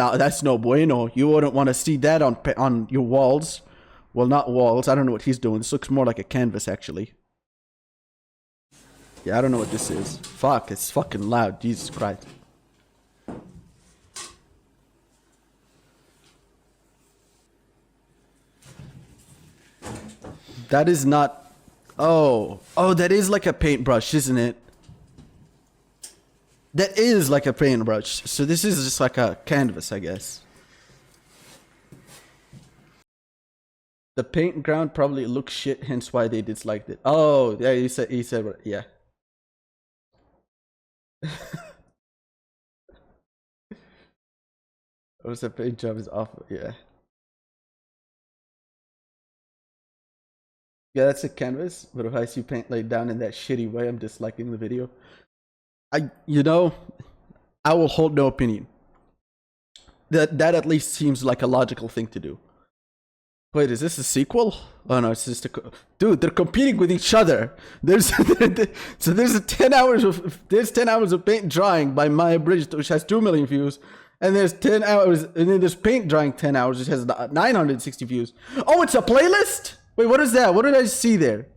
no bueno. You wouldn't want to see that on your walls. Well, not walls. I don't know what he's doing. This looks more like a canvas, actually. Yeah, I don't know what this is. Fuck, it's fucking loud. Jesus Christ. That is not... Oh, that is like a paintbrush, isn't it? That is like a paintbrush. So this is just like a canvas, I guess. The paint ground probably looks shit, hence why they disliked it. Oh, yeah, he said, yeah. Or the paint job is off, yeah. Yeah, that's a canvas, but if I see paint laid down in that shitty way, I'm disliking the video. I will hold no opinion. That at least seems like a logical thing to do. Wait, is this a sequel? Oh no, it's just a dude. They're competing with each other. There's 10 hours of paint drying by My Abridged, which has 2 million views, and there's 10 hours, and then there's paint drying 10 hours, which has 960 views. Oh, it's a playlist. Wait, what is that? What did I see there?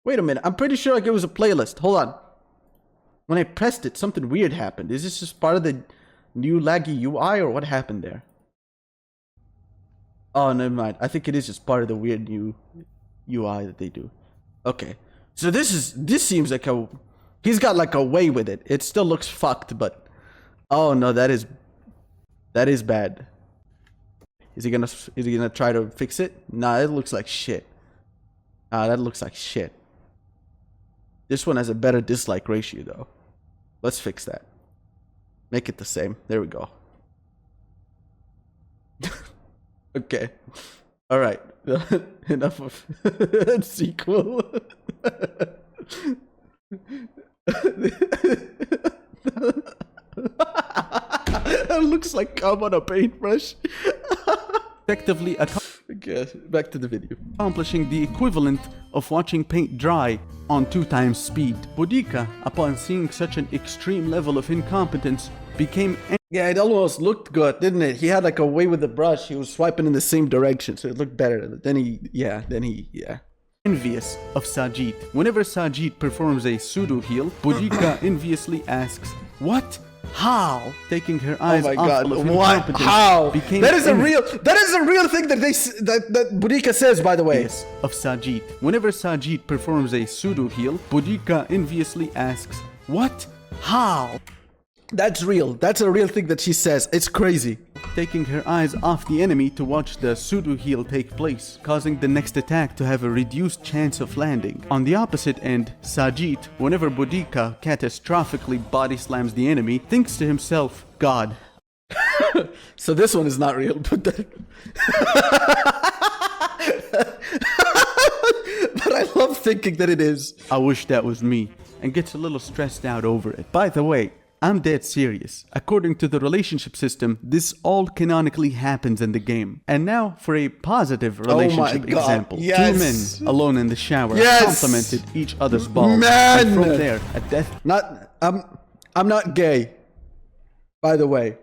Wait a minute. I'm pretty sure like it was a playlist. Hold on. When I pressed it, something weird happened. Is this just part of the new laggy UI or what happened there? Oh, never mind. I think it is just part of the weird new UI that they do. Okay. So this seems like he's got like a way with it. It still looks fucked, but oh no, that is bad. Is he gonna try to fix it? Nah, it looks like shit. That looks like shit. This one has a better dislike ratio though. Let's fix that. Make it the same. There we go. Okay. All right. Enough of sequel. That looks like cum on a paintbrush. Effectively Okay, back to the video. accomplishing the equivalent of watching paint dry on 2 times speed. Boudica, upon seeing such an extreme level of incompetence, became Yeah, it almost looked good, didn't it? He had like a way with the brush. He was swiping in the same direction, so it looked better. Then he envious of Sajid. Whenever Sajid performs a pseudo heal, Boudica enviously asks, "What? How?" Taking her Oh eyes my off god! of What? incompetence, How? became That is a envious real thing that that Boudica says, by the way. of Sajid. Whenever Sajid performs a pseudo heal, Boudica enviously asks, "What? How?" That's real. That's a real thing that she says. It's crazy. Taking her eyes off the enemy to watch the pseudo heal take place, causing the next attack to have a reduced chance of landing. On the opposite end, Sajid, whenever Boudica catastrophically body slams the enemy, thinks to himself, "God." So this one is not real, but but I love thinking that it is. I wish that was me, and gets a little stressed out over it. By the way, I'm dead serious. According to the relationship system, this all canonically happens in the game. And now for a positive relationship God, example. yes. 2 men alone in the shower Yes. complimented each other's balls. Man. And from there, a death I'm not gay, by the way.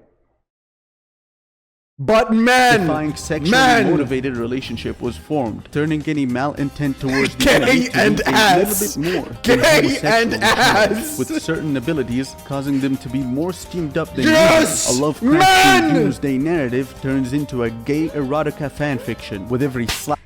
But man, defying sexually motivated relationship was formed, turning any malintent towards the Gay enemy to and do a ass. little bit more than Gay homosexual and intent, ass. with certain abilities causing them to be more steamed up than Yes, usual. A Lovecraftian man. doomsday narrative turns into a gay erotica fanfiction with every slap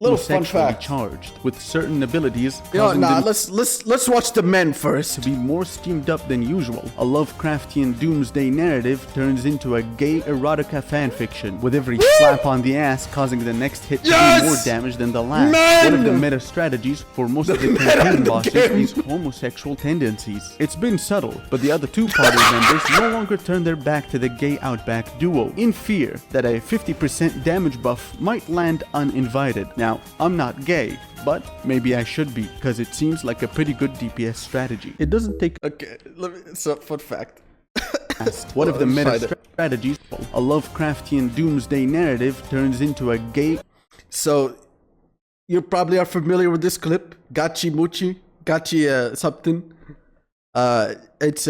little fun sexually fact. charged, with certain abilities Yo, causing nah, them let's watch the men first. to be more steamed up than usual. A Lovecraftian doomsday narrative turns into a gay erotica fanfiction, with every slap on the ass causing the next hit to Yes! do more damage than the last. Man! One of the meta strategies for most of the meta campaign of the bosses game. is homosexual tendencies. It's been subtle, but the other 2 party members no longer turn their back to the gay Outback duo, in fear that a 50% damage buff might land uninvited. Now, I'm not gay, but maybe I should be, because it seems like a pretty good DPS strategy. It doesn't take Okay, so fun fact. one of the meta Find it. strategies, a Lovecraftian doomsday narrative turns into a gay So you probably are familiar with this clip, Gachi Muchi, Gachi something. It's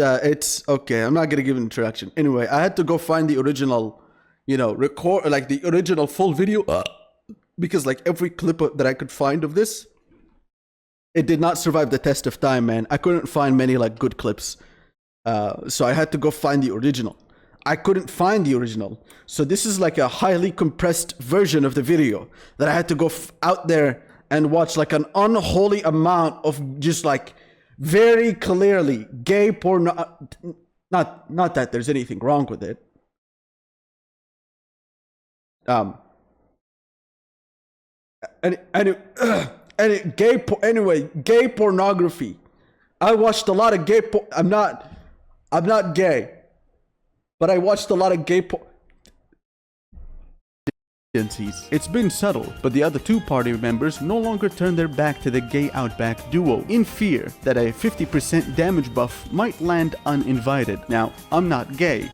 okay. I'm not gonna give an introduction. Anyway, I had to go find the original, record like the original full video, because like every clip that I could find of this, it did not survive the test of time, man. I couldn't find many like good clips, so I had to go find the original. I couldn't find the original, so this is like a highly compressed version of the video that I had to go out there and watch like an unholy amount of just like very clearly gay porn. Not that there's anything wrong with it. Gay pornography. I watched a lot of gay I'm not gay, but I watched a lot of gay It's been subtle, but the other two party members no longer turn their back to the gay Outback duo in fear that a 50% damage buff might land uninvited. Now, I'm not gay.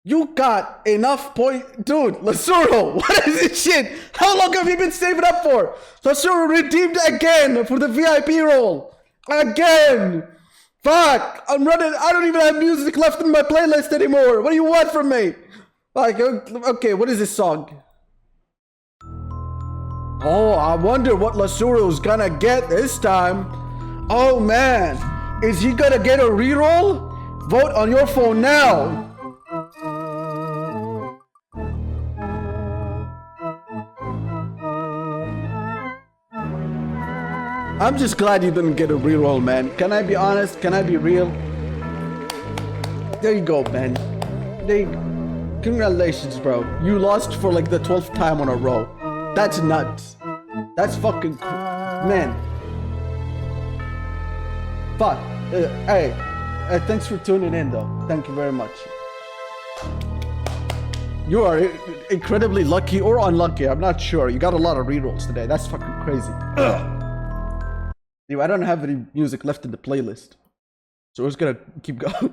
You got enough point, dude. Lasuro, what is this shit? How long have you been saving up for? Lasuro redeemed again for the VIP role. Again. Fuck. I'm running. I don't even have music left in my playlist anymore. What do you want from me? Like, okay, what is this song? Oh, I wonder what Lasuro's gonna get this time. Oh man, is he gonna get a reroll? Vote on your phone now. I'm just glad you didn't get a reroll, man. Can I be honest? Can I be real? There you go, man. There you go. Congratulations, bro. You lost for like the 12th time on a row. That's nuts. That's fucking man. Fuck. Hey, thanks for tuning in, though. Thank you very much. You are incredibly lucky or unlucky. I'm not sure. You got a lot of rerolls today. That's fucking crazy. Anyway, I don't have any music left in the playlist, so we're just gonna keep going.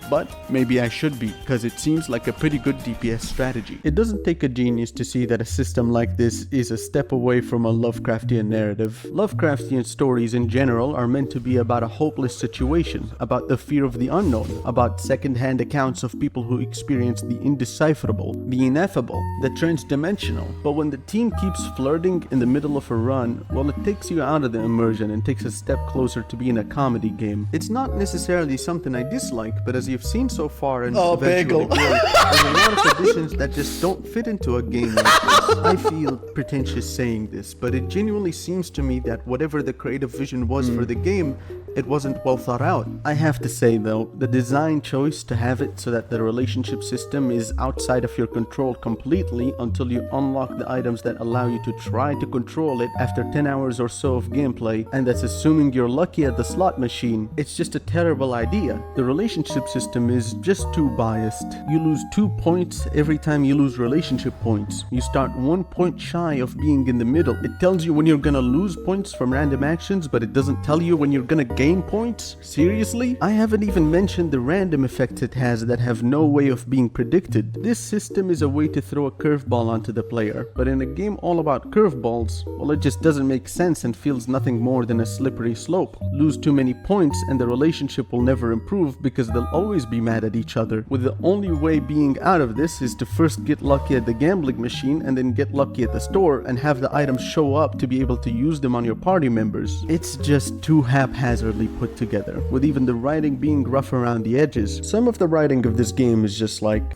But maybe I should be, because it seems like a pretty good DPS strategy. It doesn't take a genius to see that a system like this is a step away from a Lovecraftian narrative. Lovecraftian stories in general are meant to be about a hopeless situation, about the fear of the unknown, about second-hand accounts of people who experience the indecipherable, the ineffable, the transdimensional. But when the team keeps flirting in the middle of a run, well, it takes you out of the immersion and takes a step closer to being a comedy game. It's not necessarily something I dislike, but as you've seen so far and eventually will, there's a lot of additions that just don't fit into a game like this. I feel pretentious saying this, but it genuinely seems to me that whatever the creative vision was for the game, it wasn't well thought out. I have to say though, the design choice to have it so that the relationship system is outside of your control completely until you unlock the items that allow you to try to control it after 10 hours or so of gameplay, and that's assuming you're lucky at the slot machine. It's just a terrible idea. The relationship system is just too biased. You lose 2 points every time you lose relationship points. You start 1 point shy of being in the middle. It tells you when you're gonna lose points from random actions, but it doesn't tell you when you're gonna gain points? Seriously? I haven't even mentioned the random effects it has that have no way of being predicted. This system is a way to throw a curveball onto the player, but in a game all about curveballs, well, it just doesn't make sense and feels nothing more than a slippery slope. Lose too many points and the relationship will never improve because they'll always be mad at each other, with the only way being out of this is to first get lucky at the gambling machine and then get lucky at the store and have the items show up to be able to use them on your party members. It's just too haphazardly put together, with even the writing being rough around the edges. Some of the writing of this game is just like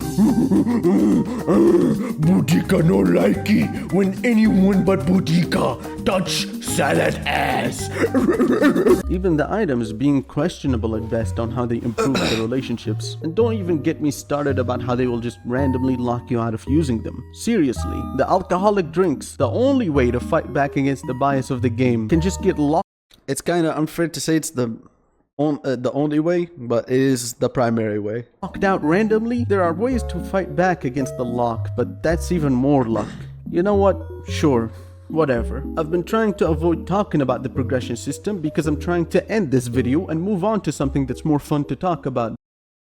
Boudica no likey when anyone but Boudica touch salad ass. even the items being questionable at best on how they improve the relationships. And don't even get me started about how they will just randomly lock you out of using them. Seriously, the alcoholic drinks, the only way to fight back against the bias of the game, can just get locked. It's kind of unfair to say it's the only way, but it is the primary way. Locked out randomly? There are ways to fight back against the lock, but that's even more luck. You know what? Sure. Whatever. I've been trying to avoid talking about the progression system because I'm trying to end this video and move on to something that's more fun to talk about.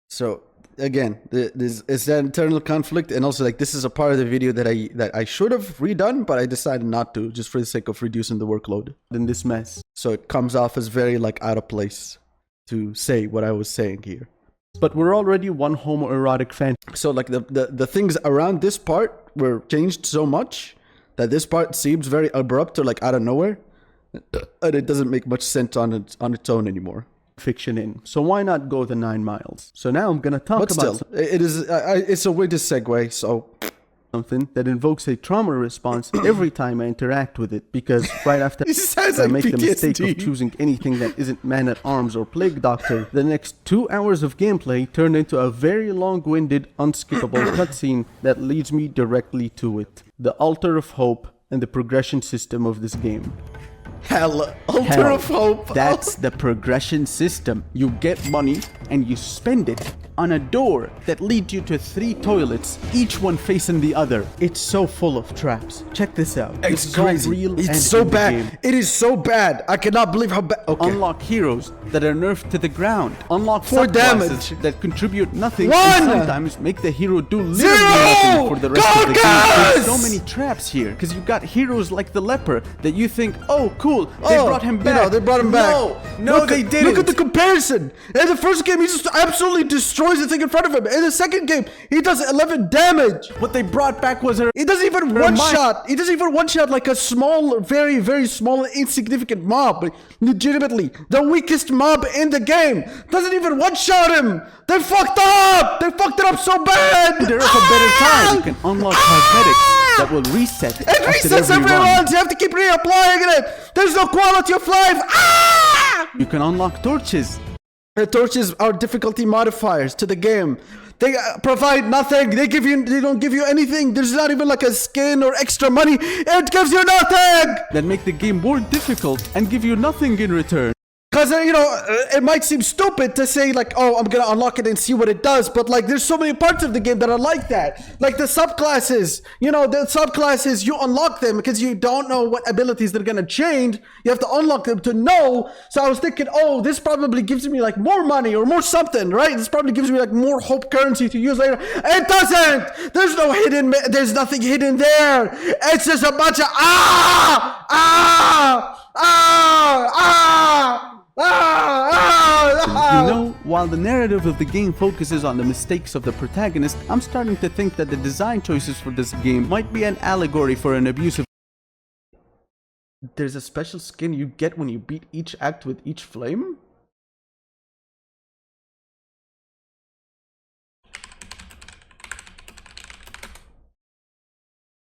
So again, this is an internal conflict, and also like this is a part of the video that I should have redone, but I decided not to, just for the sake of reducing the workload In this mess. So it comes off as very like out of place to say what I was saying here. But we're already one homoerotic fan. So like the things around this part were changed so much that this part seems very abrupt or like out of nowhere, and it doesn't make much sense on its own anymore. Fiction in. So why not go the 9 miles? So now I'm gonna talk But about still, it's a way to segue, so something that invokes a trauma response every time I interact with it, because right after I make the mistake of choosing anything that isn't Man-at-Arms or Plague Doctor, the next 2 hours of gameplay turn into a very long-winded, unskippable cutscene that leads me directly to it. The Altar of Hope and the progression system of this game. Altar of Hope. That's the progression system. You get money and you spend it on a door that leads you to 3 toilets, each one facing the other. It's so full of traps. Check this out. It's This is all crazy. real and It's so in the bad. game. It is so bad. I cannot believe how bad. Okay. Unlock heroes that are nerfed to the ground. Unlock For subclasses damage. that contribute nothing One. and sometimes make the hero do literally Zero. nothing for the rest of the game. Gorgas. There's so many traps here because you've got heroes like the leper that you think, oh cool, they brought him back. No, they brought him back. No, Look they at- didn't. Look at the comparison. In the first game, he just absolutely destroys the thing in front of him. In the second game, he does 11 damage. What they brought back was her. He doesn't even Her one mind- shot. He doesn't even one shot like a small, very, very small, insignificant mob. Legitimately, the weakest mob in the game doesn't even one shot him. They fucked up. They fucked it up so bad. There is a better time. You can unlock cosmetics that will reset. It after resets every run. round. You have to keep reapplying it. There's no quality of life. You can unlock torches. The torches are difficulty modifiers to the game. They provide nothing. They don't give you anything. There's not even like a skin or extra money. It gives you nothing. That make the game more difficult and give you nothing in return. Because, it might seem stupid to say, like, oh, I'm going to unlock it and see what it does. But, like, there's so many parts of the game that are like that. Like the subclasses. The subclasses, you unlock them because you don't know what abilities they're going to change. You have to unlock them to know. So I was thinking, oh, this probably gives me, like, more money or more something, right? This probably gives me, like, more hope currency to use later. It doesn't. There's nothing hidden there. It's just a bunch of, You know, while the narrative of the game focuses on the mistakes of the protagonist, I'm starting to think that the design choices for this game might be an allegory for an abusive. There's a special skin you get when you beat each act with each flame?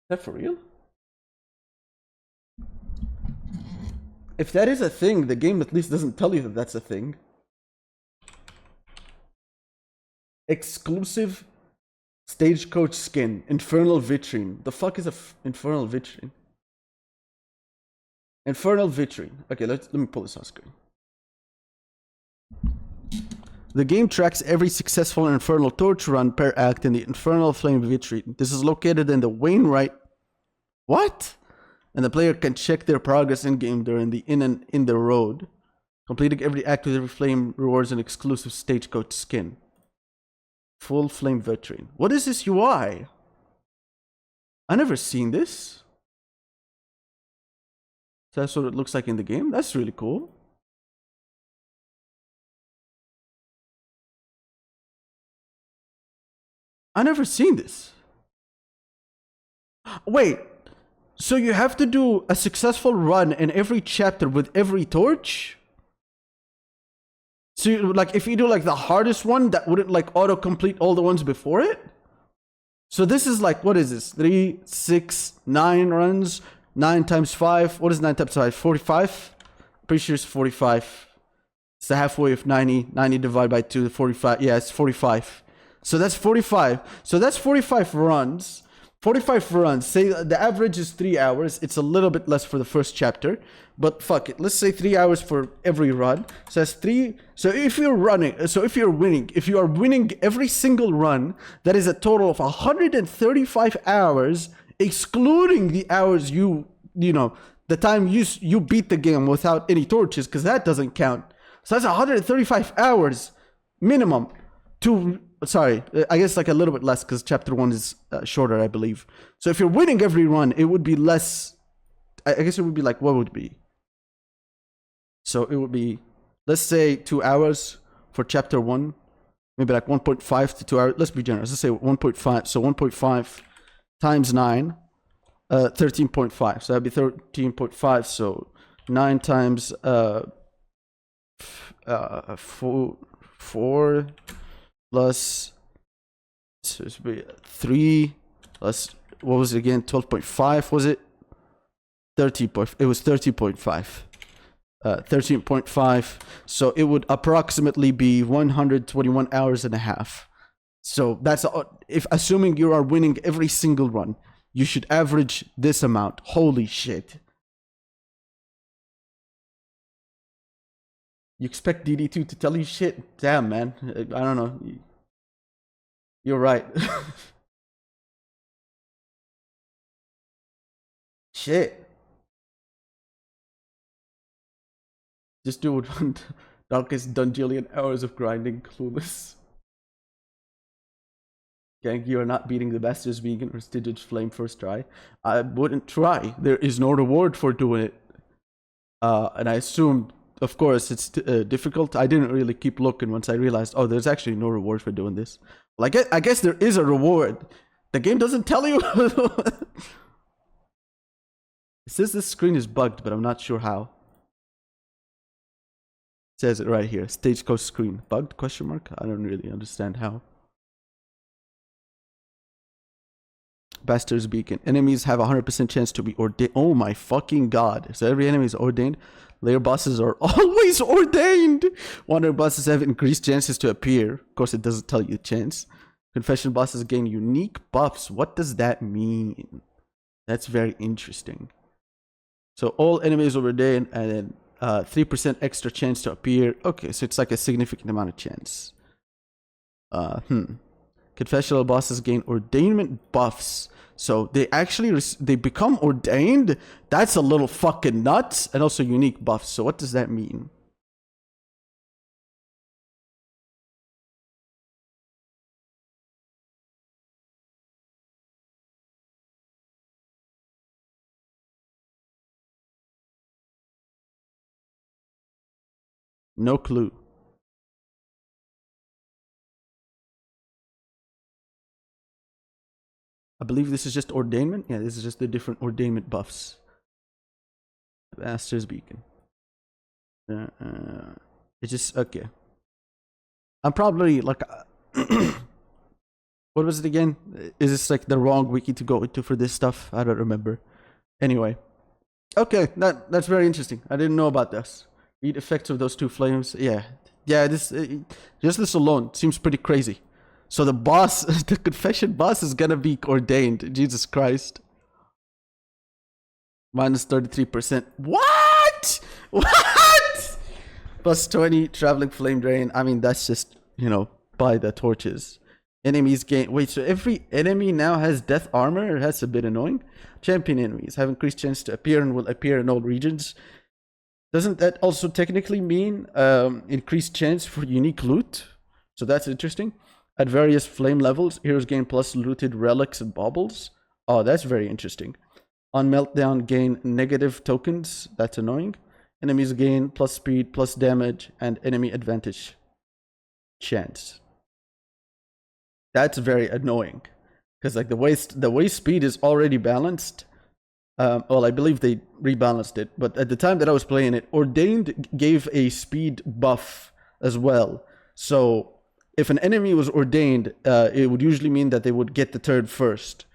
Is that for real? If that is a thing, the game at least doesn't tell you that that's a thing. Exclusive stagecoach skin, infernal vitrine. The fuck is a infernal vitrine? Infernal vitrine. Okay, let me pull this on screen. The game tracks every successful infernal torch run per act in the infernal flame vitrine. This is located in the Wainwright. What? And the player can check their progress in-game during the in the road. Completing every act with every flame rewards an exclusive stagecoach skin. Full flame vitrine. What is this UI? I never seen this. So that's what it looks like in the game. That's really cool. I never seen this. Wait. So you have to do a successful run in every chapter with every torch? So if you do like the hardest one, that wouldn't like auto-complete all the ones before it? So this is like, what is this? 3, 6, 9 runs? 9 times 5. What is 9 times 5? 45? Pretty sure it's 45. It's the halfway of 90. 90 divided by 2, 45. Yeah, it's 45. So that's 45. So that's 45 runs. 45 runs. Say the average is 3 hours. It's a little bit less for the first chapter, but fuck it. Let's say 3 hours for every run. So that's 3. So if you're winning, if you are winning every single run, that is a total of 135 hours, excluding the hours the time you beat the game without any torches, because that doesn't count. So that's 135 hours minimum to. Sorry, I guess like a little bit less because chapter 1 is shorter, I believe. So if you're winning every run, it would be less. I guess it would be like, what would it be? So it would be, let's say 2 hours for chapter 1. Maybe like 1.5 to 2 hours. Let's be generous. Let's say 1.5. So 1.5 times 9, 13.5. So that'd be 13.5. So 9 times 4 plus 3 plus, what was it again? 12.5 was it? 30. It was 30.5. 13.5. So it would approximately be 121 hours and a half. So that's if assuming you are winning every single run, you should average this amount. Holy shit. You expect DD2 to tell you shit? Damn, man. I don't know. You're right. Shit. Just do it one darkest dungeon hours of grinding, clueless. Gang, you are not beating the Bastards Vegan or Stitch's Flame first try. I wouldn't try. There is no reward for doing it. And I assumed, of course, it's difficult. I didn't really keep looking once I realized, oh, there's actually no reward for doing this. Well, I guess there is a reward. The game doesn't tell you. It says this screen is bugged, but I'm not sure how. It says it right here. Stagecoach screen. Bugged? Question mark? I don't really understand how. Bastards Beacon. Enemies have a 100% chance to be ordained. Oh my fucking god. So every enemy is ordained. Layer bosses are always ordained. Wonder bosses have increased chances to appear. Of course, it doesn't tell you the chance. Confession bosses gain unique buffs. What does that mean? That's very interesting. So all enemies ordained and then 3% extra chance to appear. Okay, so it's like a significant amount of chance. Confessional bosses gain ordainment buffs. So they actually they become ordained. That's a little fucking nuts. And also unique buffs. So what does that mean? No clue. I believe this is just ordainment. Yeah, this is just the different ordainment buffs. Bastards Beacon. It's just okay. I'm probably like, what was it again? Is this like the wrong wiki to go into for this stuff? I don't remember. Anyway, okay, that's very interesting. I didn't know about this. Read effects of those two flames. Yeah. This just this alone seems pretty crazy. So the boss, the confession boss is gonna be ordained. Jesus Christ. Minus 33%. What? What? Plus 20 traveling flame drain. I mean, that's just, you know, by the torches. Enemies gain. Wait, so every enemy now has death armor? That's a bit annoying. Champion enemies have increased chance to appear and will appear in all regions. Doesn't that also technically mean increased chance for unique loot? So that's interesting. At various flame levels, heroes gain plus looted relics and baubles. Oh, that's very interesting. On meltdown, gain negative tokens. That's annoying. Enemies gain plus speed, plus damage, and enemy advantage chance. That's very annoying. Because like the way speed is already balanced. Well, I believe they rebalanced it. But at the time that I was playing it, Ordained gave a speed buff as well. So if an enemy was ordained, it would usually mean that they would get the turn first.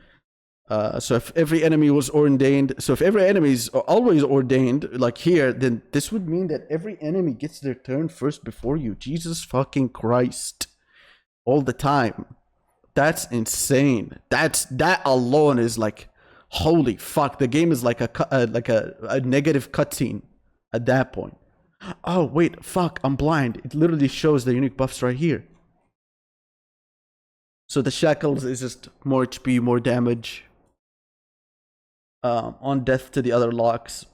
So if every enemy was ordained, so if every enemy is always ordained, like here, then this would mean that every enemy gets their turn first before you. Jesus fucking Christ. All the time. That's insane. That alone is like, holy fuck. The game is like a negative cutscene at that point. Oh, wait, fuck, I'm blind. It literally shows the unique buffs right here. So the shackles is just more HP, more damage. On death to the other locks,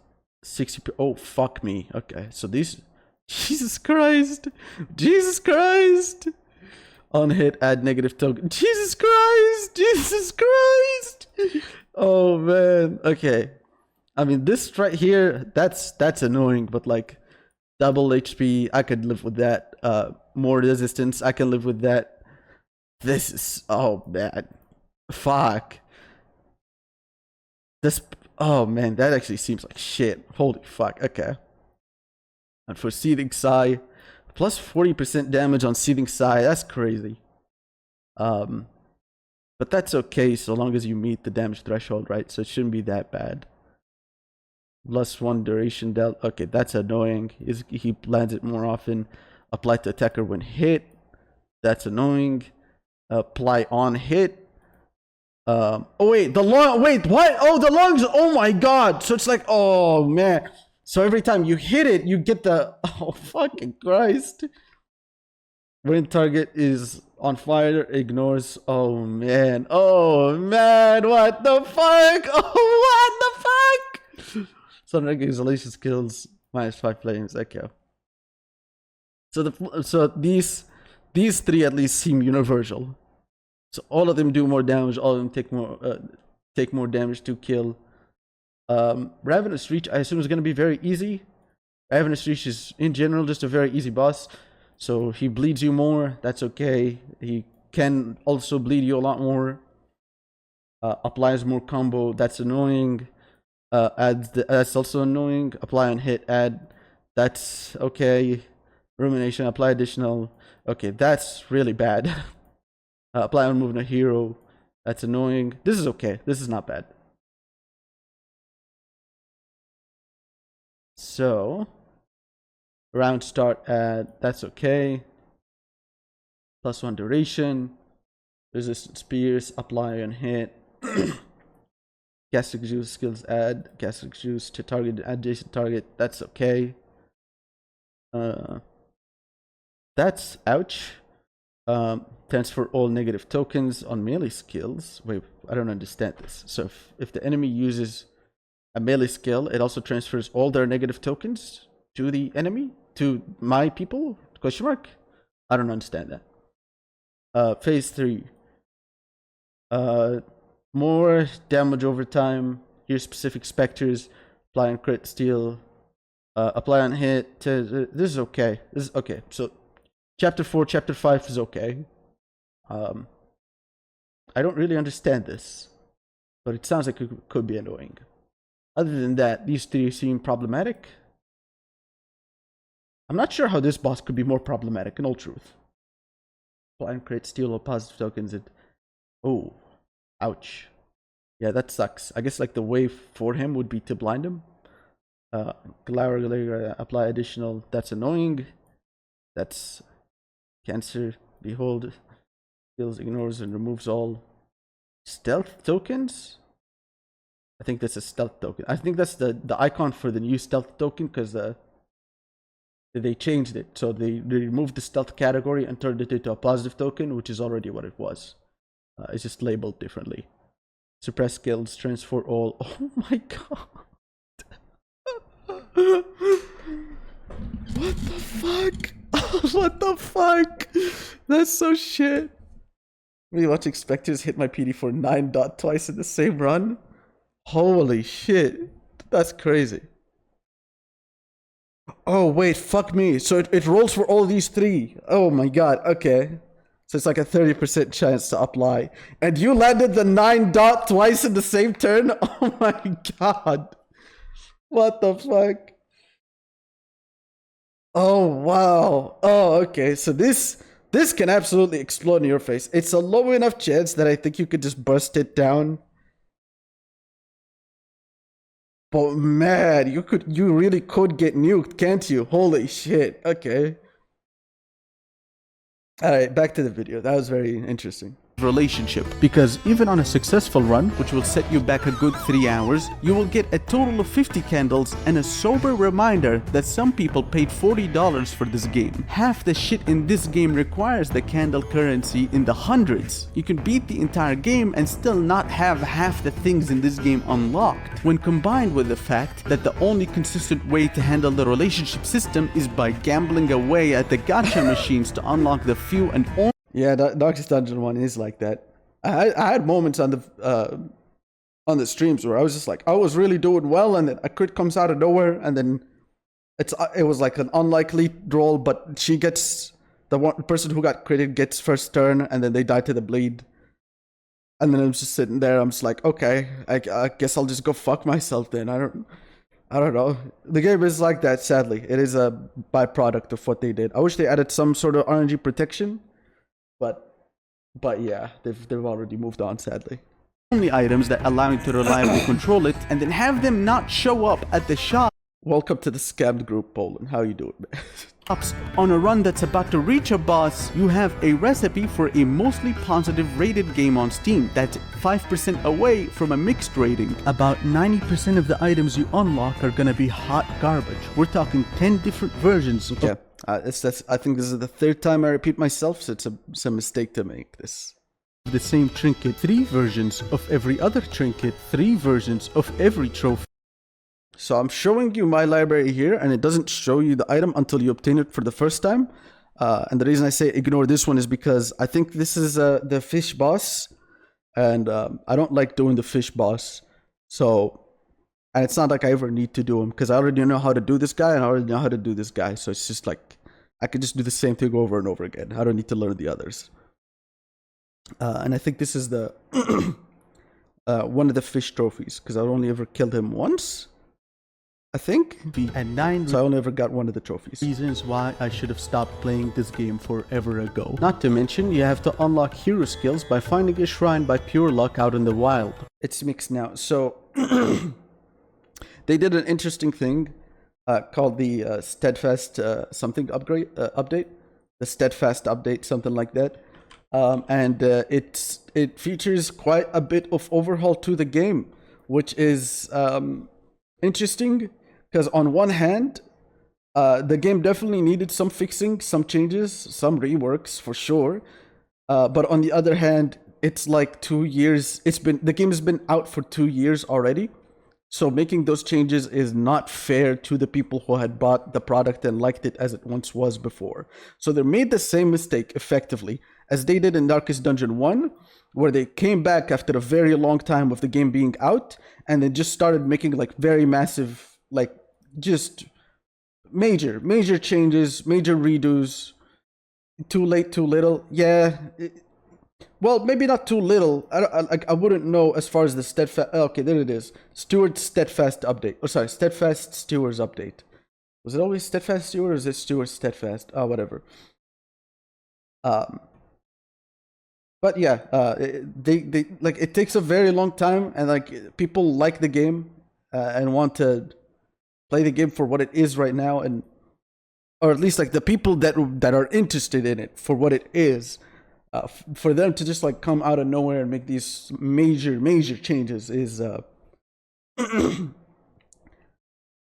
60. Oh, fuck me. Okay, so these. Jesus Christ. Jesus Christ. On hit, add negative token. Jesus Christ. Jesus Christ. Oh, man. Okay. I mean, this right here, that's annoying, but like double HP, I could live with that. More resistance, I can live with that. This is, oh man, fuck. This, oh man, that actually seems like shit. Holy fuck, okay. And for Seething Sigh, plus 40% damage on Seething Sigh, that's crazy. But that's okay so long as you meet the damage threshold, right? So it shouldn't be that bad. Plus 1 duration dealt, okay, that's annoying. He lands it more often. Apply to attacker when hit, that's annoying. Apply on hit. Oh wait, the lung. Wait, what? Oh, the lungs. Oh my god. So it's like, oh man. So every time you hit it, you get the. Oh fucking Christ. When target is On fire, ignores. Oh man. Oh man. What the fuck? Oh, what the fuck? Sun isolation skills -5 flames. Okay. So these three at least seem universal. So all of them do more damage. All of them take more damage to kill. Ravenous Reach, I assume, is going to be very easy. Ravenous Reach is in general just a very easy boss. So he bleeds you more. That's okay. He can also bleed you a lot more. Applies more combo. That's annoying. That's also annoying. Apply on hit. Add. That's okay. Rumination. Apply additional. Okay, that's really bad. Apply on movement hero. That's annoying. This is okay. This is not bad. So, round start at, that's okay. +1 duration. Resistant spears. Apply on hit. Gastric juice skills add. Gastric juice to target adjacent target. That's okay. That's ouch. Transfer all negative tokens on melee skills. Wait, I don't understand this. So if the enemy uses a melee skill, it also transfers all their negative tokens to the enemy, to my people? Question mark? I don't understand that. Phase 3. More damage over time. Here's specific specters. Apply on crit steal. Apply on hit. This is okay. This is okay. So chapter 4, chapter 5 is okay. I don't really understand this, but it sounds like it could be annoying. Other than that, these three seem problematic. I'm not sure how this boss could be more problematic, in all truth. Blind crate, steal all positive tokens. Oh, ouch. Yeah, that sucks. I guess like the way for him would be to blind him. Glower, apply additional. That's annoying. That's cancer. Behold. Skills ignores and removes all stealth tokens. I think that's a stealth token. I think that's the icon for the new stealth token, because they changed it. So they removed the stealth category and turned it into a positive token, which is already what it was. It's just labeled differently. Suppress skills, transfer all. Oh my god. What the fuck? What the fuck? That's so shit. Me watching Spectres hit my PD for 9 dot twice in the same run. Holy shit. That's crazy. Oh, wait, fuck me. So it rolls for all these three. Oh my god, okay. So it's like a 30% chance to apply. And you landed the 9 dot twice in the same turn? Oh my god. What the fuck? Oh, wow. Oh, okay. So this can absolutely explode in your face. It's a low enough chance that I think you could just burst it down. But man, you really could get nuked, can't you? Holy shit. Okay. Alright, back to the video. That was very interesting. Relationship, because even on a successful run, which will set you back a good 3 hours, you will get a total of 50 candles and a sober reminder that some people paid $40 for this game. Half the shit in this game requires the candle currency in the hundreds. You can beat the entire game and still not have half the things in this game unlocked. When combined with the fact that the only consistent way to handle the relationship system is by gambling away at the gacha machines to unlock the few and only. Yeah, Darkest Dungeon 1 is like that. I had moments on the streams where I was just like, I was really doing well, and then a crit comes out of nowhere, and then it was like an unlikely roll, but she gets the person who got critted gets first turn, and then they die to the bleed. And then I'm just sitting there. I'm just like, okay, I guess I'll just go fuck myself then. I don't know. The game is like that. Sadly, it is a byproduct of what they did. I wish they added some sort of RNG protection. But yeah, they've already moved on, sadly. Only items that allow you to reliably control it, and then have them not show up at the shop. Welcome to the scammed group, Poland. How you doing, man? on a run that's about to reach a boss, you have a recipe for a mostly positive rated game on Steam that's 5% away from a mixed rating. About 90% of the items you unlock are gonna be hot garbage. We're talking 10 different versions. Okay, I think this is the third time I repeat myself, so it's a mistake to make this. The same trinket, 3 versions of every other trinket, 3 versions of every trophy. So I'm showing you my library here, and it doesn't show you the item until you obtain it for the first time. And the reason I say ignore this one is because I think this is the fish boss, and I don't like doing the fish boss. So, and it's not like I ever need to do him, because I already know how to do this guy, and I already know how to do this guy. So it's just like, I can just do the same thing over and over again. I don't need to learn the others. And I think this is the one of the fish trophies, because I've only ever killed him once, I think. And 9 So I only ever got one of the trophies. reasons why I should have stopped playing this game forever ago. Not to mention, you have to unlock hero skills by finding a shrine by pure luck out in the wild. It's mixed now. So they did an interesting thing called the steadfast something update, the steadfast update, something like that. And it features quite a bit of overhaul to the game, which is interesting, because on one hand, the game definitely needed some fixing, some changes, some reworks for sure. But on the other hand, it's like 2 years. The game has been out for 2 years already. So making those changes is not fair to the people who had bought the product and liked it as it once was before. So they made the same mistake effectively as they did in Darkest Dungeon 1, where they came back after a very long time of the game being out, and they just started making like very massive, like just major changes, major redos. Too late, too little. Yeah. Well, maybe not too little. I wouldn't know as far as the steadfast. Okay, there it is. Steward's steadfast update. Oh, sorry, steadfast Steward's update. Was it always steadfast Steward, or is it Steward steadfast? Oh, whatever. But yeah, they like, it takes a very long time, and like people like the game and want to play the game for what it is right now, and or at least like the people that are interested in it for what it is. For them to just like come out of nowhere and make these major changes is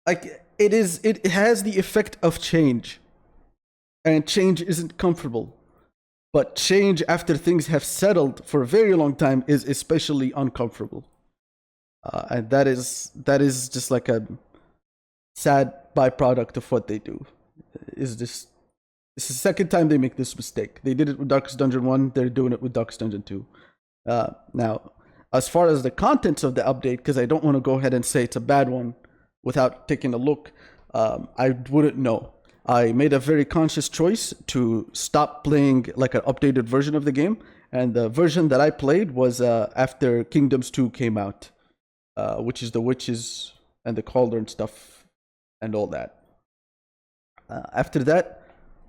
like it has the effect of change, and change isn't comfortable, but change after things have settled for a very long time is especially uncomfortable, and that is just like a sad byproduct of what they do. Is this It's the second time they make this mistake. They did it with Darkest Dungeon 1, they're doing it with Darkest Dungeon 2. Now, as far as the contents of the update, because I don't want to go ahead and say it's a bad one without taking a look, I wouldn't know. I made a very conscious choice to stop playing like an updated version of the game, and the version that I played was after Kingdoms 2 came out, which is the witches and the cauldron stuff and all that. After that,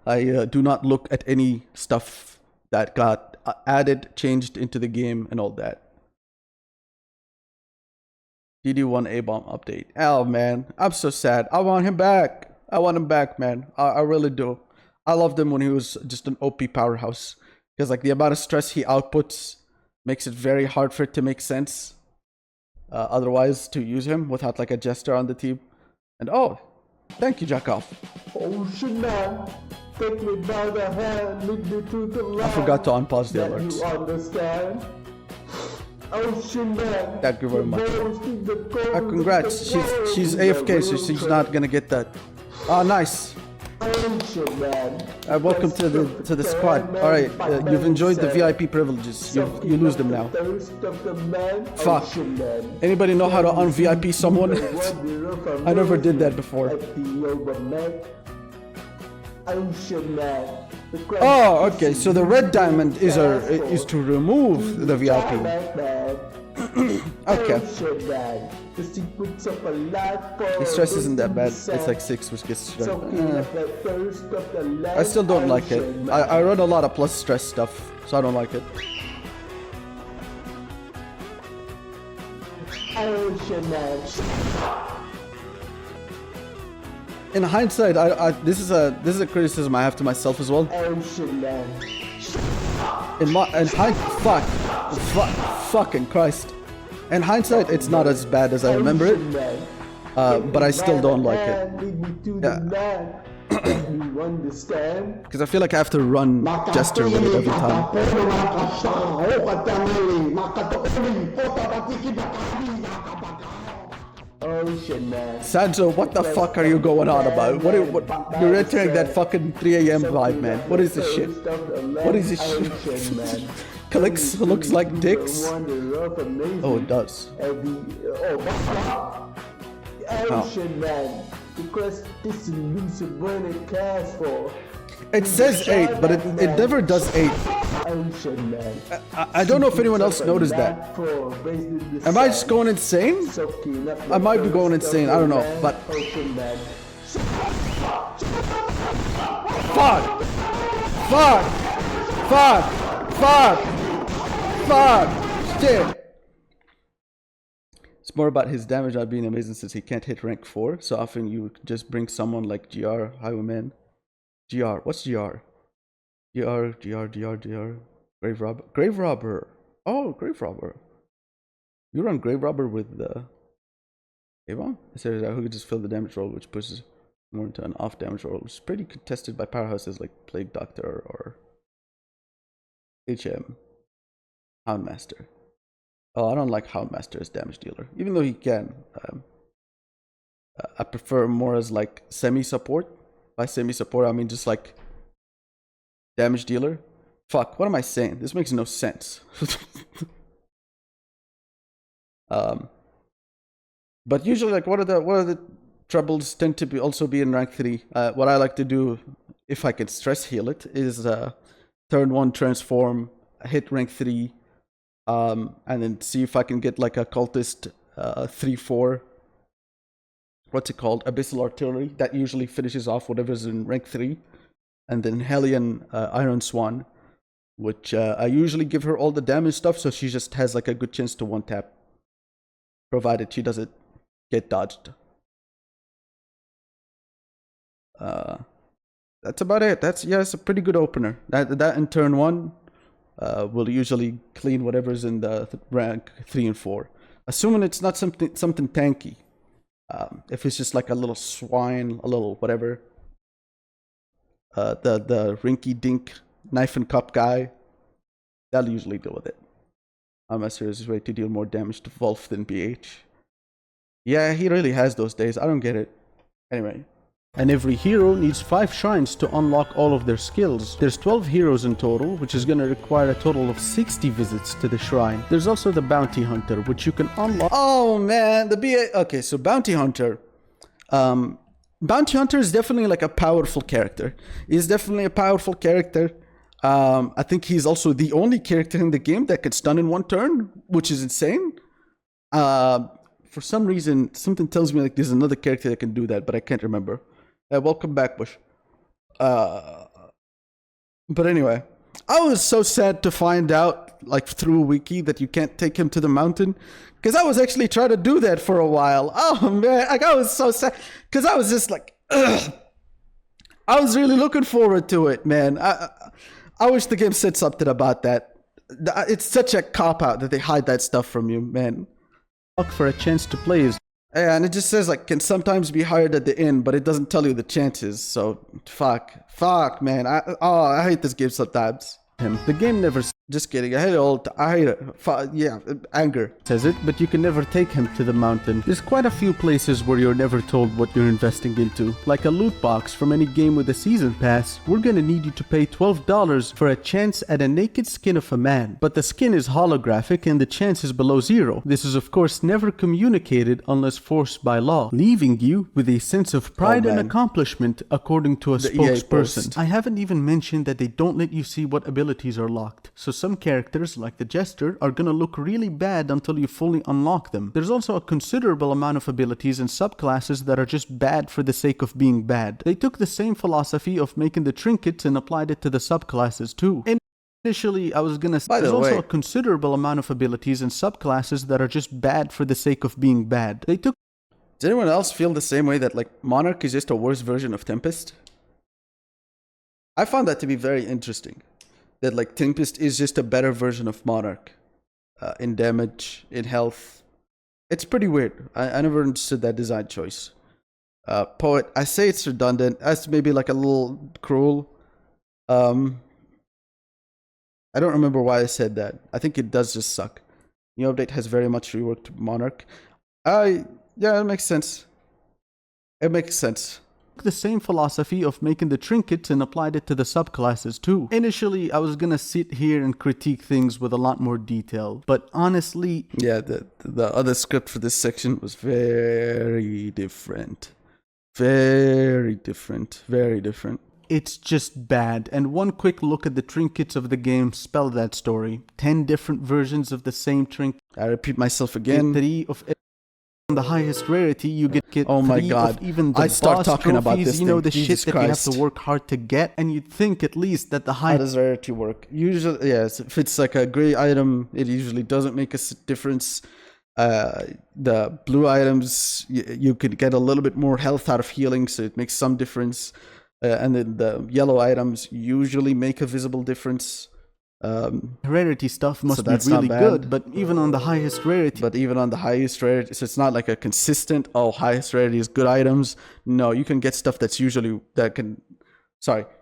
I do not look at any stuff that got added, changed into the game, and all that. DD1 A-bomb update. Oh man, I'm so sad. I want him back. I want him back, man. I really do. I loved him when he was just an OP powerhouse, because like the amount of stress he outputs makes it very hard for it to make sense. Otherwise, to use him without like a jester on the team. And oh, thank you, Jakov. Oh, shit, man. Take me by the hand, lead me to the light. I forgot to unpause the That alerts. you understand? Oh, shit, man. Thank you very much. The Congrats. She's AFK, so she's not gonna get that. Oh, nice. Oh, shit, man. Welcome to the squad. All right, you've enjoyed the VIP privileges. You lose them now. Fuck. Anybody know how to un-VIP someone? I never did that before. Oh, okay. So the red diamond is to remove the VIP. Okay. The stress isn't that bad. It's like 6, which gets stress. I still don't like it. I run a lot of plus stress stuff, so I don't like it. in hindsight, this is a criticism I have to myself as well. Oh shit, man. Fucking Christ. In hindsight, it's not as bad as I remember it, but I still don't like it. You understand? Because I feel like I have to run Jester with it every time. Oh shit, man. Sanzo, what the fuck are you going on about? What you're entering that fucking 3 a.m. vibe, man. What is this shit? What is this shit? Clicks looks like dicks. Oh, it does. Oh shit, man. Because this is Lucy Burnett class for. It says 8, but it never does 8. I don't know if anyone else noticed that. Am I just going insane? I might be going insane, I don't know, but... Fuck! Shit! It's more about his damage not being amazing since he can't hit rank 4, so often you just bring someone like GR, Highwayman. GR, what's GR? GR. Grave Robber. Grave Robber. Oh, Grave Robber. You run Grave Robber with the Avon? It says who could just fill the damage roll, which pushes more into an off damage roll. It's pretty contested by powerhouses like Plague Doctor or HM. Houndmaster. Oh, I don't like Houndmaster as damage dealer, even though he can. I prefer more as like semi-support. By semi-support, I mean just like damage dealer. Fuck, what am I saying? This makes no sense. But usually, like, what are the troubles tend to also be in rank 3. What I like to do, if I can stress heal it, is turn 1 transform, hit rank 3, and then see if I can get like a cultist 3-4. What's it called? Abyssal Artillery. That usually finishes off whatever's in rank 3. And then Hellion Iron Swan, which I usually give her all the damage stuff, so she just has like a good chance to one-tap, provided she doesn't get dodged. That's about it. It's a pretty good opener. That in turn 1 will usually clean whatever's in the rank 3 and 4. Assuming it's not something tanky. If it's just like a little swine, a little whatever, the rinky dink knife and cup guy, that'll usually deal with it. A serious way to deal more damage to Wolf than BH. Yeah, he really has those days. I don't get it. Anyway. And every hero needs 5 shrines to unlock all of their skills. There's 12 heroes in total, which is going to require a total of 60 visits to the shrine. There's also the Bounty Hunter, which you can unlock. Oh man, okay, so Bounty Hunter. Bounty Hunter is definitely like a powerful character. He's definitely a powerful character. I think he's also the only character in the game that can stun in 1 turn, which is insane. For some reason, something tells me like there's another character that can do that, but I can't remember. Welcome back, Bush. But anyway, I was so sad to find out, like through Wiki, that you can't take him to the mountain, because I was actually trying to do that for a while. Oh man, like I was so sad, because I was just like, ugh. I was really looking forward to it, man. I wish the game said something about that. It's such a cop-out that they hide that stuff from you, man. For a chance to play is. Yeah, and it just says like can sometimes be hired at the inn, but it doesn't tell you the chances. So fuck, man. I hate this game sometimes. The game never. Just kidding. I hate it. Yeah, anger says it, but you can never take him to the mountain. There's quite a few places where you're never told what you're investing into. Like a loot box from any game with a season pass, we're gonna need you to pay $12 for a chance at a naked skin of a man. But the skin is holographic and the chance is below 0. This is of course never communicated unless forced by law, leaving you with a sense of pride and accomplishment according to a spokesperson. I haven't even mentioned that they don't let you see what abilities are locked. So some characters, like the Jester, are gonna look really bad until you fully unlock them. There's also a considerable amount of abilities and subclasses that are just bad for the sake of being bad. They took the same philosophy of making the trinkets and applied it to the subclasses too. Initially, I was gonna say there's also a considerable amount of abilities and subclasses that are just bad for the sake of being bad. They took Does anyone else feel the same way that like Monarch is just a worse version of Tempest? I found that to be very interesting. That like Tempest is just a better version of Monarch. In damage, in health. It's pretty weird. I never understood that design choice. Poet, I say it's redundant. That's maybe like a little cruel. I don't remember why I said that. I think it does just suck. New update has very much reworked Monarch. Yeah, it makes sense. It makes sense. The same philosophy of making the trinkets and applied it to the subclasses too. Initially, I was gonna sit here and critique things with a lot more detail, but honestly... Yeah, the other script for this section was very different. Very different. Very different. It's just bad, and one quick look at the trinkets of the game spell that story. 10 different versions of the same trinket. I repeat myself again. 3 of the highest rarity, you get oh my 3 god of even the I start boss talking trophies, about this you know, thing. the Jesus shit that Christ. you have to work hard to get, and you'd think at least that the How high does rarity work? Usually, yes, if it's like a gray item, it usually doesn't make a difference. The blue items, you could get a little bit more health out of healing, so it makes some difference. And then the yellow items usually make a visible difference. rarity stuff must be that's not really bad. good, but even on the highest rarity, But even on the highest rarity, so it's not like a consistent, oh, highest rarity is good items. No, you can get stuff that's usually,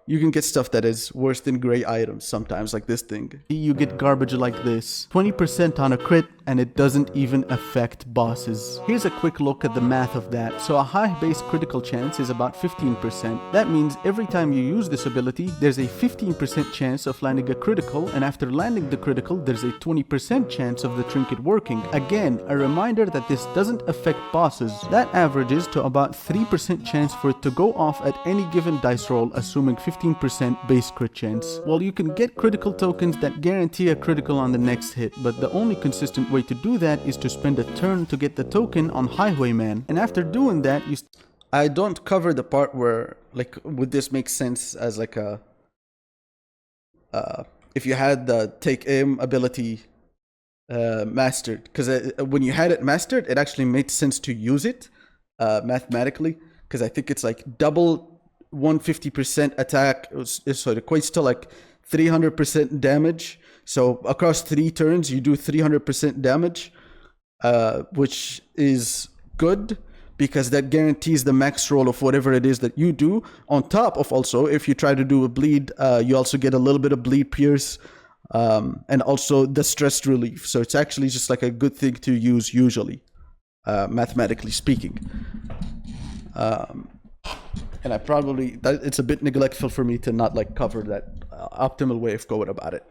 you can get stuff that is worse than gray items sometimes, like this thing. you get garbage like this. 20% on a crit, and it doesn't even affect bosses. Here's a quick look at the math of that. So a high base critical chance is about 15%. That means every time you use this ability, there's a 15% chance of landing a critical, and after landing the critical, there's a 20% chance of the trinket working. Again, a reminder that this doesn't affect bosses. That averages to about 3% chance for it to go off at any given dice roll, assuming 15% base crit chance. Well, you can get critical tokens that guarantee a critical on the next hit, but the only consistent way to do that is to spend a turn to get the token on Highwayman, and after doing that, you I don't cover the part where, like, would this make sense as like a, if you had the take aim ability mastered, because when you had it mastered, it actually made sense to use it mathematically, because I think it's like double 150% attack, so it equates to like 300% damage. So across 3 turns, you do 300% damage, which is good because that guarantees the max roll of whatever it is that you do. On top of also, if you try to do a bleed, you also get a little bit of bleed pierce, and also the stress relief. So it's actually just like a good thing to use usually, mathematically speaking. And I probably, it's a bit neglectful for me to not like cover that optimal way of going about it.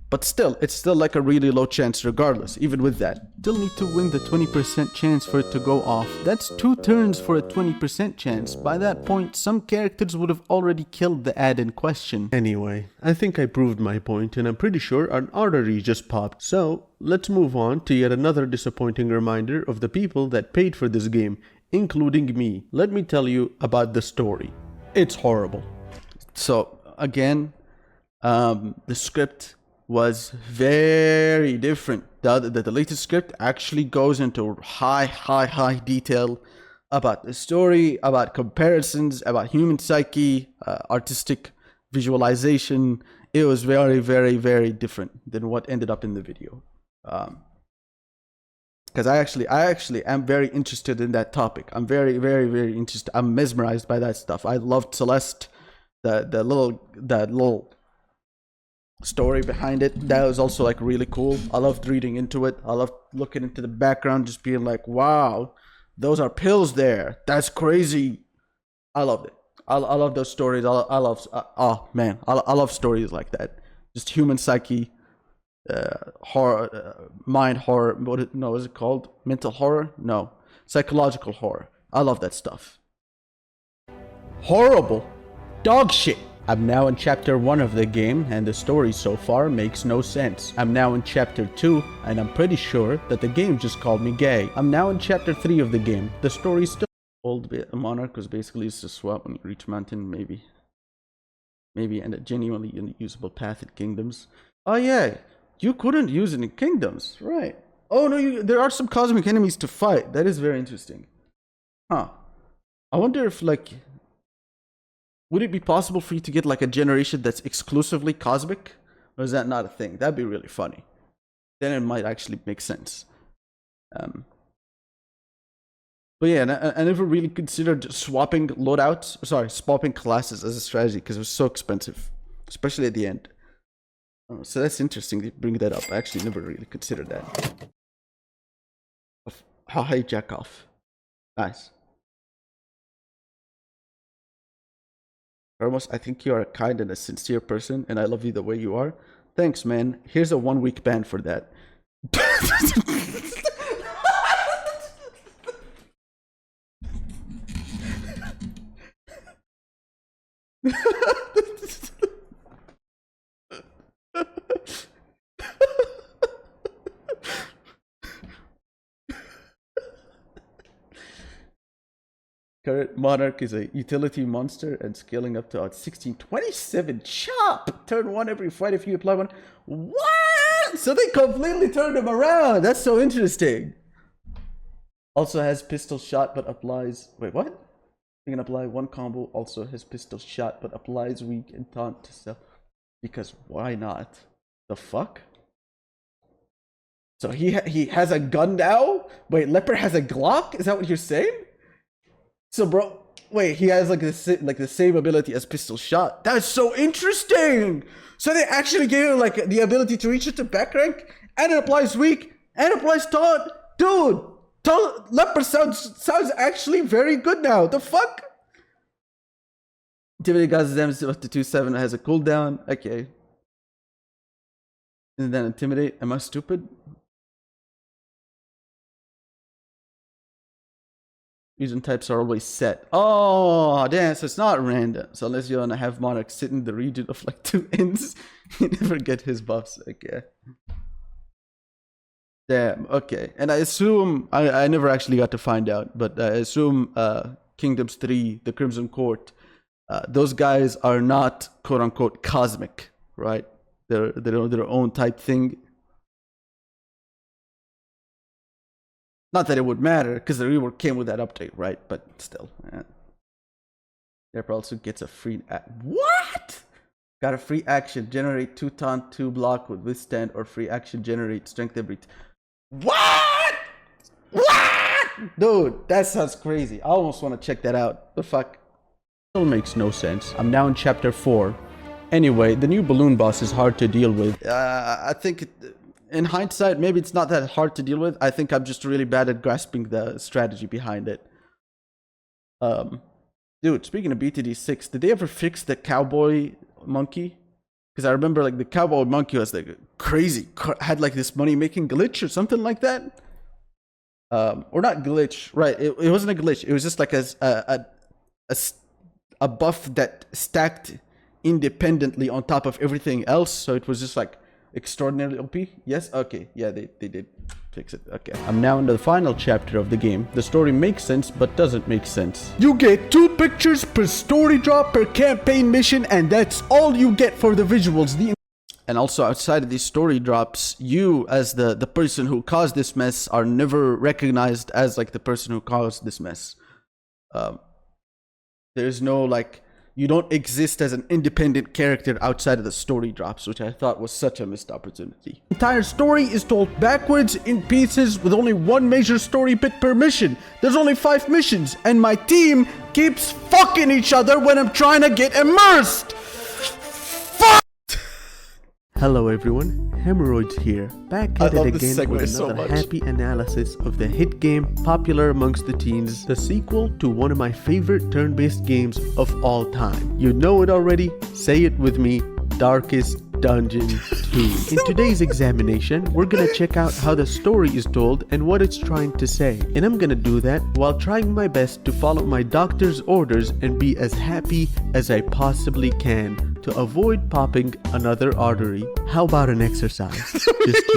But still, it's still like a really low chance regardless, even with that. still need to win the 20% chance for it to go off. That's 2 turns for a 20% chance. By that point, some characters would have already killed the ad in question. Anyway, I think I proved my point, and I'm pretty sure an artery just popped. So, let's move on to yet another disappointing reminder of the people that paid for this game, including me. Let me tell you about the story. It's horrible. So again, the script was very different. The latest script actually goes into high detail about the story, about comparisons, about human psyche, artistic visualization. It was very different than what ended up in the video. Because I actually am very interested in that topic. I'm very interested. I'm mesmerized by that stuff. I loved Celeste, the little story behind it. That was also like really cool. I loved reading into it. I loved looking into the background, just being like, wow, those are pills there. That's crazy. I loved it. I love those stories. I love stories like that. Just human psyche. Horror, mind horror. What is it called? Mental horror? No, psychological horror. I love that stuff. Horrible, dog shit. I'm now in chapter 1 of the game, and the story so far makes no sense. I'm now in chapter 2, and I'm pretty sure that the game just called me gay. I'm now in chapter 3 of the game. The story's still old. Monarch was basically just a swap when you reach mountain, maybe, and a genuinely unusable path in kingdoms. Oh yeah. You couldn't use it in kingdoms, right? Oh no, there are some cosmic enemies to fight. That is very interesting. Huh. I wonder if, like, would it be possible for you to get, like, a generation that's exclusively cosmic? Or is that not a thing? That'd be really funny. Then it might actually make sense. But yeah, and I never really considered swapping loadouts, swapping classes as a strategy because it was so expensive, especially at the end. So that's interesting to bring that up. I actually never really considered that. How high jack off. Nice. Ramos, I think you are a kind and a sincere person, and I love you the way you are. Thanks, man. Here's a 1-week ban for that. Current Monarch is a utility monster and scaling up to 1627 chop. Turn 1 every fight if you apply 1. What? So they completely turned him around. That's so interesting. Also has pistol shot but applies. Wait, what? You can apply 1 combo. Also has pistol shot but applies weak and taunt to self. Because why not? The fuck? So he has a gun now? Wait, Leper has a Glock? Is that what you're saying? So, bro, wait, he has like the same ability as pistol shot. That's so interesting. So they actually gave him like the ability to reach it to back rank, and it applies weak, and it applies taunt. Dude, Leper sounds actually very good now. The fuck? Intimidate God's damage up to 2/7 has a cooldown. Okay. And then intimidate. Am I stupid? Fusion types are always set. Oh, damn, so it's not random. So unless you want to have Monarch sit in the region of like 2 ends, you never get his buffs. Okay. Damn, okay. And I assume, I never actually got to find out, but I assume Kingdoms 3, the Crimson Court, those guys are not quote unquote cosmic, right? They're their own type thing. Not that it would matter, because the rework came with that update, right? But still, yeah. Leper also gets a free... What? Got a free action. Generate 2 taunt, 2 block with withstand, or free action generate strength every... What? What? Dude, that sounds crazy. I almost want to check that out. The fuck? Still makes no sense. I'm now in chapter 4. Anyway, the new balloon boss is hard to deal with. I think... In hindsight, maybe it's not that hard to deal with. I think I'm just really bad at grasping the strategy behind it. Dude, speaking of BTD6, did they ever fix the cowboy monkey? Because I remember like the cowboy monkey was like crazy, had like this money-making glitch or something like that. Or not glitch, right? It wasn't a glitch. It was just like a buff that stacked independently on top of everything else. So it was just like extraordinarily OP? Yes? Okay. Yeah, they did fix it. Okay. I'm now in the final chapter of the game. The story makes sense, but doesn't make sense. You get 2 pictures per story drop per campaign mission, and that's all you get for the visuals. And also outside of these story drops, you as the person who caused this mess are never recognized as like the person who caused this mess. There's no like... You don't exist as an independent character outside of the story drops, which I thought was such a missed opportunity. The entire story is told backwards in pieces with only 1 major story bit per mission. There's only 5 missions, and my team keeps fucking each other when I'm trying to get immersed. Fuck! Hello everyone, Hemorrhoids here, back at it again with another happy analysis of the hit game popular amongst the teens, the sequel to one of my favorite turn-based games of all time. You know it already, say it with me, Darkest Dungeon 2. In today's examination, we're gonna check out how the story is told and what it's trying to say. And I'm gonna do that while trying my best to follow my doctor's orders and be as happy as I possibly can to avoid popping another artery. How about an exercise?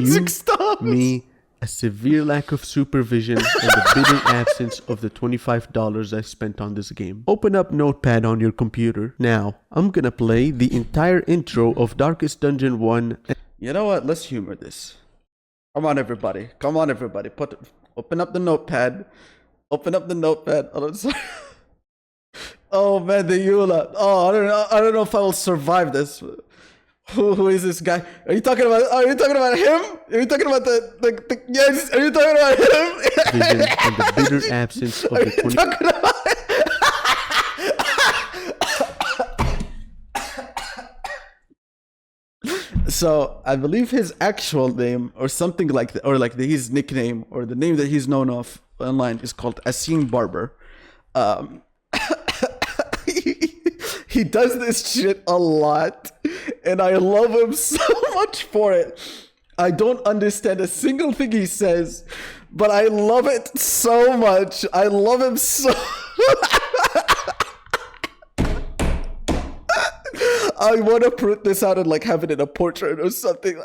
Just you, me, a severe lack of supervision, and the bitter absence of the $25 I spent on this game. Open up Notepad on your computer. Now, I'm gonna play the entire intro of Darkest Dungeon 1. You know what? Let's humor this. Come on, everybody. Come on, everybody. Open up the Notepad. Open up the notepad. Oh, sorry. Oh man, the Eula. Oh, I don't know if I will survive this. Who is this guy? Are you talking about? Are you talking about him? Are you talking about the yes? Are you talking about him? Vision and the bitter absence of the 20. Talking about So I believe his actual name, or something like that, or like his nickname, or the name that he's known of online is called Asim Barber. He does this shit a lot, and I love him so much for it. I don't understand a single thing he says, but I love it so much. I love him so. I want to print this out and like have it in a portrait or something.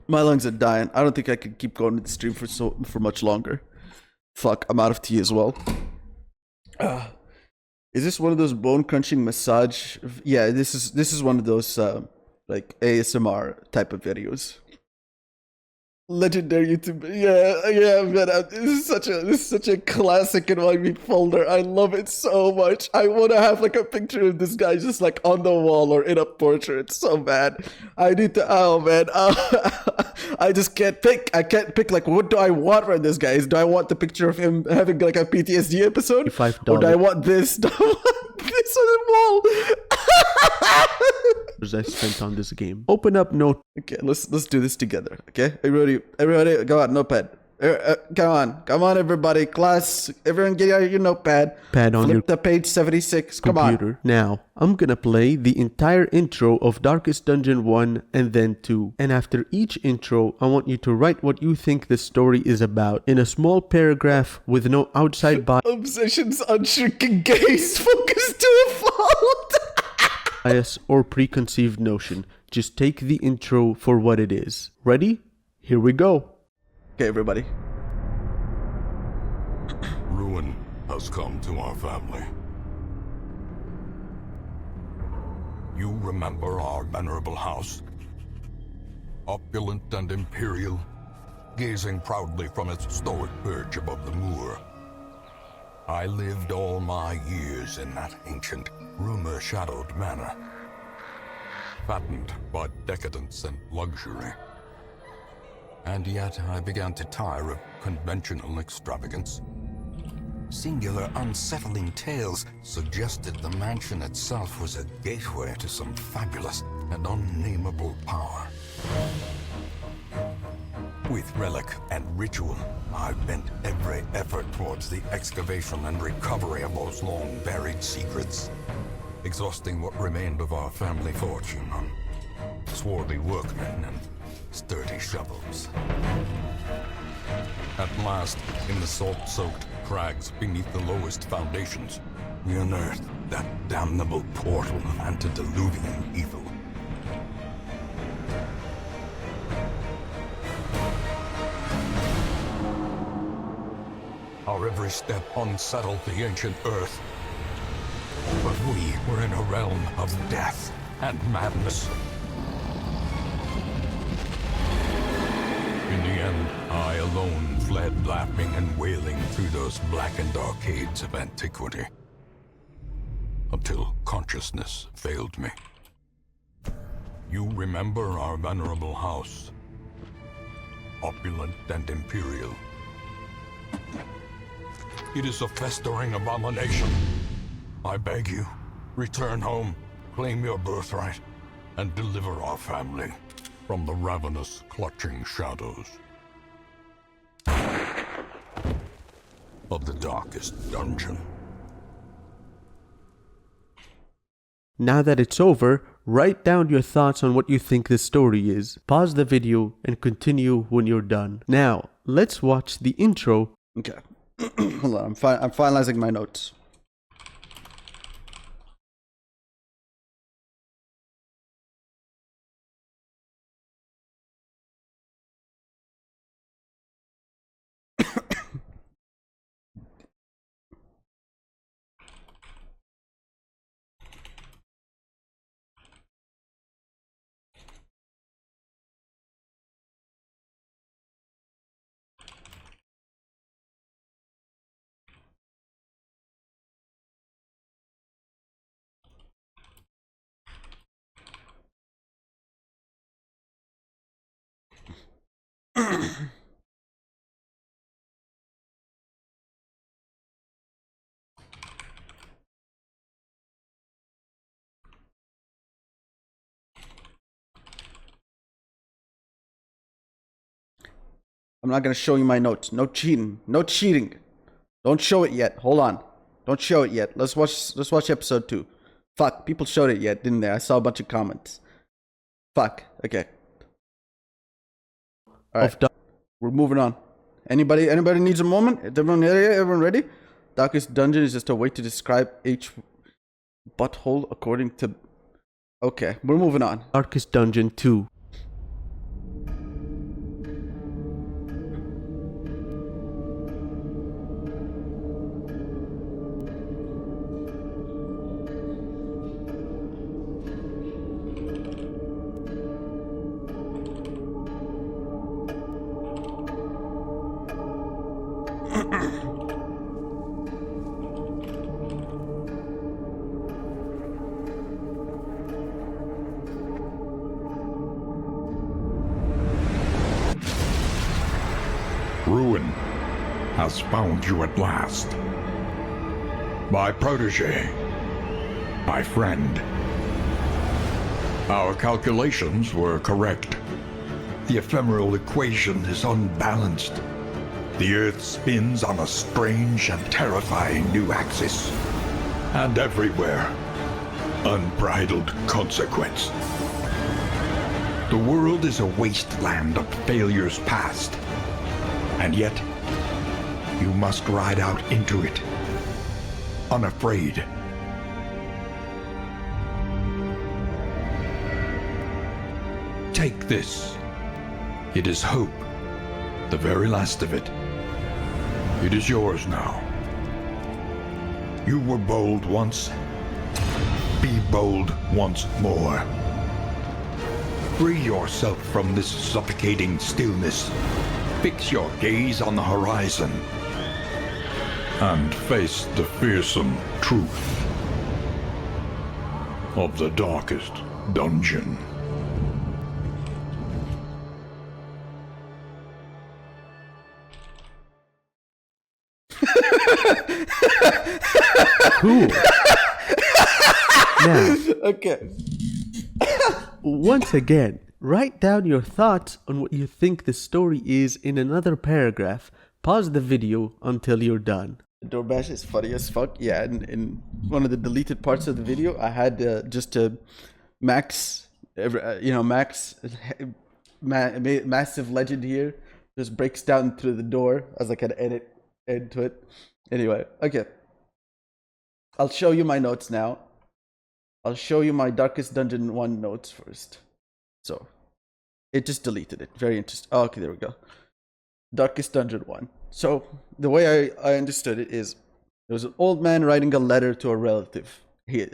My lungs are dying. I don't think I can keep going to the stream for much longer. Fuck, I'm out of tea as well. Is this one of those bone crunching massage? Yeah, this is one of those like ASMR type of videos. Legendary YouTube. Yeah, man. This is such a classic in my meat folder. I love it so much. I want to have like a picture of this guy just like on the wall or in a portrait so bad. I need to. Oh man. I just can't pick. I can't pick. Like, what do I want from this guy? Do I want the picture of him having like a PTSD episode, $5. or do I want this? Do I want this on the wall? I spent on this game. Open up note. Okay, let's do this together. Okay, everybody, go on, notepad. Come on, everybody, class, everyone, get out your notepad. Pad on Flip your to page 76. computer. Come on. Now, I'm gonna play the entire intro of Darkest Dungeon 1 and then 2. And after each intro, I want you to write what you think the story is about in a small paragraph with no outside Obsessions on shrinking gaze, focus to a fault. bias or preconceived notion. Just take the intro for what it is. Ready? Here we go. Okay, everybody. Ruin has come to our family. You remember our venerable house? Opulent and imperial, gazing proudly from its stoic perch above the moor. I lived all my years in that ancient, rumor-shadowed manor, fattened by decadence and luxury. And yet I began to tire of conventional extravagance. Singular, unsettling tales suggested the mansion itself was a gateway to some fabulous and unnameable power. With relic and ritual, I've bent every effort towards the excavation and recovery of those long-buried secrets, exhausting what remained of our family fortune on swarthy workmen and sturdy shovels. At last, in the salt-soaked crags beneath the lowest foundations, we unearthed that damnable portal of antediluvian evil. Our every step unsettled the ancient earth. But we were in a realm of death and madness. In the end, I alone fled laughing and wailing through those blackened arcades of antiquity, until consciousness failed me. You remember our venerable house, opulent and imperial. It is a festering abomination. I beg you, return home, claim your birthright, and deliver our family from the ravenous, clutching shadows of the darkest dungeon. Now that it's over, write down your thoughts on what you think the story is. Pause the video and continue when you're done. Now, let's watch the intro. Okay. Hold on, I'm finalizing my notes. I'm not gonna show you my notes. No cheating. No cheating. Don't show it yet. Hold on. Don't show it yet. Let's watch episode 2. Fuck, people showed it yet, didn't they? I saw a bunch of comments. Fuck. Okay. Alright. We're moving on. Anybody needs a moment? Everyone ready? Everyone ready? Darkest Dungeon is just a way to describe each butthole according to... Okay, we're moving on. Darkest Dungeon 2. Ruin has found you at last. My protege. My friend. Our calculations were correct. The ephemeral equation is unbalanced. The Earth spins on a strange and terrifying new axis. And everywhere, unbridled consequence. The world is a wasteland of failures past. And yet, you must ride out into it, unafraid. Take this. It is hope, the very last of it. It is yours now. You were bold once. Be bold once more. Free yourself from this suffocating stillness. Fix your gaze on the horizon. And face the fearsome truth of the darkest dungeon. Cool. Now, Okay. once again, write down your thoughts on what you think the story is in another paragraph. Pause the video until you're done. Doorbash is funny as fuck. Yeah, in one of the deleted parts of the video, I had just a Max, massive legend here, just breaks down through the door as I can edit into it. Anyway, okay. I'll show you my notes now. I'll show you my Darkest Dungeon 1 notes first. So, it just deleted it. Very interesting. Oh, okay, there we go. Darkest Dungeon 1. So, the way I understood it is, there was an old man writing a letter to a relative.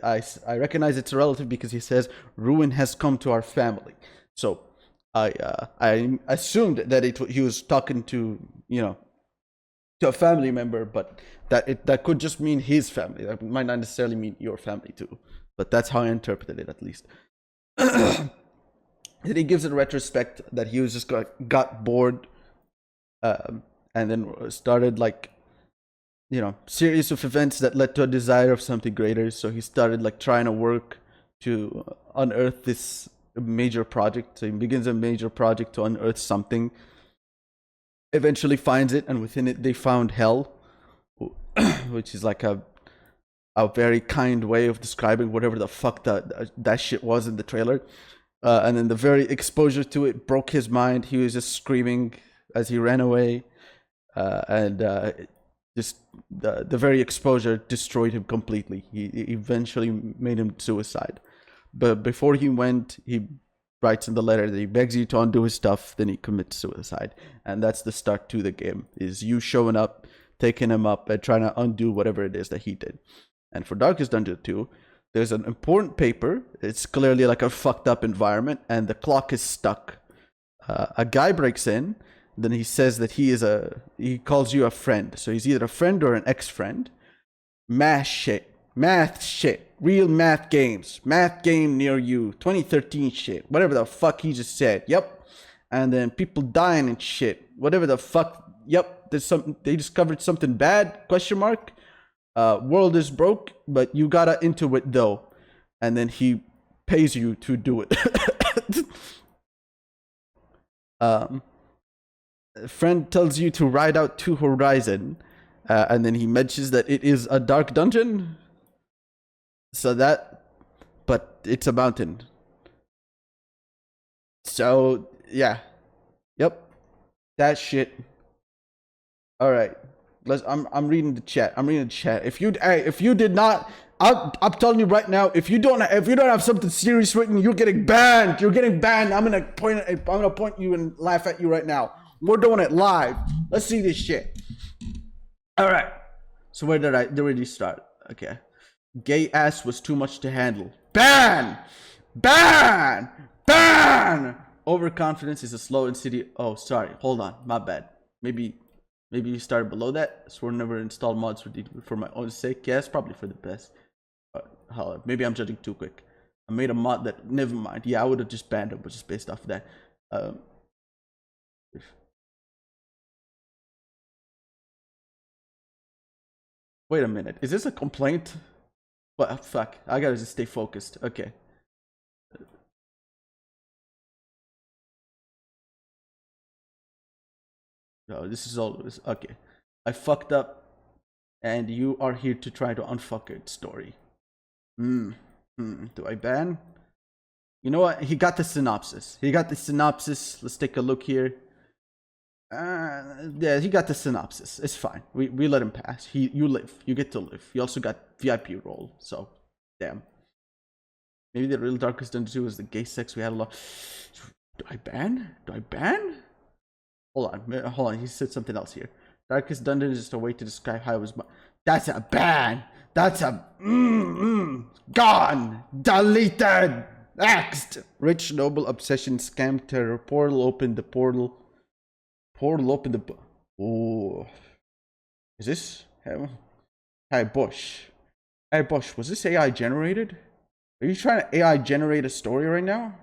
I recognize it's a relative because he says, ruin has come to our family. So, I assumed that he was talking to, to a family member, but that could just mean his family. That might not necessarily mean your family too. But that's how I interpreted it, at least. Then he gives in retrospect that he was just got bored, and then started series of events that led to a desire of something greater. So he started trying to work to unearth this major project. So he begins a major project to unearth something. Eventually finds it, and within it they found hell, which is like a very kind way of describing whatever the fuck that shit was in the trailer. And then the very exposure to it broke his mind. He was just screaming as he ran away, and just the very exposure destroyed him completely. He eventually made him suicide. But before he went, he writes in the letter that he begs you to undo his stuff, then he commits suicide. And that's the start to the game, is you showing up, taking him up, and trying to undo whatever it is that he did. And for Darkest Dungeon 2, there's an important paper. It's clearly like a fucked up environment, and the clock is stuck. A guy breaks in, then he says that he calls you a friend. So he's either a friend or an ex-friend. Math shit, real math games, math game near you, 2013 shit, whatever the fuck he just said. Yep. and then people dying and shit. Whatever the fuck. Yep, there's something. They discovered something bad? Question mark. World is broke, but you gotta into it though, and then he pays you to do it. A friend tells you to ride out to Horizon, and then he mentions that it is a dark dungeon. So that, but it's a mountain. So yeah, yep, that shit. All right, I'm reading the chat. If you did not, I'm telling you right now, if you don't have something serious written, you're getting banned. You're getting banned. I'm gonna point you and laugh at you right now. We're doing it live. Let's see this shit. All right. So where did he start? Okay. Gay ass was too much to handle. Ban! Ban! Ban! Overconfidence is a slow and city. Oh, sorry. Hold on. My bad. Maybe you started below that. So we'll never install mods for my own sake. Yeah, it's probably for the best. Maybe I'm judging too quick. I made a mod that. Never mind. Yeah, I would have just banned him, but just based off of that. Wait a minute. Is this a complaint? What? Fuck. I gotta just stay focused. Okay. No, this is all. Okay. I fucked up, and you are here to try to unfuck it. Story. Do I ban? You know what? He got the synopsis. Let's take a look here. Yeah, he got the synopsis. It's fine. We let him pass. You live. You get to live. You also got VIP role. So, damn. Maybe the real darkest dungeon 2 is the gay sex we had a lot. Do I ban? Hold on. He said something else here. Darkest dungeon is just a way to describe how it was. That's a ban. That's a gone. Deleted. Next. Rich noble obsession scam terror. Portal open the portal. Portal open the. Oh, is this? Hey Bush. Was this AI generated? Are you trying to AI generate a story right now?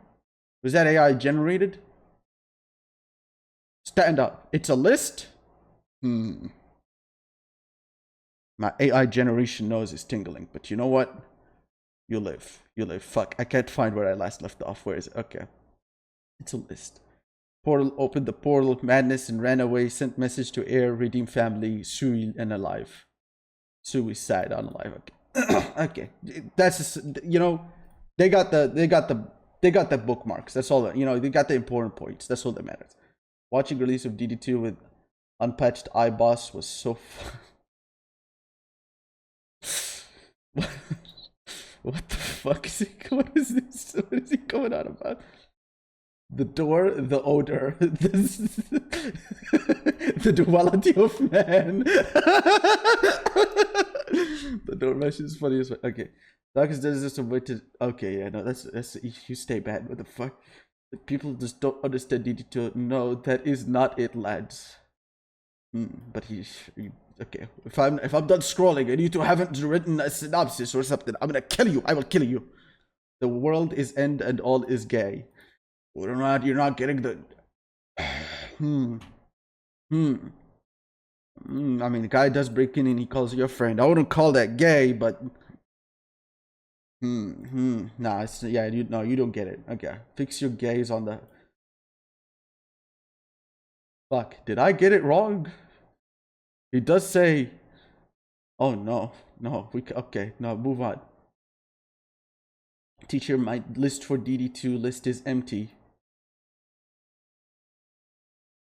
Was that AI generated? Stand up. It's a list? My AI generation nose is tingling, but you know what? You live. Fuck, I can't find where I last left off. Where is it? Okay. It's a list. Portal opened the portal. Madness and ran away. Sent message to air. Redeem family. Sui and alive. Suicide on alive. Okay. Okay. That's just, you know, they got the bookmarks. That's all that, you know, they got the important points. That's all that matters. Watching release of DD2 with unpatched iBoss was so What the fuck is he? What is this? What is he going on about? The door, the odor, the duality of man. The door mesh is funny as well. Okay. Darkest Desert is a way to. Okay, yeah, no, that's you stay bad. What the fuck? People just don't understand DD2. No, that is not it, lads. But okay. If I'm done scrolling and you two haven't written a synopsis or something, I'm gonna kill you. I will kill you. The world is end and all is gay. You're not getting the. I mean, the guy does break in and he calls you a friend. I wouldn't call that gay, but. Nah, it's, yeah, you don't get it. Okay, fix your gaze on the. Fuck, did I get it wrong? He does say. Oh no, okay, no, move on. Teacher, my list for DD2 list is empty.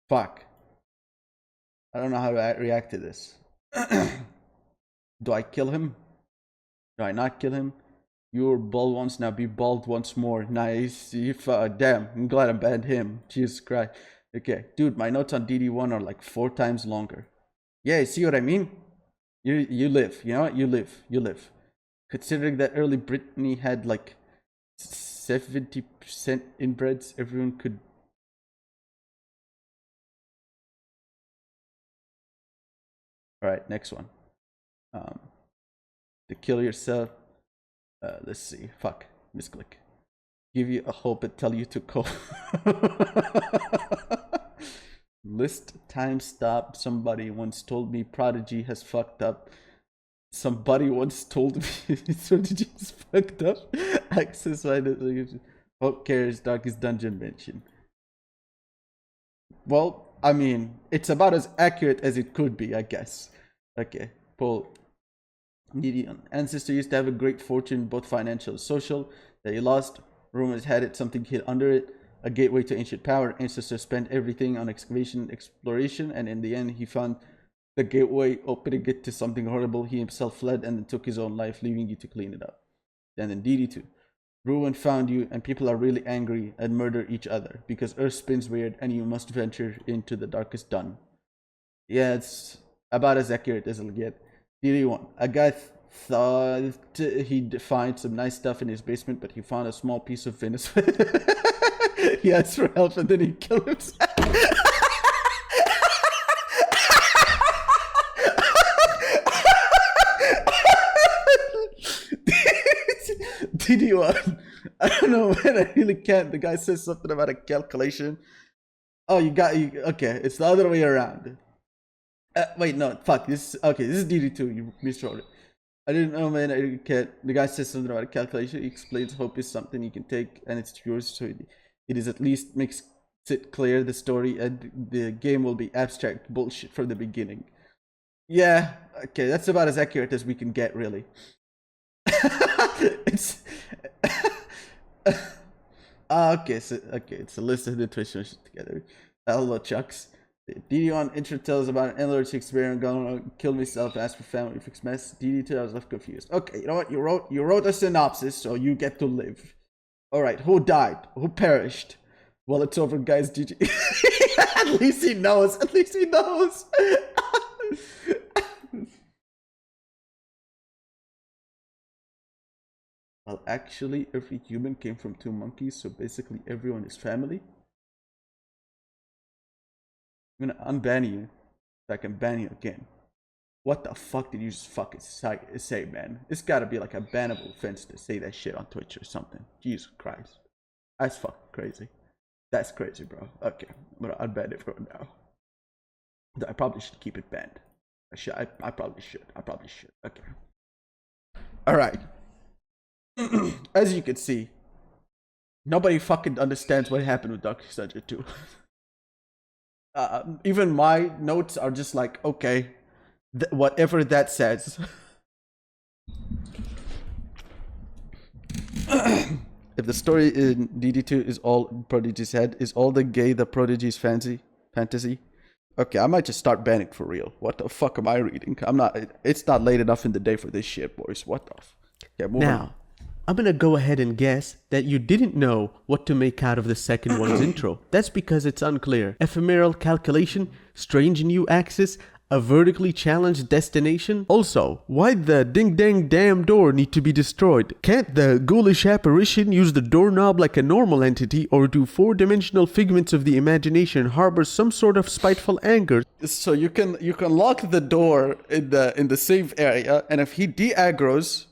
Fuck. I don't know how to react to this. Do I kill him? Do I not kill him? You were bald once, now be bald once more. Nice. Damn, I'm glad I banned him. Jesus Christ. Okay, dude, my notes on DD1 are like 4 times longer. Yeah, you see what I mean? You live. You know what? You live. Considering that early Britney had like 70% inbreds, everyone could. All right, next one. To kill yourself. Let's see. Fuck. Misclick. give you a hope and tell you to cope. List time stop. Somebody once told me Prodigy has fucked up. Somebody once told me Prodigy is fucked up. Access Hope cares Darkest Dungeon mention. Well, I mean, it's about as accurate as it could be, I guess. Okay, Paul. Gideon. Ancestor used to have a great fortune, both financial and social, that he lost. Rumors had it something hid under it, a gateway to ancient power. Ancestor spent everything on excavation and exploration, and in the end he found the gateway, opening it to something horrible. He himself fled and then took his own life, leaving you to clean it up. Then in DD2. Ruin found you, and people are really angry and murder each other, because Earth spins weird and you must venture into the darkest dun. Yeah, it's about as accurate as it'll get. DD1. A guy thought he'd find some nice stuff in his basement, but he found a small piece of Venus. He asked for help and then he killed himself. DD1. I don't know, man. I really can't. The guy says something about a calculation. Oh, okay, it's the other way around. Wait, no, fuck. This is DD2. You miswrote it. I didn't know, man. I can't. The guy says something about a calculation. He explains hope is something you can take and it's yours. So it is at least makes it clear the story and the game will be abstract bullshit from the beginning. Yeah, okay, that's about as accurate as we can get, really. It's okay, it's a list of the Twitch together. Hello, Chucks. DD1 intro tells about an endless experience going to kill myself, ask for family, fix mess. DD2, I was left confused. Okay, you know what? You wrote a synopsis, so you get to live. Alright, who died? Who perished? Well, it's over, guys. GG. At least he knows. At least he knows. Well, actually, every human came from 2 monkeys, so basically everyone is family. I'm gonna unban you so I can ban you again. What the fuck did you just fucking say, man? It's gotta be like a bannable offense to say that shit on Twitch or something. Jesus Christ. That's fucking crazy. That's crazy, bro. Okay, I'm gonna unban it for now. I probably should keep it banned. I probably should. Okay. Alright. As you can see, nobody fucking understands what happened with Darkest Dungeon 2. Even my notes are just like, okay, whatever that says. If the story in DD2 is all Prodigy's head, is all the gay the Prodigy's fantasy? Okay, I might just start banning for real. What the fuck am I reading? It's not late enough in the day for this shit, boys. What the fuck? Yeah, move on. I'm gonna go ahead and guess that you didn't know what to make out of the second one's intro. That's because it's unclear. Ephemeral calculation, strange new axis, a vertically challenged destination. Also, why'd the ding-dang damn door need to be destroyed? Can't the ghoulish apparition use the doorknob like a normal entity, or do 4-dimensional figments of the imagination harbor some sort of spiteful anger? So you can lock the door in the save area, and if he de-aggroes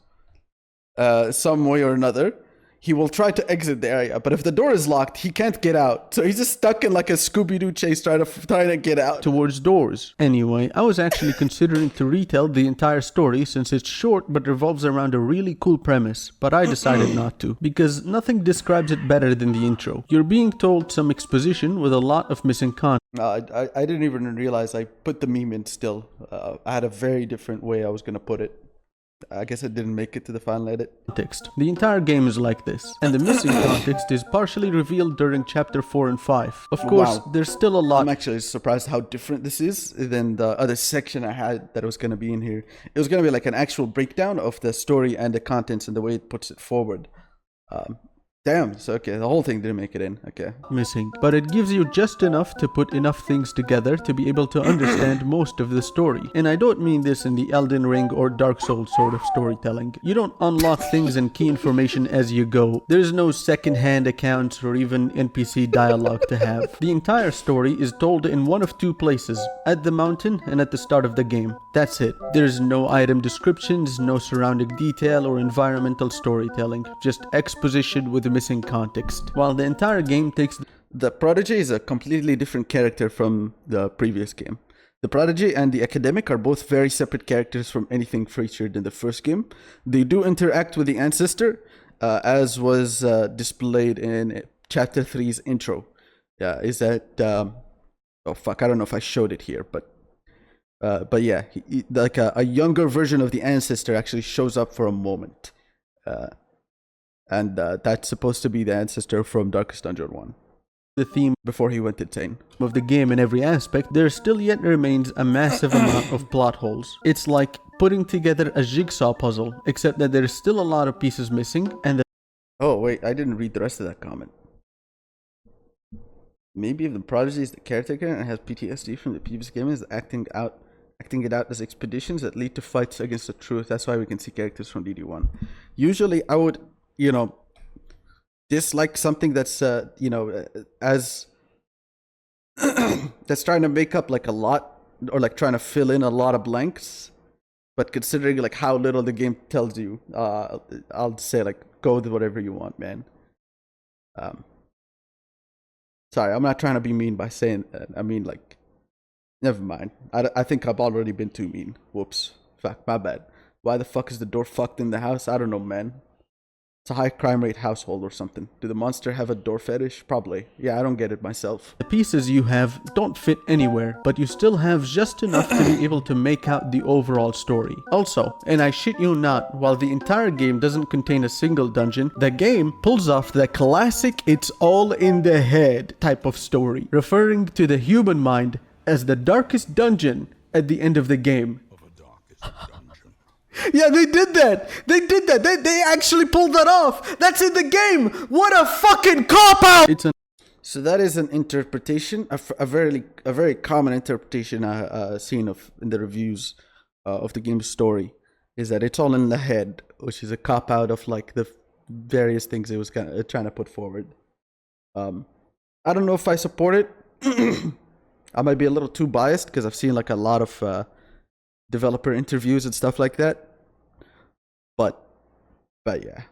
some way or another, he will try to exit the area. But if the door is locked, he can't get out. So he's just stuck in like a Scooby-Doo chase trying to get out. Towards doors. Anyway, I was actually considering to retell the entire story since it's short but revolves around a really cool premise, but I decided not to, because nothing describes it better than the intro. You're being told some exposition with a lot of missing content. I didn't even realize I put the meme in still. I had a very different way I was going to put it. I guess I didn't make it to the final edit. The entire game is like this, and the missing context is partially revealed during chapter 4 and 5. Of course, there's still a lot. I'm actually surprised how different this is than the other section I had that was going to be in here. It was going to be like an actual breakdown of the story and the contents and the way it puts it forward. Damn, so okay, the whole thing didn't make it in, okay. Missing, but it gives you just enough to put enough things together to be able to understand most of the story. And I don't mean this in the Elden Ring or Dark Souls sort of storytelling. You don't unlock things and key information as you go. There's no second-hand accounts or even NPC dialogue to have. The entire story is told in one of 2 places, at the mountain and at the start of the game. That's it. There's no item descriptions, no surrounding detail or environmental storytelling, just exposition with missing context. While the entire game takes... The Prodigy is a completely different character from the previous game. The Prodigy and the Academic are both very separate characters from anything featured in the first game. They do interact with the Ancestor, as was displayed in Chapter 3's intro. Is that... oh fuck, I don't know if I showed it here, but yeah, like a younger version of the Ancestor actually shows up for a moment. And that's supposed to be the Ancestor from Darkest Dungeon 1. The theme Before he went insane. of the game in every aspect, there still yet remains a massive amount of plot holes. It's like putting together a jigsaw puzzle, except that there's still a lot of pieces missing, and the Oh wait, I didn't read the rest of that comment. Maybe if the Prodigy is the caretaker and has PTSD from the previous game, is acting it out as expeditions that lead to fights against the truth. That's why we can see characters from DD1. Usually I would, dislike something that's as that's trying to make up like a lot, or like trying to fill in a lot of blanks. But considering like how little the game tells you, I'll say like go with whatever you want, man. Sorry, I'm not trying to be mean by saying that. I mean, like, never mind. I think I've already been too mean. Whoops. Fuck, my bad. Why the fuck is the door fucked in the house? I don't know, man. It's a high crime rate household or something. Do the monster have a door fetish? Probably. Yeah, I don't get it myself. pieces you have don't fit anywhere, but you still have just enough to be able to make out the overall story. Also, and I shit you not, while the entire game doesn't contain a single dungeon, the game pulls off the classic "it's all in the head" type of story, referring to the human mind as the darkest dungeon at the end of the game. Yeah, they did that. They actually pulled that off. That's in the game. What a fucking cop-out. So that is an interpretation, a very common interpretation seen in the reviews of the game's story, is that it's all in the head, which is a cop-out of like the various things it was kind of trying to put forward. I don't know if I support it. I might be a little too biased because I've seen like a lot of developer interviews and stuff like that. But yeah.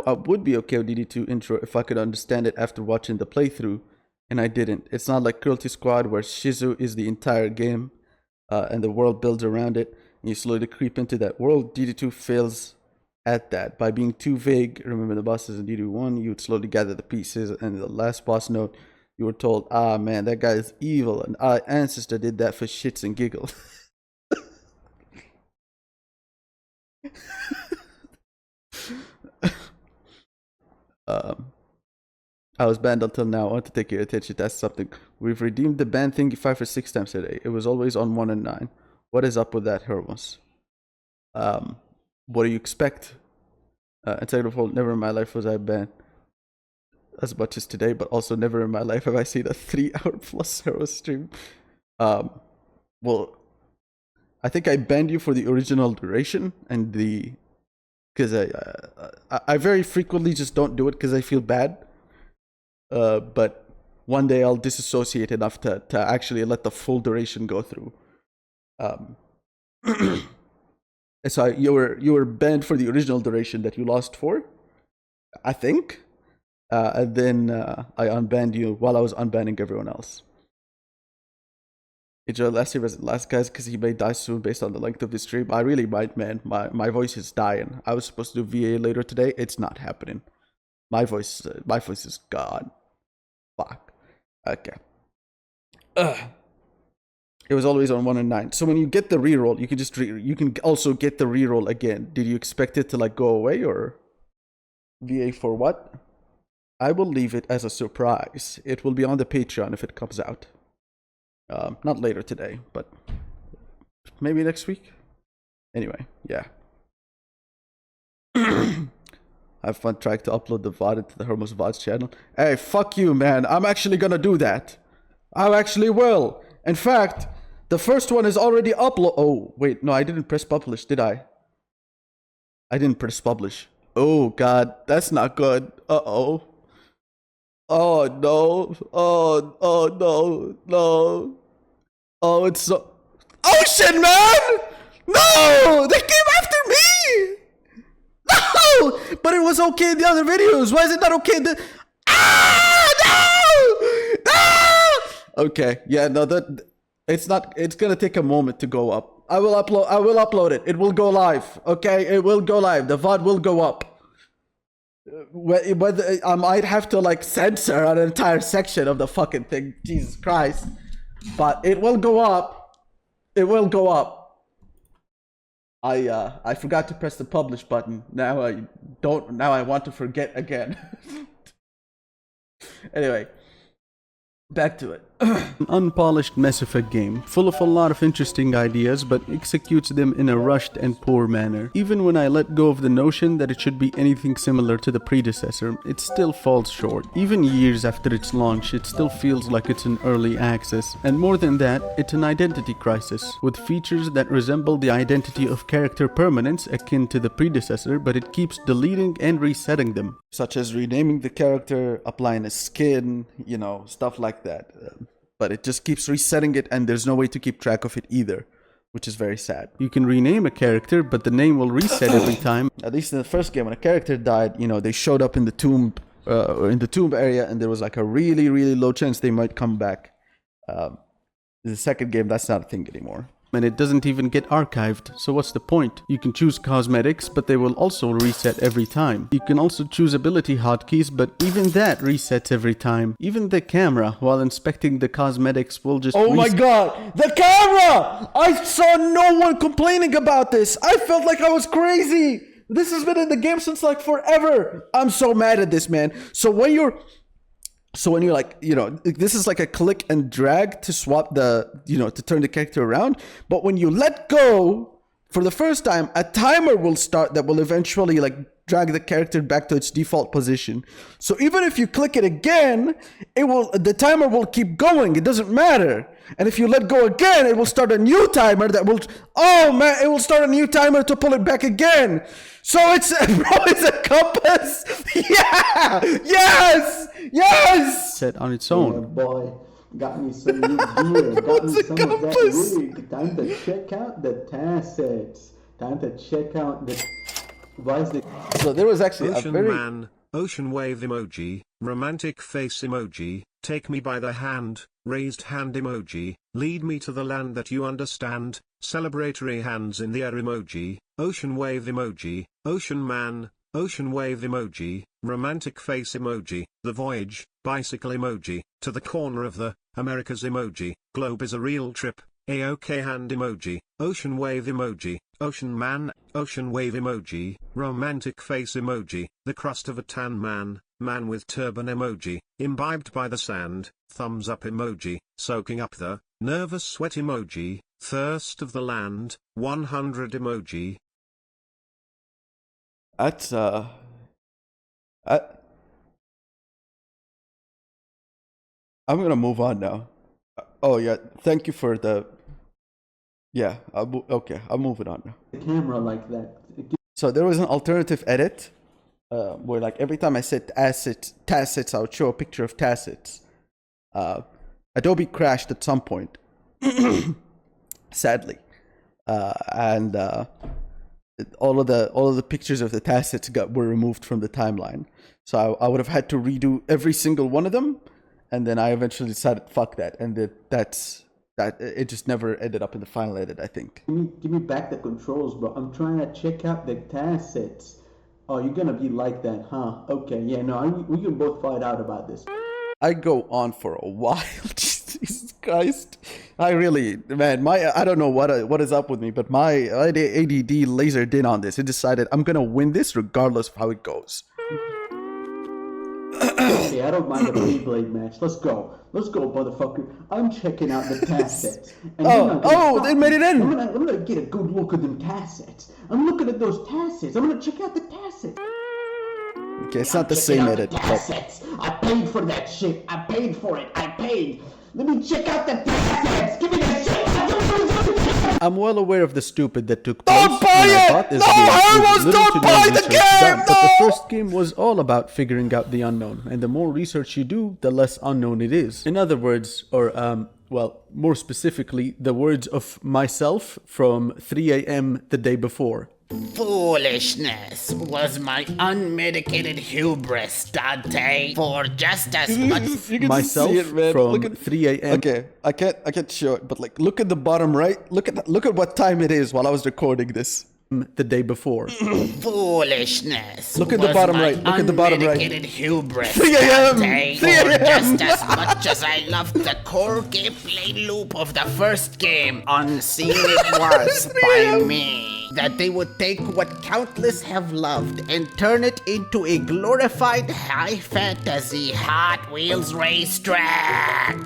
I would be okay with DD2 intro if I could understand it after watching the playthrough, and I didn't. It's not like Cruelty Squad where Shizu is the entire game, and the world builds around it, and you slowly creep into that world. DD2 fails at that by being too vague. Remember the bosses in DD1, you would slowly gather the pieces, and the last boss note, you were told, ah man, that guy is evil, and our ancestor did that for shits and giggles. I was banned until now. I want to take your attention. That's something. We've redeemed the ban thingy 5 or 6 times today. It was always on 1 and 9. What is up with that, Hermos? What do you expect? And second of all, never in my life was I banned as much as today, but also never in my life have I seen a 3-hour plus Hero stream. Well, I think I banned you for the original duration and because I very frequently just don't do it because I feel bad. But one day I'll disassociate enough to actually let the full duration go through. So you were banned for the original duration that you lost for, I think. And then I unbanned you while I was unbanning everyone else. Enjoy last year was the last guys because he may die soon based on the length of the stream. I really might, man. My voice is dying. I was supposed to do VA later today. It's not happening. My voice is gone. Fuck. Okay. It was always on 1 and 9. So when you get the reroll, you can just you can also get the reroll again. Did you expect it to like go away or VA for what? I will leave it as a surprise. It will be on the Patreon if it comes out. Not later today, but maybe next week. Anyway, yeah. Have fun trying to upload the VOD into the Hermos VODs channel. Hey, fuck you, man. I'm actually gonna do that. I actually will. In fact, the first one is already upload. Oh, wait. No, I didn't press publish, did I? I didn't press publish. Oh, God. That's not good. Uh-oh. Oh, no. Oh, no. No. Oh, it's so... Oh, shit, man! No! They came after me! but it was okay in the other videos. Why is it not okay in the... No! Okay, yeah, no, that it's not. It's gonna take a moment to go up. I will upload it. It will go live. Okay, it will go live. The VOD will go up. Whether I might have to like censor an entire section of the fucking thing. Jesus Christ! But it will go up. It will go up. I forgot to press the publish button. Now I don't. Now I want to forget again. Anyway, back to it. An unpolished mess of a game, full of a lot of interesting ideas, but executes them in a rushed and poor manner. Even when I let go of the notion that it should be anything similar to the predecessor, it still falls short. Even years after its launch, it still feels like it's in early access. And more than that, it's an identity crisis, with features that resemble the identity of character permanence akin to the predecessor, but it keeps deleting and resetting them. Such as renaming the character, applying a skin, you know, stuff like that. But it just keeps resetting it, and there's no way to keep track of it either, which is very sad. You can rename a character, but the name will reset every time. At least in the first game, when a character died, you know, they showed up in the tomb area, and there was like a really, really low chance they might come back. The second game, that's not a thing anymore. And it doesn't even get archived, so what's the point? You can choose cosmetics, but they will also reset every time. You can also choose ability hotkeys, but even that resets every time. Even the camera, while inspecting the cosmetics, will just Oh my god! The camera! I saw no one complaining about this! I felt like I was crazy! This has been in the game since like forever! I'm so mad at this, man. So when you're like, you know, this is like a click and drag to swap the, you know, to turn the character around. But when you let go, for the first time, a timer will start that will eventually like drag the character back to its default position. So even if you click it again, the timer will keep going. It doesn't matter. And if you let go again, it will start a new timer that will, oh man, it will start a new timer to pull it back again. So it's, bro, it's a compass. Yeah, yes. set on its Yeah, own. boy, got me some new gear. Got me some of that rig. Time to check out the tassets. Time to check out the. Why is the? So there was actually a Ocean very man, ocean wave emoji, romantic face emoji, take me by the hand, raised hand emoji, lead me to the land that you understand, celebratory hands in the air emoji, ocean wave emoji, ocean man, ocean wave emoji, romantic face emoji, the voyage, bicycle emoji, to the corner of the Americas emoji, globe is a real trip, AOK hand emoji, ocean wave emoji, ocean man, ocean wave emoji, romantic face emoji, the crust of a tan man, man with turban emoji, imbibed by the sand, thumbs up emoji, soaking up the, nervous sweat emoji, thirst of the land, 100 emoji. That's I'm gonna move on now. Oh yeah, thank you for the. Yeah, okay, I'm moving on now. The camera like that. So there was an alternative edit, where like every time I said tassets, I would show a picture of tassets. Adobe crashed at some point, sadly, and all of the pictures of the tassets were removed from the timeline. So I would have had to redo every single one of them, and then I eventually decided fuck that, and it just never ended up in the final edit, I think. Give me back the controls, bro. I'm trying to check out the tassets. Oh, you're gonna be like that, huh? Okay, yeah, no, we can both fight out about this. I go on for a while. Jesus Christ. I really, man, I don't know what is up with me, but my ADD lasered in on this. It decided I'm gonna win this regardless of how it goes. Okay, I don't mind a Beyblade match. Let's go, motherfucker. I'm checking out the tassets. And They made it in. I'm gonna get a good look at them tassets. I'm looking at those tassets. I'm gonna check out the tassets. Okay, it's not the same edit. But Tassets. I paid for that shit. I paid for it. I paid. Let me check out the tassets. Give me the shit. I'm well aware of the stupid that took place Don't buy when I it! bought this No, game. Hermos, With little don't to no buy the research game! done. But the No! first game was all about figuring out the unknown, and the more research you do, the less unknown it is. In other words, or well, more specifically, the words of myself from 3 a.m. the day before. Foolishness was my unmitigated hubris, Dante. For just as much. You can Myself see it, man. from Look at, 3 a.m. Okay, I can't show it, but like, look at the bottom right. Look at what time it is while I was recording this. the day before. Foolishness. Look at the was bottom my right. Look at the bottom right. unmitigated hubris, 3 a.m.. Dante. 3 For a.m.. just as much as I loved the core gameplay loop of the first game, unseen it was by me that they would take what countless have loved and turn it into a glorified high fantasy Hot Wheels racetrack.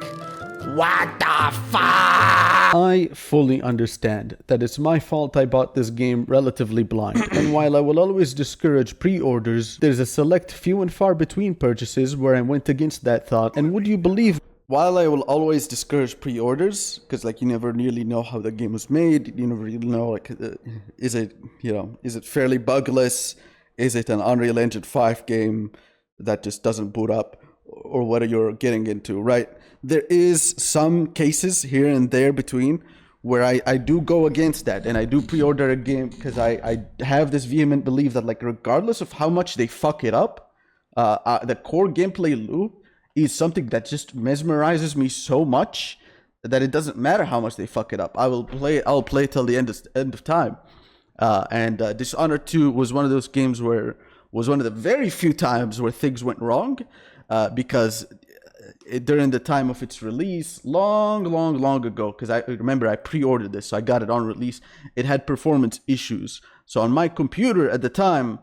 What the fuck? I fully understand that it's my fault I bought this game relatively blind, and while I will always discourage pre-orders, there's a select few and far between purchases where I went against that thought, and would you believe While I will always discourage pre-orders, because like you never really know how the game was made, you never really know like is it fairly bugless, is it an Unreal Engine 5 game that just doesn't boot up, or what you're getting into, right? There is some cases here and there between where I do go against that and I do pre-order a game because I have this vehement belief that like regardless of how much they fuck it up, the core gameplay loop is something that just mesmerizes me so much that it doesn't matter how much they fuck it up. I'll play till the end of time. And Dishonored 2 was one of those games where was one of the very few times where things went wrong, because during the time of its release, long ago, because I remember I pre-ordered this, so I got it on release. It had performance issues, so on my computer at the time,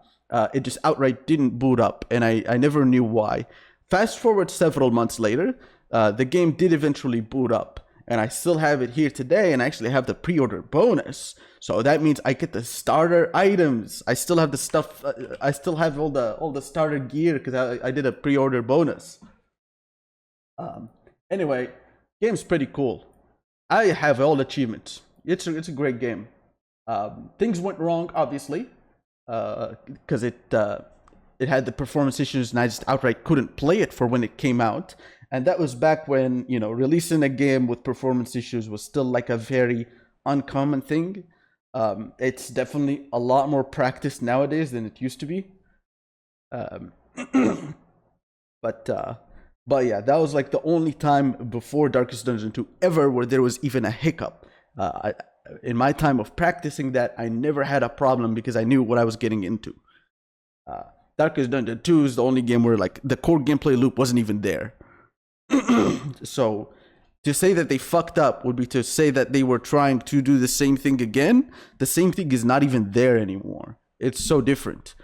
it just outright didn't boot up, and I never knew why. Fast forward several months later, the game did eventually boot up, and I still have it here today, and I actually have the pre-order bonus. So that means I get the starter items. I still have the stuff. I still have all the starter gear because I did a pre-order bonus. Anyway, game's pretty cool. I have all achievements. It's a great game. Things went wrong, obviously, because it had the performance issues, and I just outright couldn't play it for when it came out. And that was back when, releasing a game with performance issues was still like a very uncommon thing. It's definitely a lot more practiced nowadays than it used to be. But yeah, that was like the only time before Darkest Dungeon 2 ever where there was even a hiccup. In my time of practicing that, I never had a problem because I knew what I was getting into. Darkest Dungeon 2 is the only game where like the core gameplay loop wasn't even there. So to say that they fucked up would be to say that they were trying to do the same thing again. The same thing is not even there anymore. It's so different.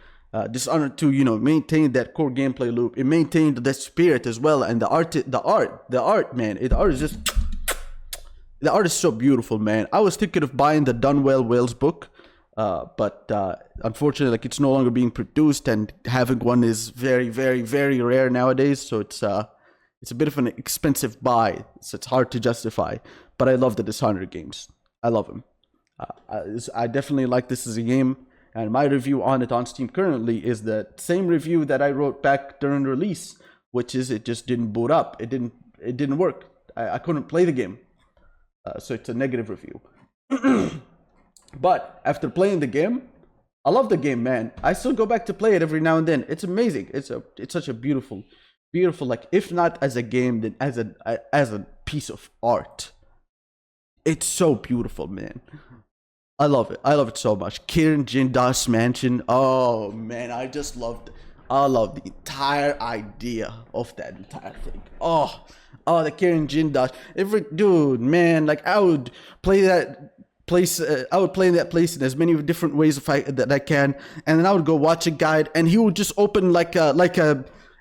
Dishonored 2, maintained that core gameplay loop. It maintained the spirit as well, and the art, man. The art is so beautiful, man. I was thinking of buying the Dunwell Wales book, but unfortunately, like it's no longer being produced, and having one is very, very, very rare nowadays. So it's a bit of an expensive buy, so it's hard to justify. But I love the Dishonored games. I love them. I definitely like this as a game. And my review on it on Steam currently is the same review that I wrote back during release, which is it just didn't boot up. It didn't work. I couldn't play the game. So it's a negative review. But after playing the game, I love the game, man. I still go back to play it every now and then. It's amazing. It's such a beautiful, like, if not as a game, then as a piece of art. It's so beautiful, man. I love it. I love it so much. Kirin Jinda's mansion. Oh man, I love the entire idea of that entire thing. Oh, the Kirin Jinda's. Dude, man, like I would play that place. I would play in that place in as many different ways that I can, and then I would go watch a guide, and he would just open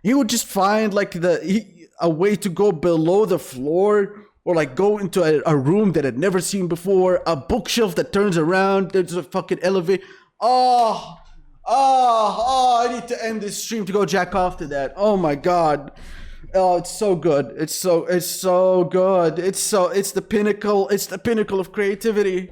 he would just find like a way to go below the floor. Or like go into a room that I'd never seen before, a bookshelf that turns around, there's a fucking elevator. Oh, I need to end this stream to go jack off to that. Oh my god. Oh, it's so good. It's so good. It's the pinnacle of creativity.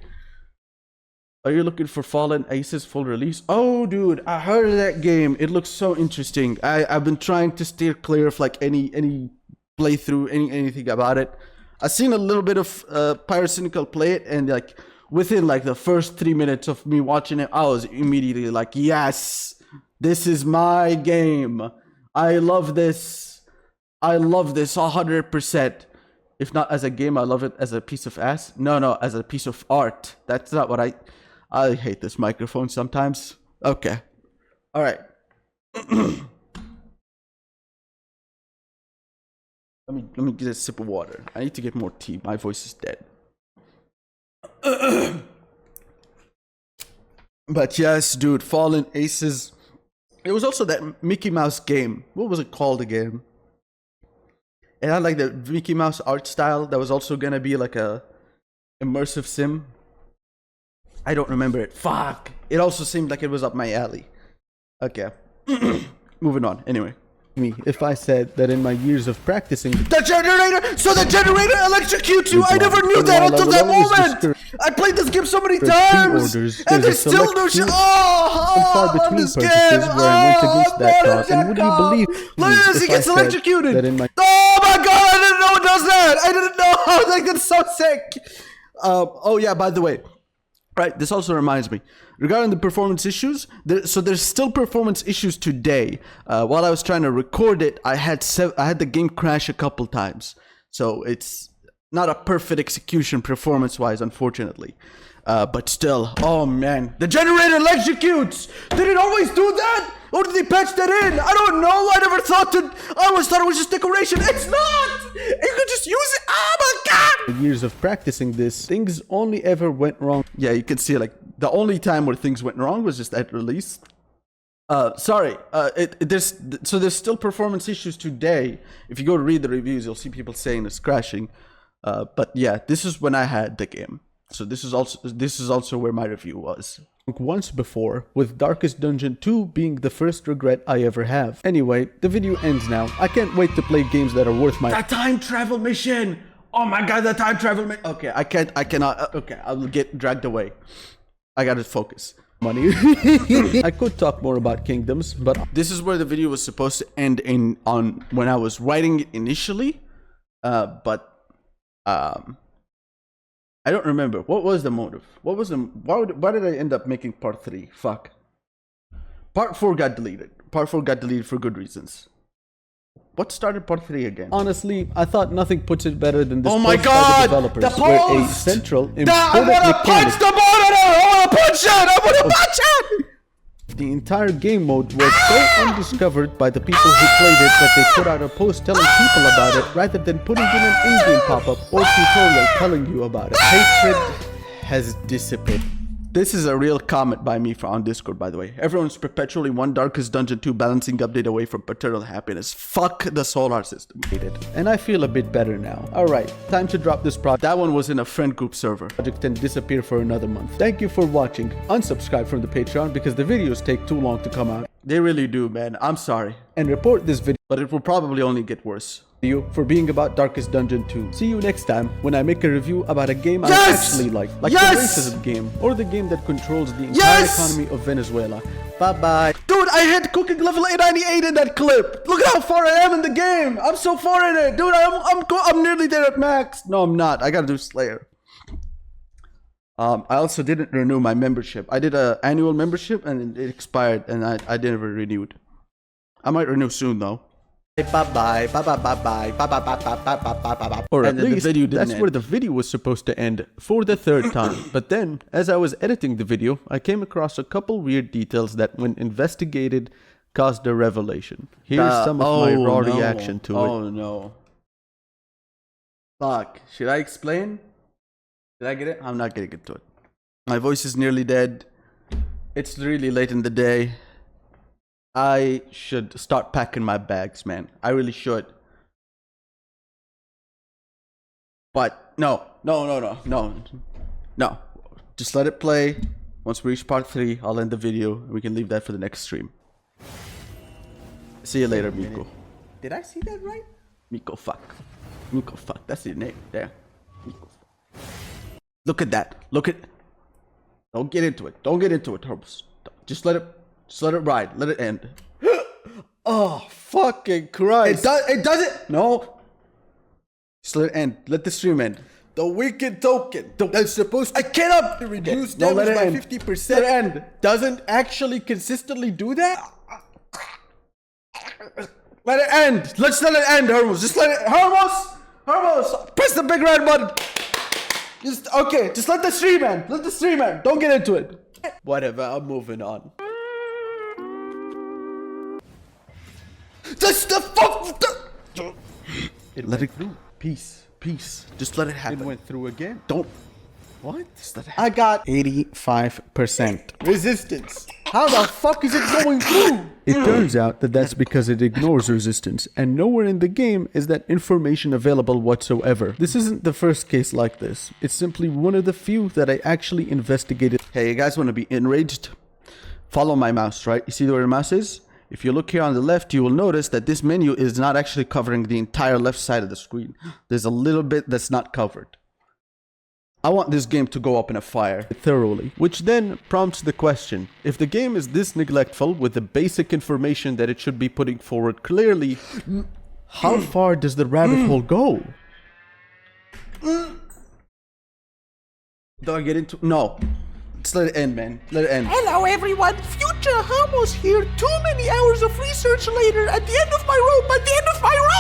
Are you looking for Fallen Aces full release? Oh dude, I heard of that game. It looks so interesting. I've been trying to steer clear of like any playthrough, anything about it. I've seen a little bit of Pyrocynical play it, and like within like the first 3 minutes of me watching it, I was immediately like, yes, this is my game. I love this. I love this 100%. If not as a game, I love it as a piece of ass. No, as a piece of art. That's not what I hate this microphone sometimes. Okay. All right. Let me get a sip of water. I need to get more tea. My voice is dead. But yes, dude, Fallen Aces. It was also that Mickey Mouse game. What was it called again? It had like the Mickey Mouse art style that was also gonna be like a immersive sim. I don't remember it. Fuck. It also seemed like it was up my alley. Okay. Moving on. Anyway. Me if I said that in my years of practicing The generator! So the generator electrocutes you! I never knew that until that moment! I played this game so many times! And there's still no shit! far between this purchases game! where I went against that man, thought. And would you believe Look at this, he if I gets said electrocuted! that in my Oh my god, I didn't know it does that! I didn't know! I was like, that's so sick! Oh yeah, by the way. Right, this also reminds me. Regarding the performance issues, so there's still performance issues today. While I was trying to record it, I had the game crash a couple times. So it's not a perfect execution performance-wise, unfortunately. But still, oh man, the generator electrocutes! Did it always do that? Or did they patch that in? I don't know. I always thought it was just decoration. It's not! You could just use it. Oh my god! years of practicing this, things only ever went wrong. Yeah, you could see like the only time where things went wrong was just at release. There's still performance issues today. If you go to read the reviews, you'll see people saying it's crashing. But yeah, this is when I had the game. So this is also where my review was. Once before, with Darkest Dungeon 2 being the first regret I ever have. Anyway, the video ends now. I can't wait to play games that are worth my time travel mission! Oh my god, the time travel mission! Okay, I cannot, okay, I'll get dragged away. I gotta focus. Money. I could talk more about Kingdoms, but this is where the video was supposed to end on when I was writing it initially. I don't remember. What was the motive? Why did I end up making part 3? Fuck. Part 4 got deleted. Part 4 got deleted for good reasons. What started part 3 again? honestly, I thought nothing puts it better than this Oh my post by the god! developers, The where a post! central I important wanna punch mechanic the monitor! I wanna punch it! I wanna punch it! the entire game mode was so undiscovered by the people who played it that they put out a post telling people about it rather than putting in an in-game pop-up or tutorial telling you about it. Hatred has dissipated. This is a real comment by me on Discord, by the way. Everyone's perpetually one Darkest Dungeon 2 balancing update away from paternal happiness. Fuck the solar system. And I feel a bit better now. Alright, time to drop this That one was in a friend group server. project and disappear for another month. Thank you for watching. Unsubscribe from the Patreon because the videos take too long to come out. They really do, man. I'm sorry. And report this video But it will probably only get worse. for being about Darkest Dungeon 2. See you next time when I make a review about a game I Yes! actually like the Yes! racism game, or the game that controls the entire Yes! economy of Venezuela. Bye-bye. Dude, I hit cooking level 898 in that clip. Look at how far I am in the game. I'm so far in it. Dude, I'm nearly there at max. No, I'm not. I gotta do Slayer. I also didn't renew my membership. I did an annual membership and it expired and I never renewed. I might renew soon though. Bye-bye. Bye-bye. Bye-bye. Or at And then the least, video didn't that's end. where the video was supposed to end for the third time. But then, as I was editing the video, I came across a couple weird details that, when investigated, caused a revelation. Here's some of my raw reaction to it. Oh no. Fuck. Should I explain? Did I get it? I'm not gonna get to it. My voice is nearly dead. It's really late in the day. I should start packing my bags, man. I really should. But no. Just let it play. Once we reach part 3, I'll end the video. We can leave that for the next stream. See you later, Miko. Did I see that right? Miko, fuck. That's your name. There. Miko. Look at that. Don't get into it, Turbos. Just let it ride. Let it end. Oh, fucking Christ. It does it. No. Just let it end. Let the stream end. The wicked token. That's supposed to... I cannot reduce damage by 50%. Let it end. Doesn't actually consistently do that? Let it end. Let's let it end, Hermos. Just let it... Hermos! Press the big red button. Just let the stream end. Let the stream end. Don't get into it. Whatever, I'm moving on. That's the fuck... Let it through. Peace. Just let it happen. It went through again. Don't. What? Just let it happen. I got 85% resistance. How the fuck is it going through? It turns out that that's because it ignores resistance, and nowhere in the game is that information available whatsoever. This isn't the first case like this. It's simply one of the few that I actually investigated. Hey, you guys want to be enraged? Follow my mouse, right? You see where the mouse is? If you look here on the left, you will notice that this menu is not actually covering the entire left side of the screen. There's a little bit that's not covered. I want this game to go up in a fire thoroughly, which then prompts the question, if the game is this neglectful with the basic information that it should be putting forward clearly, how far does the rabbit hole go? Do I get into... No. Just let it end, man. Let it end. Hello everyone, Future Homos here. Too many hours of research later, at the end of my rope,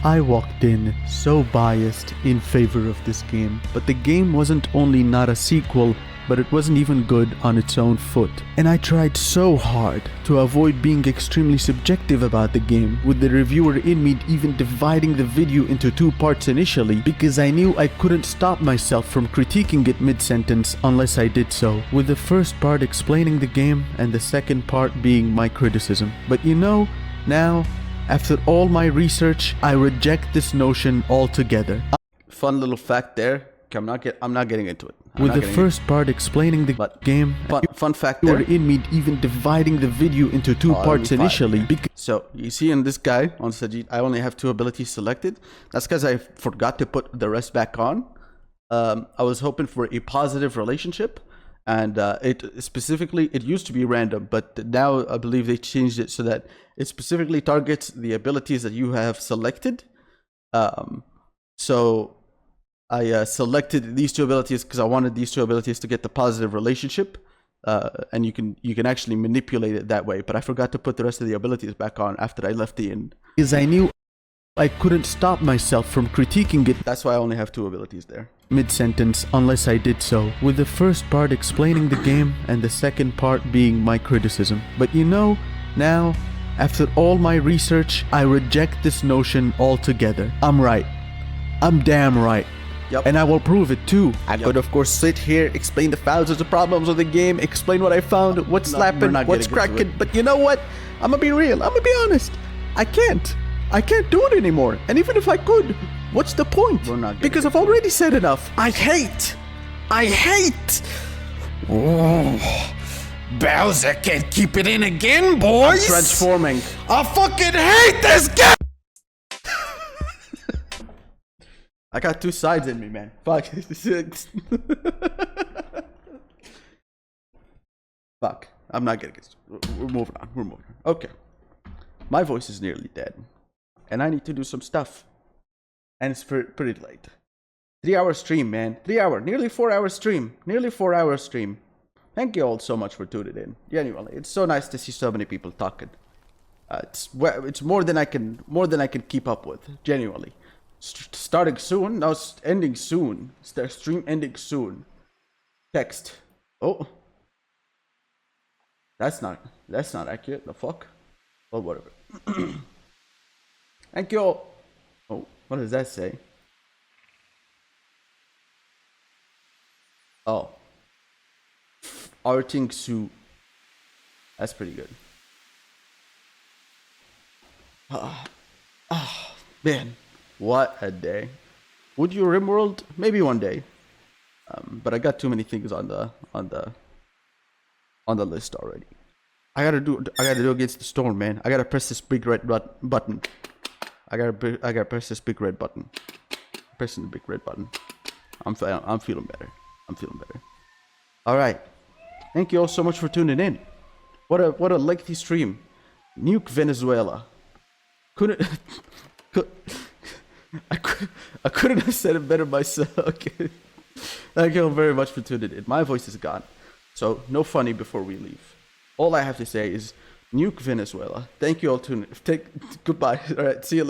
I walked in so biased in favor of this game, but the game wasn't only not a sequel, but it wasn't even good on its own foot. And I tried so hard to avoid being extremely subjective about the game, with the reviewer in me even dividing the video into two parts initially, because I knew I couldn't stop myself from critiquing it mid-sentence unless I did so, with the first part explaining the game and the second part being my criticism. But you know, now, after all my research, I reject this notion altogether. Fun little fact there. Okay, I'm not getting into it. With the first part explaining the game, fun fact there. in me even dividing the video into two parts initially. So you see in this guy on Sajid, I only have 2 abilities selected. That's because I forgot to put the rest back on. I was hoping for a positive relationship, and it used to be random, but now I believe they changed it so that it specifically targets the abilities that you have selected. So I selected these 2 abilities because I wanted these 2 abilities to get the positive relationship, and you can actually manipulate it that way. But I forgot to put the rest of the abilities back on after I left the inn. Because I knew I couldn't stop myself from critiquing it. That's why I only have 2 abilities there. Mid-sentence unless I did so, with the first part explaining the game and the second part being my criticism. But you know, now, after all my research, I reject this notion altogether. I'm right. I'm damn right. Yep. And I will prove it too. I could of course sit here, explain the thousands of problems of the game, explain what I found, what's slapping, what's cracking, but you know what? I'm gonna be real, I'm gonna be honest. I can't do it anymore. And even if I could, what's the point? Because I've already said enough. I hate. Oh, Bowser can't keep it in again, boys. I'm transforming. I fucking hate this game. I got 2 sides in me, man. Fuck. Fuck. I'm not getting it. We're moving on. Okay. My voice is nearly dead. And I need to do some stuff. And it's pretty late. 3-hour stream, man. 3 hour. Nearly 4-hour stream. Thank you all so much for tuning in. Genuinely. It's so nice to see so many people talking. It's more than I can keep up with. Genuinely. Starting soon? No, it's ending soon. Stream ending soon. Text. Oh. That's not accurate. The fuck? Oh, whatever. Thank you all. Oh, what does that say? Oh. Arting Su. That's pretty good. Man. What a day. Would you Rimworld? Maybe one day. But I got too many things on the list already. I gotta do against the storm, man. I gotta press this big red button. I gotta press this big red button. Pressing the big red button. I'm feeling better. All right. Thank you all so much for tuning in. What a lengthy stream. Nuke Venezuela. I couldn't have said it better myself. Okay. Thank you all very much for tuning in. My voice is gone, so no funny before we leave. All I have to say is nuke Venezuela. Thank you all. Goodbye. All right, see you later.